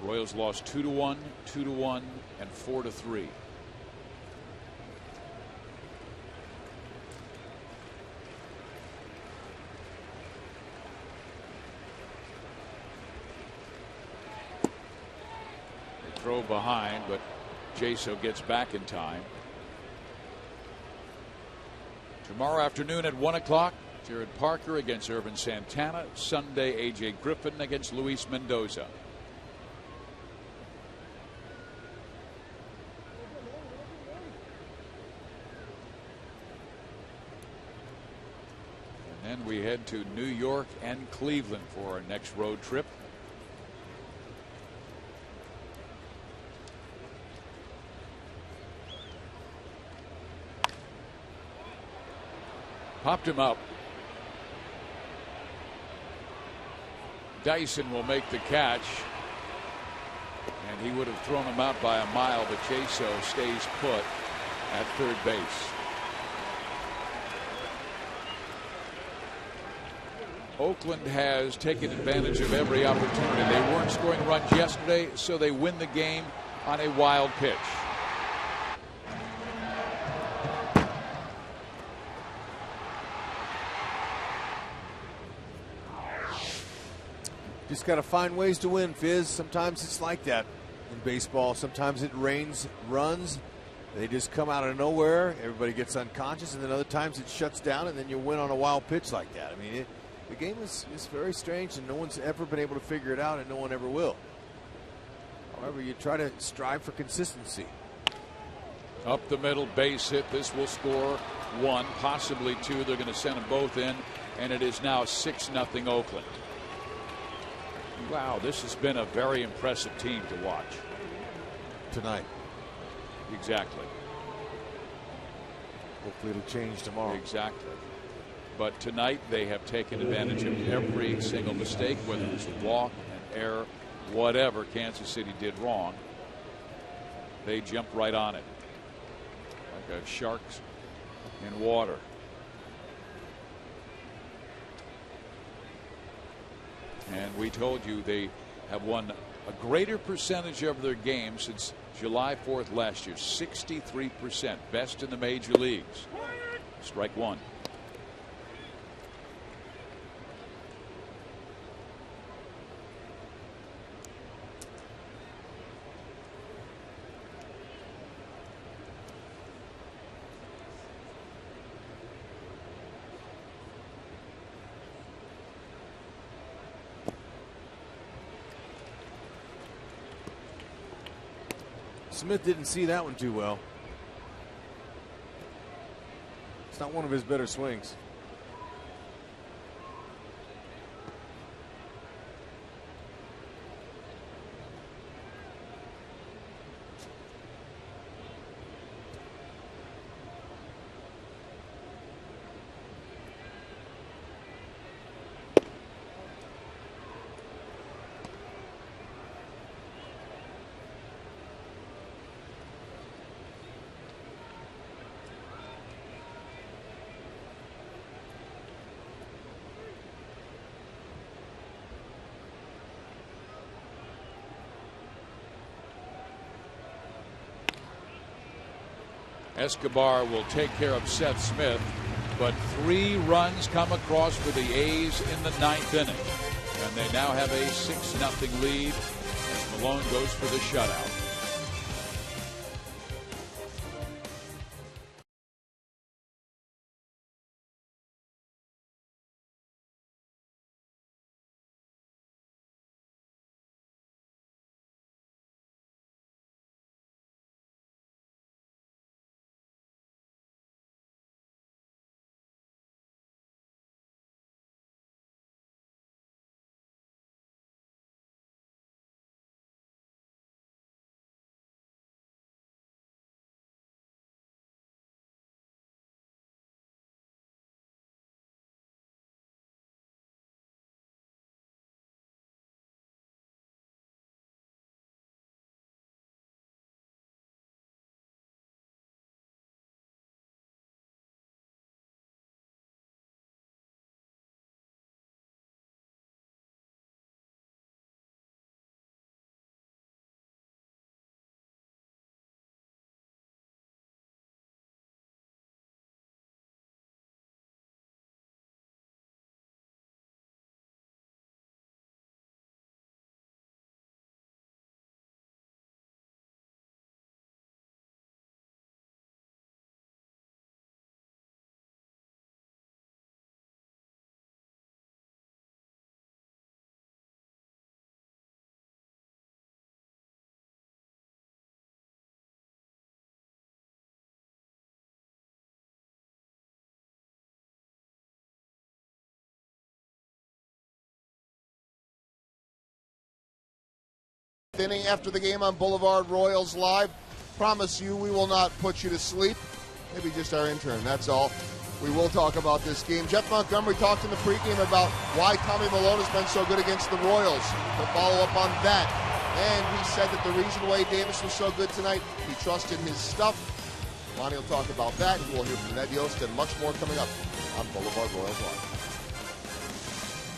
Royals lost 2-1, 2-1, and 4-3. They throw behind, but Jaso gets back in time. Tomorrow afternoon at 1 o'clock. Jared Parker against Irvin Santana. Sunday, A.J. Griffin against Luis Mendoza. And then we head to New York and Cleveland for our next road trip. Popped him up. Dyson will make the catch, and he would have thrown him out by a mile, but Jaso stays put at third base. Oakland has taken advantage of every opportunity. They weren't scoring runs yesterday, so they win the game on a wild pitch. Just got to find ways to win, Fizz. Sometimes it's like that in baseball. Sometimes it rains runs. They just come out of nowhere. Everybody gets unconscious, and then other times it shuts down, and then you win on a wild pitch like that. I mean, the game is very strange, and no one's ever been able to figure it out, and no one ever will. However, you try to strive for consistency. Up the middle, base hit. This will score 1, possibly 2. They're going to send them both in, and it is now 6-0 Oakland. Wow, this has been a very impressive team to watch tonight. Exactly. Hopefully it'll change tomorrow. Exactly. But tonight they have taken advantage of every single mistake, whether it was a walk, an error, whatever Kansas City did wrong. They jumped right on it like a shark in water. And we told you they have won a greater percentage of their games since July 4th last year. 63%, best in the major leagues. Strike 1. Smith didn't see that one too well. It's not one of his better swings. Escobar will take care of Seth Smith, but 3 runs come across for the A's in the 9th inning. And they now have a 6-0 lead as Malone goes for the shutout. Inning after the game on Boulevard Royals Live. Promise you we will not put you to sleep. Maybe just our intern, that's all. We will talk about this game. Jeff Montgomery talked in the pregame about why Tommy Malone has been so good against the Royals. He'll follow up on that. And he said that the reason Wade Davis was so good tonight, he trusted his stuff. Lonnie will talk about that. We'll hear from Ned Yost and much more coming up on Boulevard Royals Live.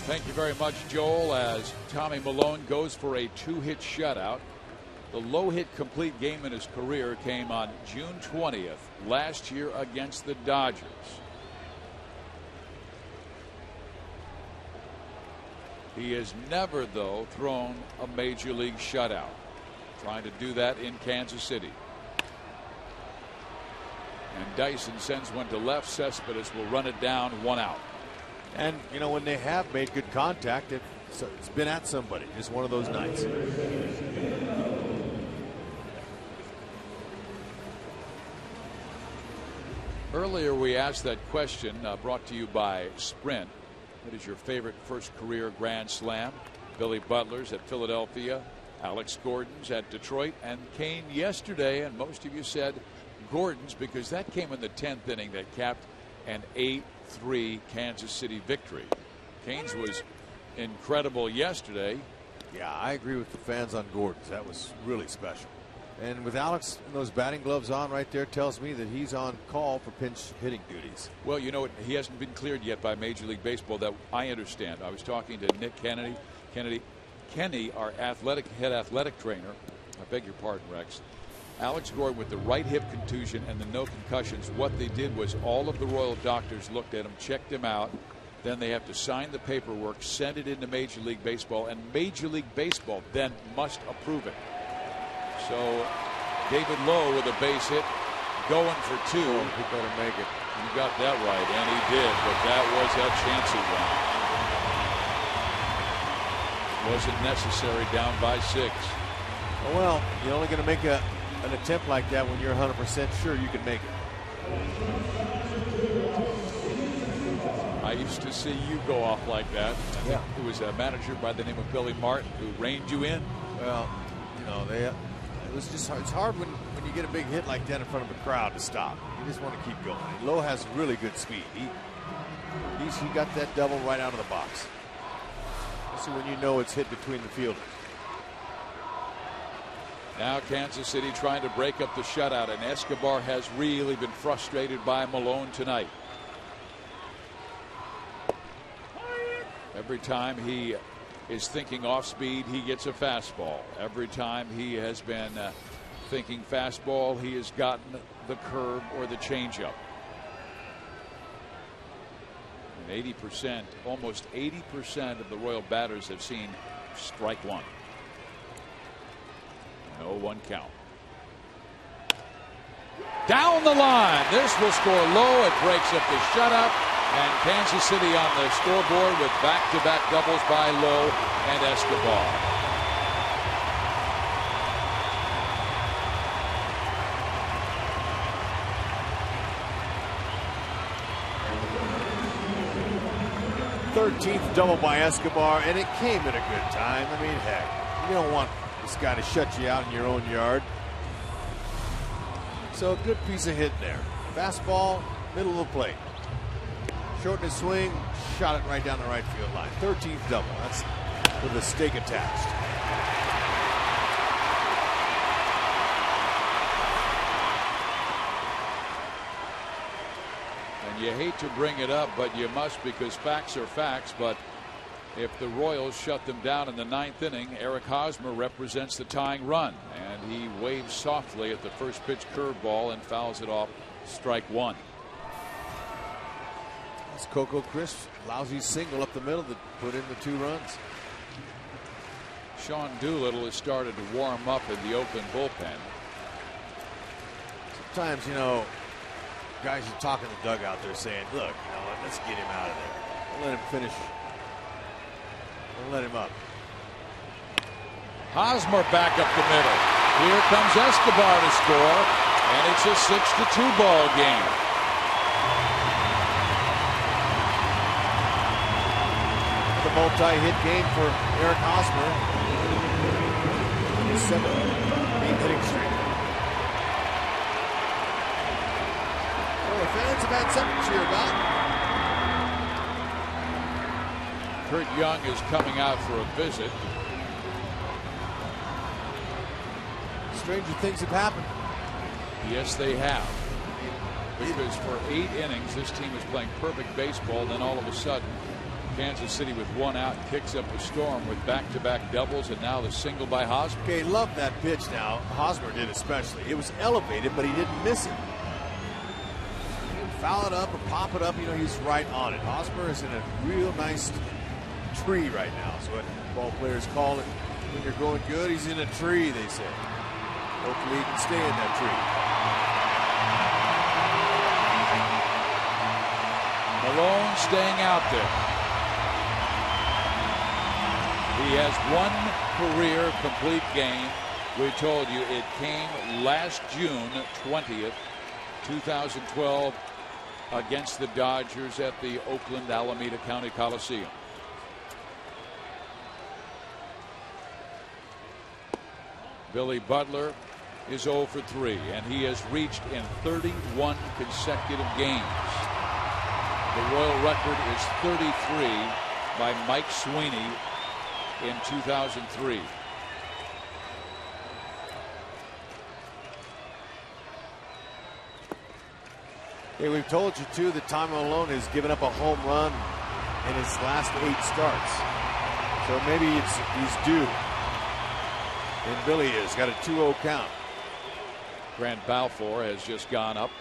Thank you very much, Joel, as Tommy Malone goes for a 2-hit shutout. The low-hit complete game in his career came on June 20th last year against the Dodgers. He has never, though, thrown a major league shutout. Trying to do that in Kansas City. And Dyson sends one to left. Cespedes will run it down, 1 out. And, you know, when they have made good contact, it's been at somebody. Just one of those nights. Earlier we asked that question, brought to you by Sprint. What is your favorite first career Grand Slam? Billy Butler's at Philadelphia, Alex Gordon's at Detroit, and Kane yesterday. And most of you said Gordon's because that came in the 10th inning that capped an 8-3 Kansas City victory. Kane's was incredible yesterday. Yeah, I agree with the fans on Gordon's. That was really special. And with Alex and those batting gloves on right there tells me that he's on call for pinch hitting duties. Well, you know, he hasn't been cleared yet by Major League Baseball. That I understand. I was talking to Nick Kennedy, our head athletic trainer. I beg your pardon, Rex. Alex Gordon with the right hip contusion and the no concussions. What they did was all of the Royal doctors looked at him, checked him out. Then they have to sign the paperwork, send it into Major League Baseball, and Major League Baseball then must approve it. So David Lowe with a base hit, going for 2. He better make it. You got that right, and he did, but that was a chancy one. Wasn't necessary, down by 6. Well, you're only going to make a an attempt like that when you're 100% sure you can make it. I used to see you go off like that. I think it was a manager by the name of Billy Martin who reined you in. Well, you know, it was just hard. It's hard when you get a big hit like that in front of a crowd to stop. You just want to keep going. Lowe has really good speed. He got that double right out of the box. Especially when you know it's hit between the fielders. Now Kansas City trying to break up the shutout, and Escobar has really been frustrated by Malone tonight. Every time he is thinking off speed, he gets a fastball. Every time he has been thinking fastball, he has gotten the curve or the changeup. And 80%, almost 80% of the Royal batters have seen strike one. 0-1 count. Down the line. This will score low. It breaks up the shutout. And Kansas City on the scoreboard with back-to-back doubles by Lowe and Escobar. '13th double by Escobar, and it came at a good time. I mean, heck, you don't want this guy to shut you out in your own yard. So a good piece of hit there. Fastball, middle of the plate. Shortened his swing, shot it right down the right field line. 13th double. That's with a stake attached. And you hate to bring it up, but you must, because facts are facts. But if the Royals shut them down in the 9th inning, Eric Hosmer represents the tying run. And he waves softly at the first pitch curveball and fouls it off, strike one. Coco Crisp, lousy single up the middle that put in the 2 runs. Sean Doolittle has started to warm up in the Oakland bullpen. Sometimes, you know, guys are talking the dugout there saying, look, you know what, let's get him out of there. Don't let him finish. Don't let him up. Hosmer back up the middle. Here comes Escobar to score, and it's a 6-2 ball game. The multi-hit game for Eric Hosmer. His 7th hitting streak. Well, the fans have had something to cheer about. Kurt Young is coming out for a visit. Stranger things have happened. Yes, they have. Because for 8 innings, this team is playing perfect baseball. Then all of a sudden, Kansas City with 1 out kicks up a storm with back-to-back doubles, and now the single by Hosmer. Okay, love that pitch now. Hosmer did especially. It was elevated, but he didn't miss it. He didn't foul it up or pop it up. You know, he's right on it. Hosmer is in a real nice tree right now. That's what ball players call it. When you're going good, he's in a tree, they say. Hopefully he can stay in that tree. Malone staying out there. He has 1 career complete game. We told you it came last June 20th, 2012 against the Dodgers at the Oakland Alameda County Coliseum. Billy Butler is 0 for 3, and he has reached in 31 consecutive games. The Royal record is 33 by Mike Sweeney in 2003. Hey, we've told you too that Tommy Malone has given up a home run in his last 8 starts. So maybe he's due. And Billy has got a 2-0 count. Grant Balfour has just gone up,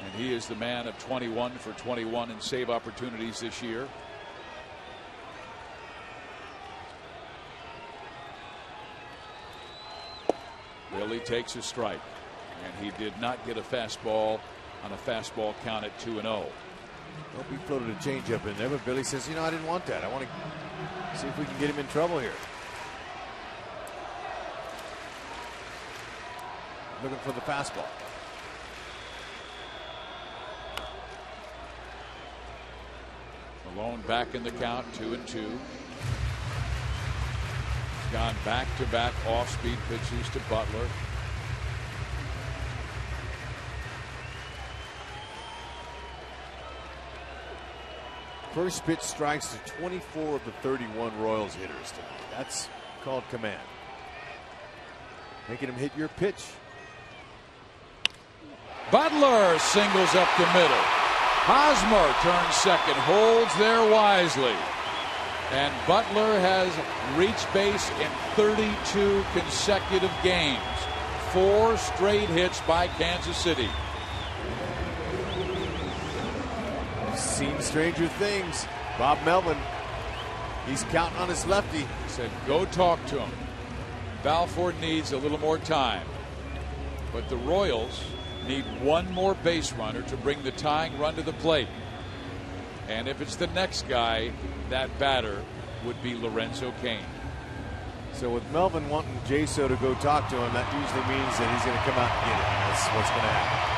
and he is the man of 21 for 21 in save opportunities this year. Billy takes a strike, and he did not get a fastball on a fastball count at 2-0. Nope, he floated a changeup in there, but Billy says, you know, I didn't want that. I want to see if we can get him in trouble here. looking for the fastball. Malone back in the count, 2-2. Gone back-to-back off-speed pitches to Butler. First pitch strikes to 24 of the 31 Royals hitters tonight. That's called command. Making him hit your pitch. Butler singles up the middle. Hosmer turns second, holds there wisely. And Butler has reached base in 32 consecutive games. 4 straight hits by Kansas City. Seen stranger things. Bob Melvin, he's counting on his lefty. He said, go talk to him. Balfour needs a little more time. But the Royals need one more base runner to bring the tying run to the plate. And if it's the next guy, that batter would be Lorenzo Cain. So with Melvin wanting Jaso to go talk to him, that usually means that he's going to come out and get it. That's what's going to happen.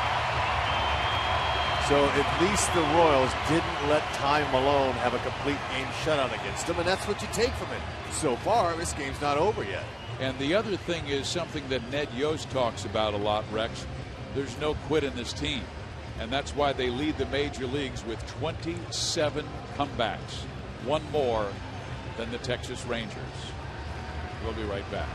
So at least the Royals didn't let Ty Malone have a complete game shutout against them, and that's what you take from it. So far, this game's not over yet. And the other thing is something that Ned Yost talks about a lot, Rex. There's no quit in this team. And that's why they lead the major leagues with 27 comebacks. One more than the Texas Rangers. We'll be right back.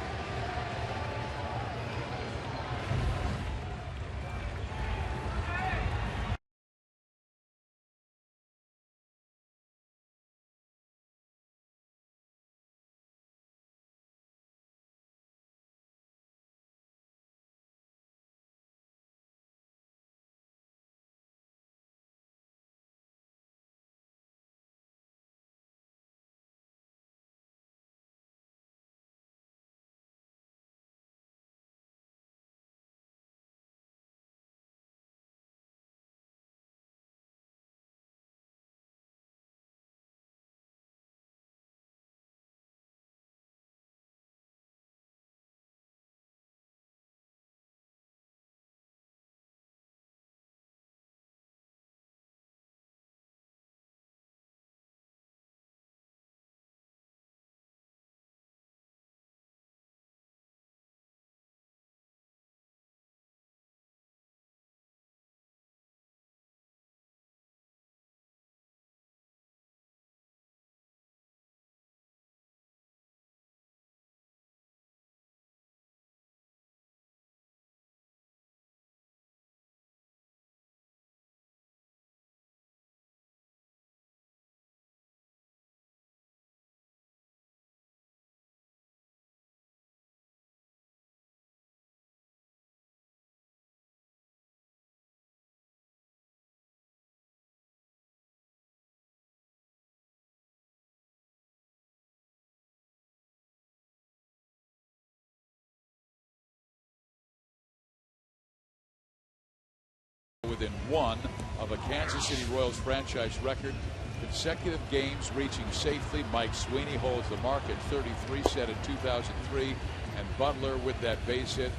Within one of a Kansas City Royals franchise record, consecutive games reaching safely. Mike Sweeney holds the mark at 33, set in 2003, and Butler with that base hit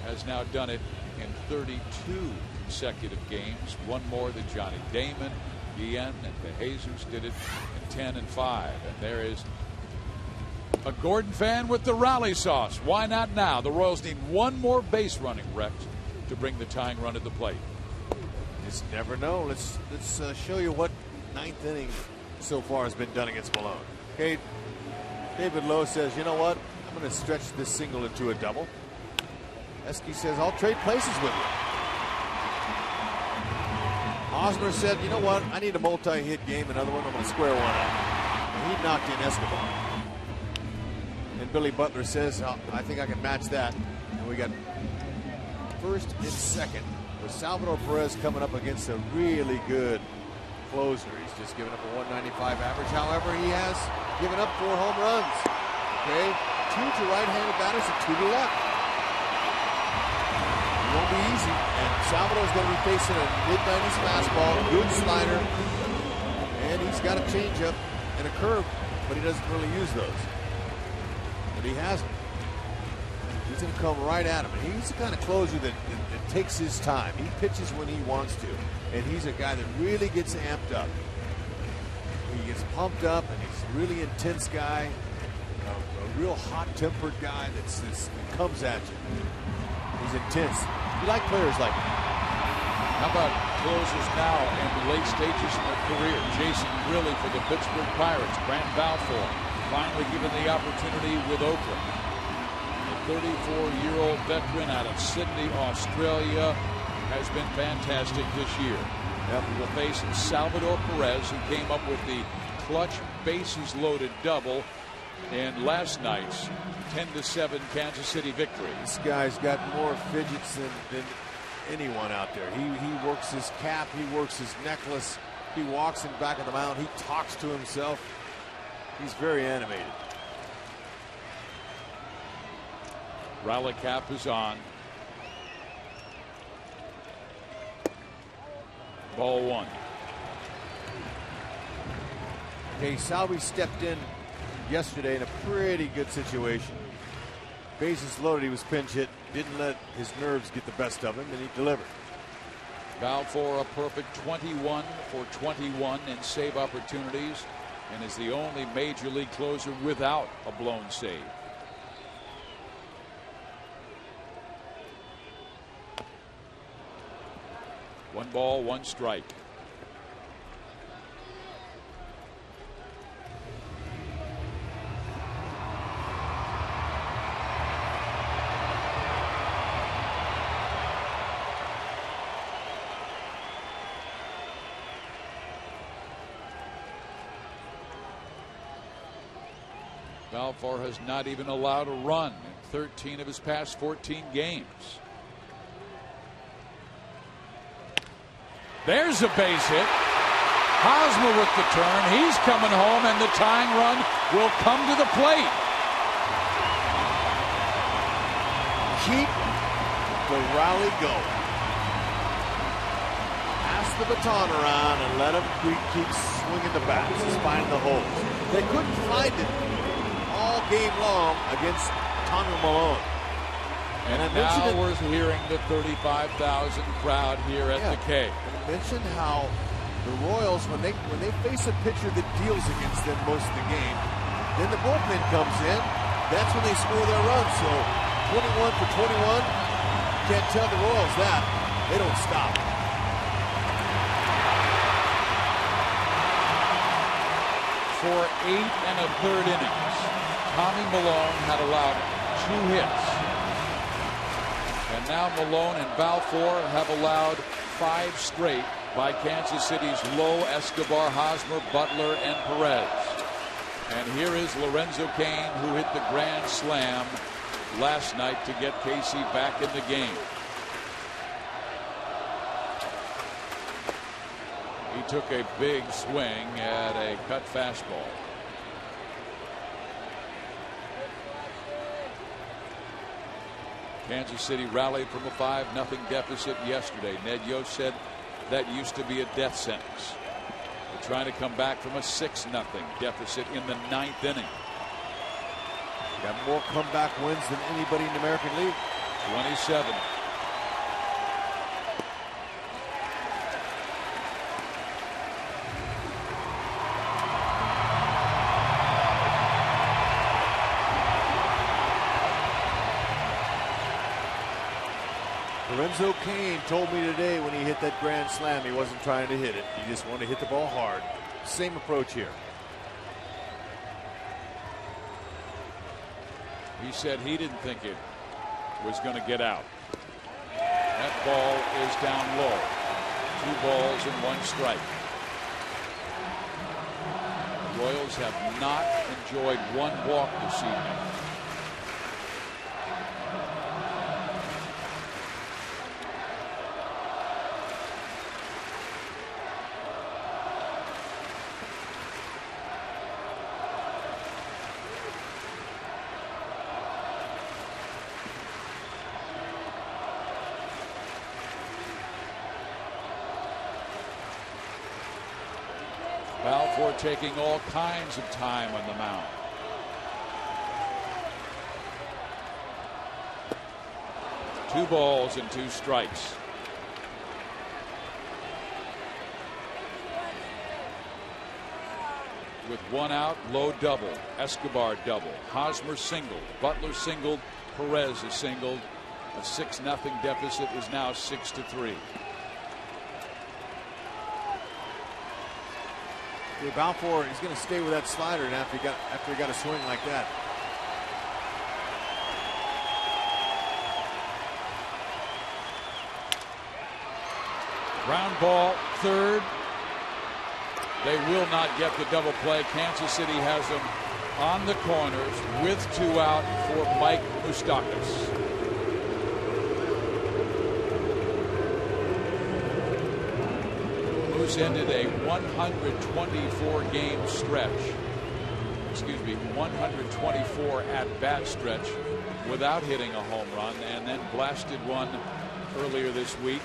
has now done it in 32 consecutive games. One more than Johnny Damon, Guillen, and DeJesus did it in 10 and 5. And there is a Gordon fan with the rally sauce. Why not now? The Royals need one more base running, Rex, to bring the tying run to the plate. Just never know. Let's show you what ninth inning so far has been done against Malone. Okay, David Lowe says, you know what? I'm going to stretch this single into a double. Esky says, I'll trade places with you. Hosmer said, you know what? I need a multi-hit game. Another one. I'm going to square one up. And he knocked in Escobar. And Billy Butler says, oh, I think I can match that. And we got first and second, with Salvador Perez coming up against a really good closer. He's just given up a 195 average. However, he has given up 4 home runs. Okay, 2 to right-handed batters and 2 to left. It won't be easy. And Salvador's going to be facing a mid-90s fastball, good slider, and he's got a changeup and a curve, but he doesn't really use those. But he has them. He's going to come right at him. And he's the kind of closer that takes his time. He pitches when he wants to. And he's a guy that really gets amped up. He gets pumped up, and he's a really intense guy. A real hot-tempered guy that comes at you. He's intense. You like players like him. How about closers now in the late stages of their career? Jason Grilli for the Pittsburgh Pirates. Grant Balfour finally given the opportunity with Oakland. The 34-year-old veteran out of Sydney, Australia, has been fantastic this year. He will face Salvador Perez, who came up with the clutch bases-loaded double in last night's 10-7 Kansas City victory. This guy's got more fidgets than anyone out there. He works his cap, he works his necklace, he walks in back of the mound, he talks to himself. He's very animated. Rally cap is on. Ball one. Okay, Salvi stepped in yesterday in a pretty good situation. Bases loaded, he was pinch hit, didn't let his nerves get the best of him, and he delivered. Balfour a perfect 21 for 21 in save opportunities, and is the only major league closer without a blown save. One ball, one strike. Balfour has not even allowed a run in 13 of his past 14 games. There's a base hit. Hosmer with the turn. He's coming home, and the tying run will come to the plate. Keep the rally going. Pass the baton around and let him keep swinging the bats. He's finding the holes. They couldn't find it all game long against Tommy Malone. And now we're hearing the 35,000 crowd here at the K. I mentioned how the Royals, when they face a pitcher that deals against them most of the game, then the bullpen comes in. That's when they score their runs. So 21 for 21, can't tell the Royals that. They don't stop. For 8 1/3 innings, Tommy Malone had allowed 2 hits. And now Malone and Balfour have allowed 5 straight by Kansas City's Lowe, Escobar, Hosmer, Butler, and Perez. And here is Lorenzo Cain, who hit the grand slam last night to get KC back in the game. He took a big swing at a cut fastball. Kansas City rallied from a 5-0 deficit yesterday. Ned Yost said that used to be a death sentence. They're trying to come back from a 6-0 deficit in the 9th inning. Got more comeback wins than anybody in the American League. 27. Lorenzo Cain told me today when he hit that grand slam he wasn't trying to hit it. He just wanted to hit the ball hard. Same approach here. He said he didn't think it was going to get out. That ball is down low. 2 balls and 1 strike. The Royals have not enjoyed 1 walk this evening. Balfour taking all kinds of time on the mound. 2 balls and 2 strikes. With 1 out, Lowe double, Escobar double, Hosmer singled, Butler singled, Perez is singled. A 6-0 deficit is now 6-3. Balfour, he's going to stay with that slider, and after he got a swing like that. Ground ball, third. They will not get the double play. Kansas City has them on the corners with 2 out for Mike Moustakas. Moose ended a 124 game stretch. Excuse me, 124 at-bat stretch without hitting a home run, and then blasted one earlier this week.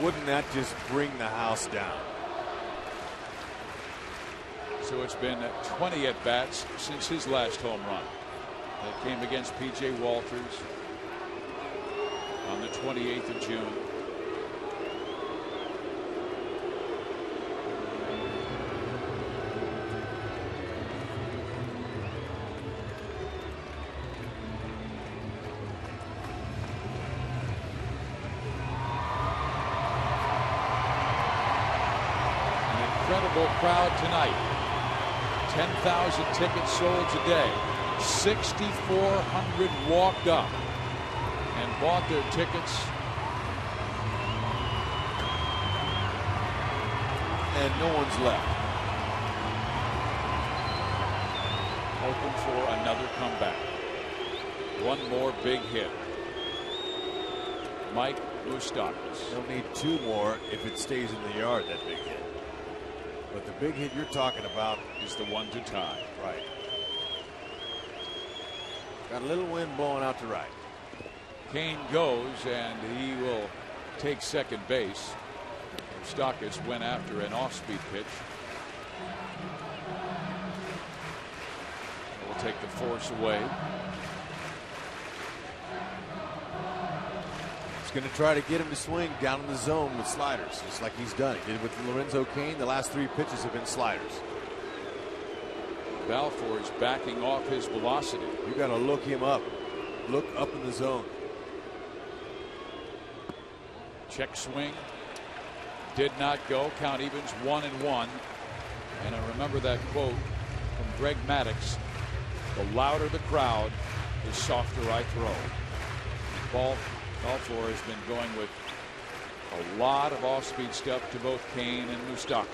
Wouldn't that just bring the house down? So it's been 20 at-bats since his last home run. That came against P.J. Walters on the 28th of June. Crowd tonight. 10,000 tickets sold today. 6,400 walked up and bought their tickets. And no one's left. Open for another comeback. One more big hit. Mike Moustakas. They'll need 2 more if it stays in the yard, that big hit. But the big hit you're talking about is the one to tie. Right. Got a little wind blowing out to right. Kane goes, and he will take second base. Moustakas went after an off-speed pitch. Will take the force away. He's going to try to get him to swing down in the zone with sliders, just like he's done. He did it with Lorenzo Cain. The last 3 pitches have been sliders. Balfour is backing off his velocity. You got to look him up. Look up in the zone. Check swing. Did not go. Count evens 1-1. And I remember that quote from Greg Maddux. The louder the crowd, the softer I throw. Balfour has been going with a lot of off-speed stuff to both Kane and Moustakas.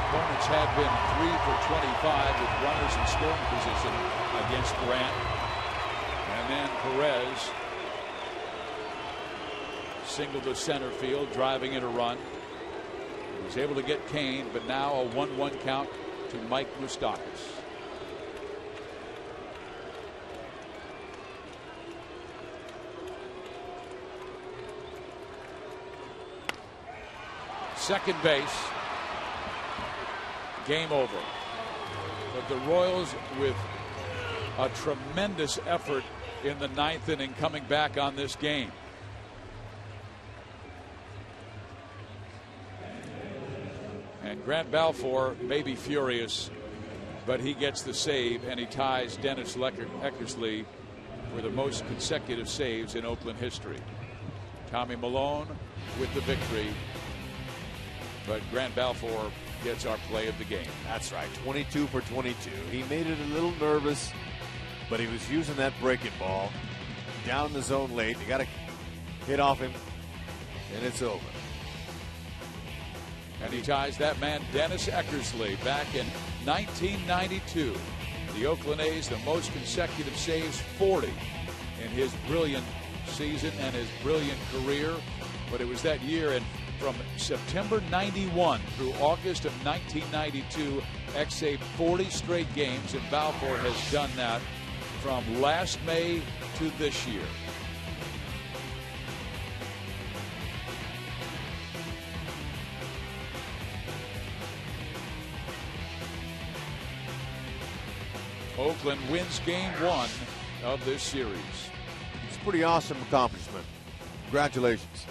Opponents have been 3 for 25 with runners in scoring position against Grant. And then Perez singled to center field, driving in a run. He was able to get Kane, but now a 1-1 count to Mike Moustakas. Second base. Game over. But the Royals, with a tremendous effort in the 9th inning, coming back on this game. And Grant Balfour may be furious, but he gets the save, and he ties Dennis Eckersley for the most consecutive saves in Oakland history. Tommy Malone with the victory, but Grant Balfour gets our play of the game. That's right, 22 for 22. He made it a little nervous, but he was using that breaking ball down in the zone late. You got to hit off him, and it's over. And he ties that man, Dennis Eckersley, back in 1992. The Oakland A's, the most consecutive saves, 40 in his brilliant season and his brilliant career. But it was that year in From September 91 through August of 1992, X saved 40 straight games, and Balfour has done that from last May to this year. Oakland wins game 1 of this series. It's a pretty awesome accomplishment. Congratulations.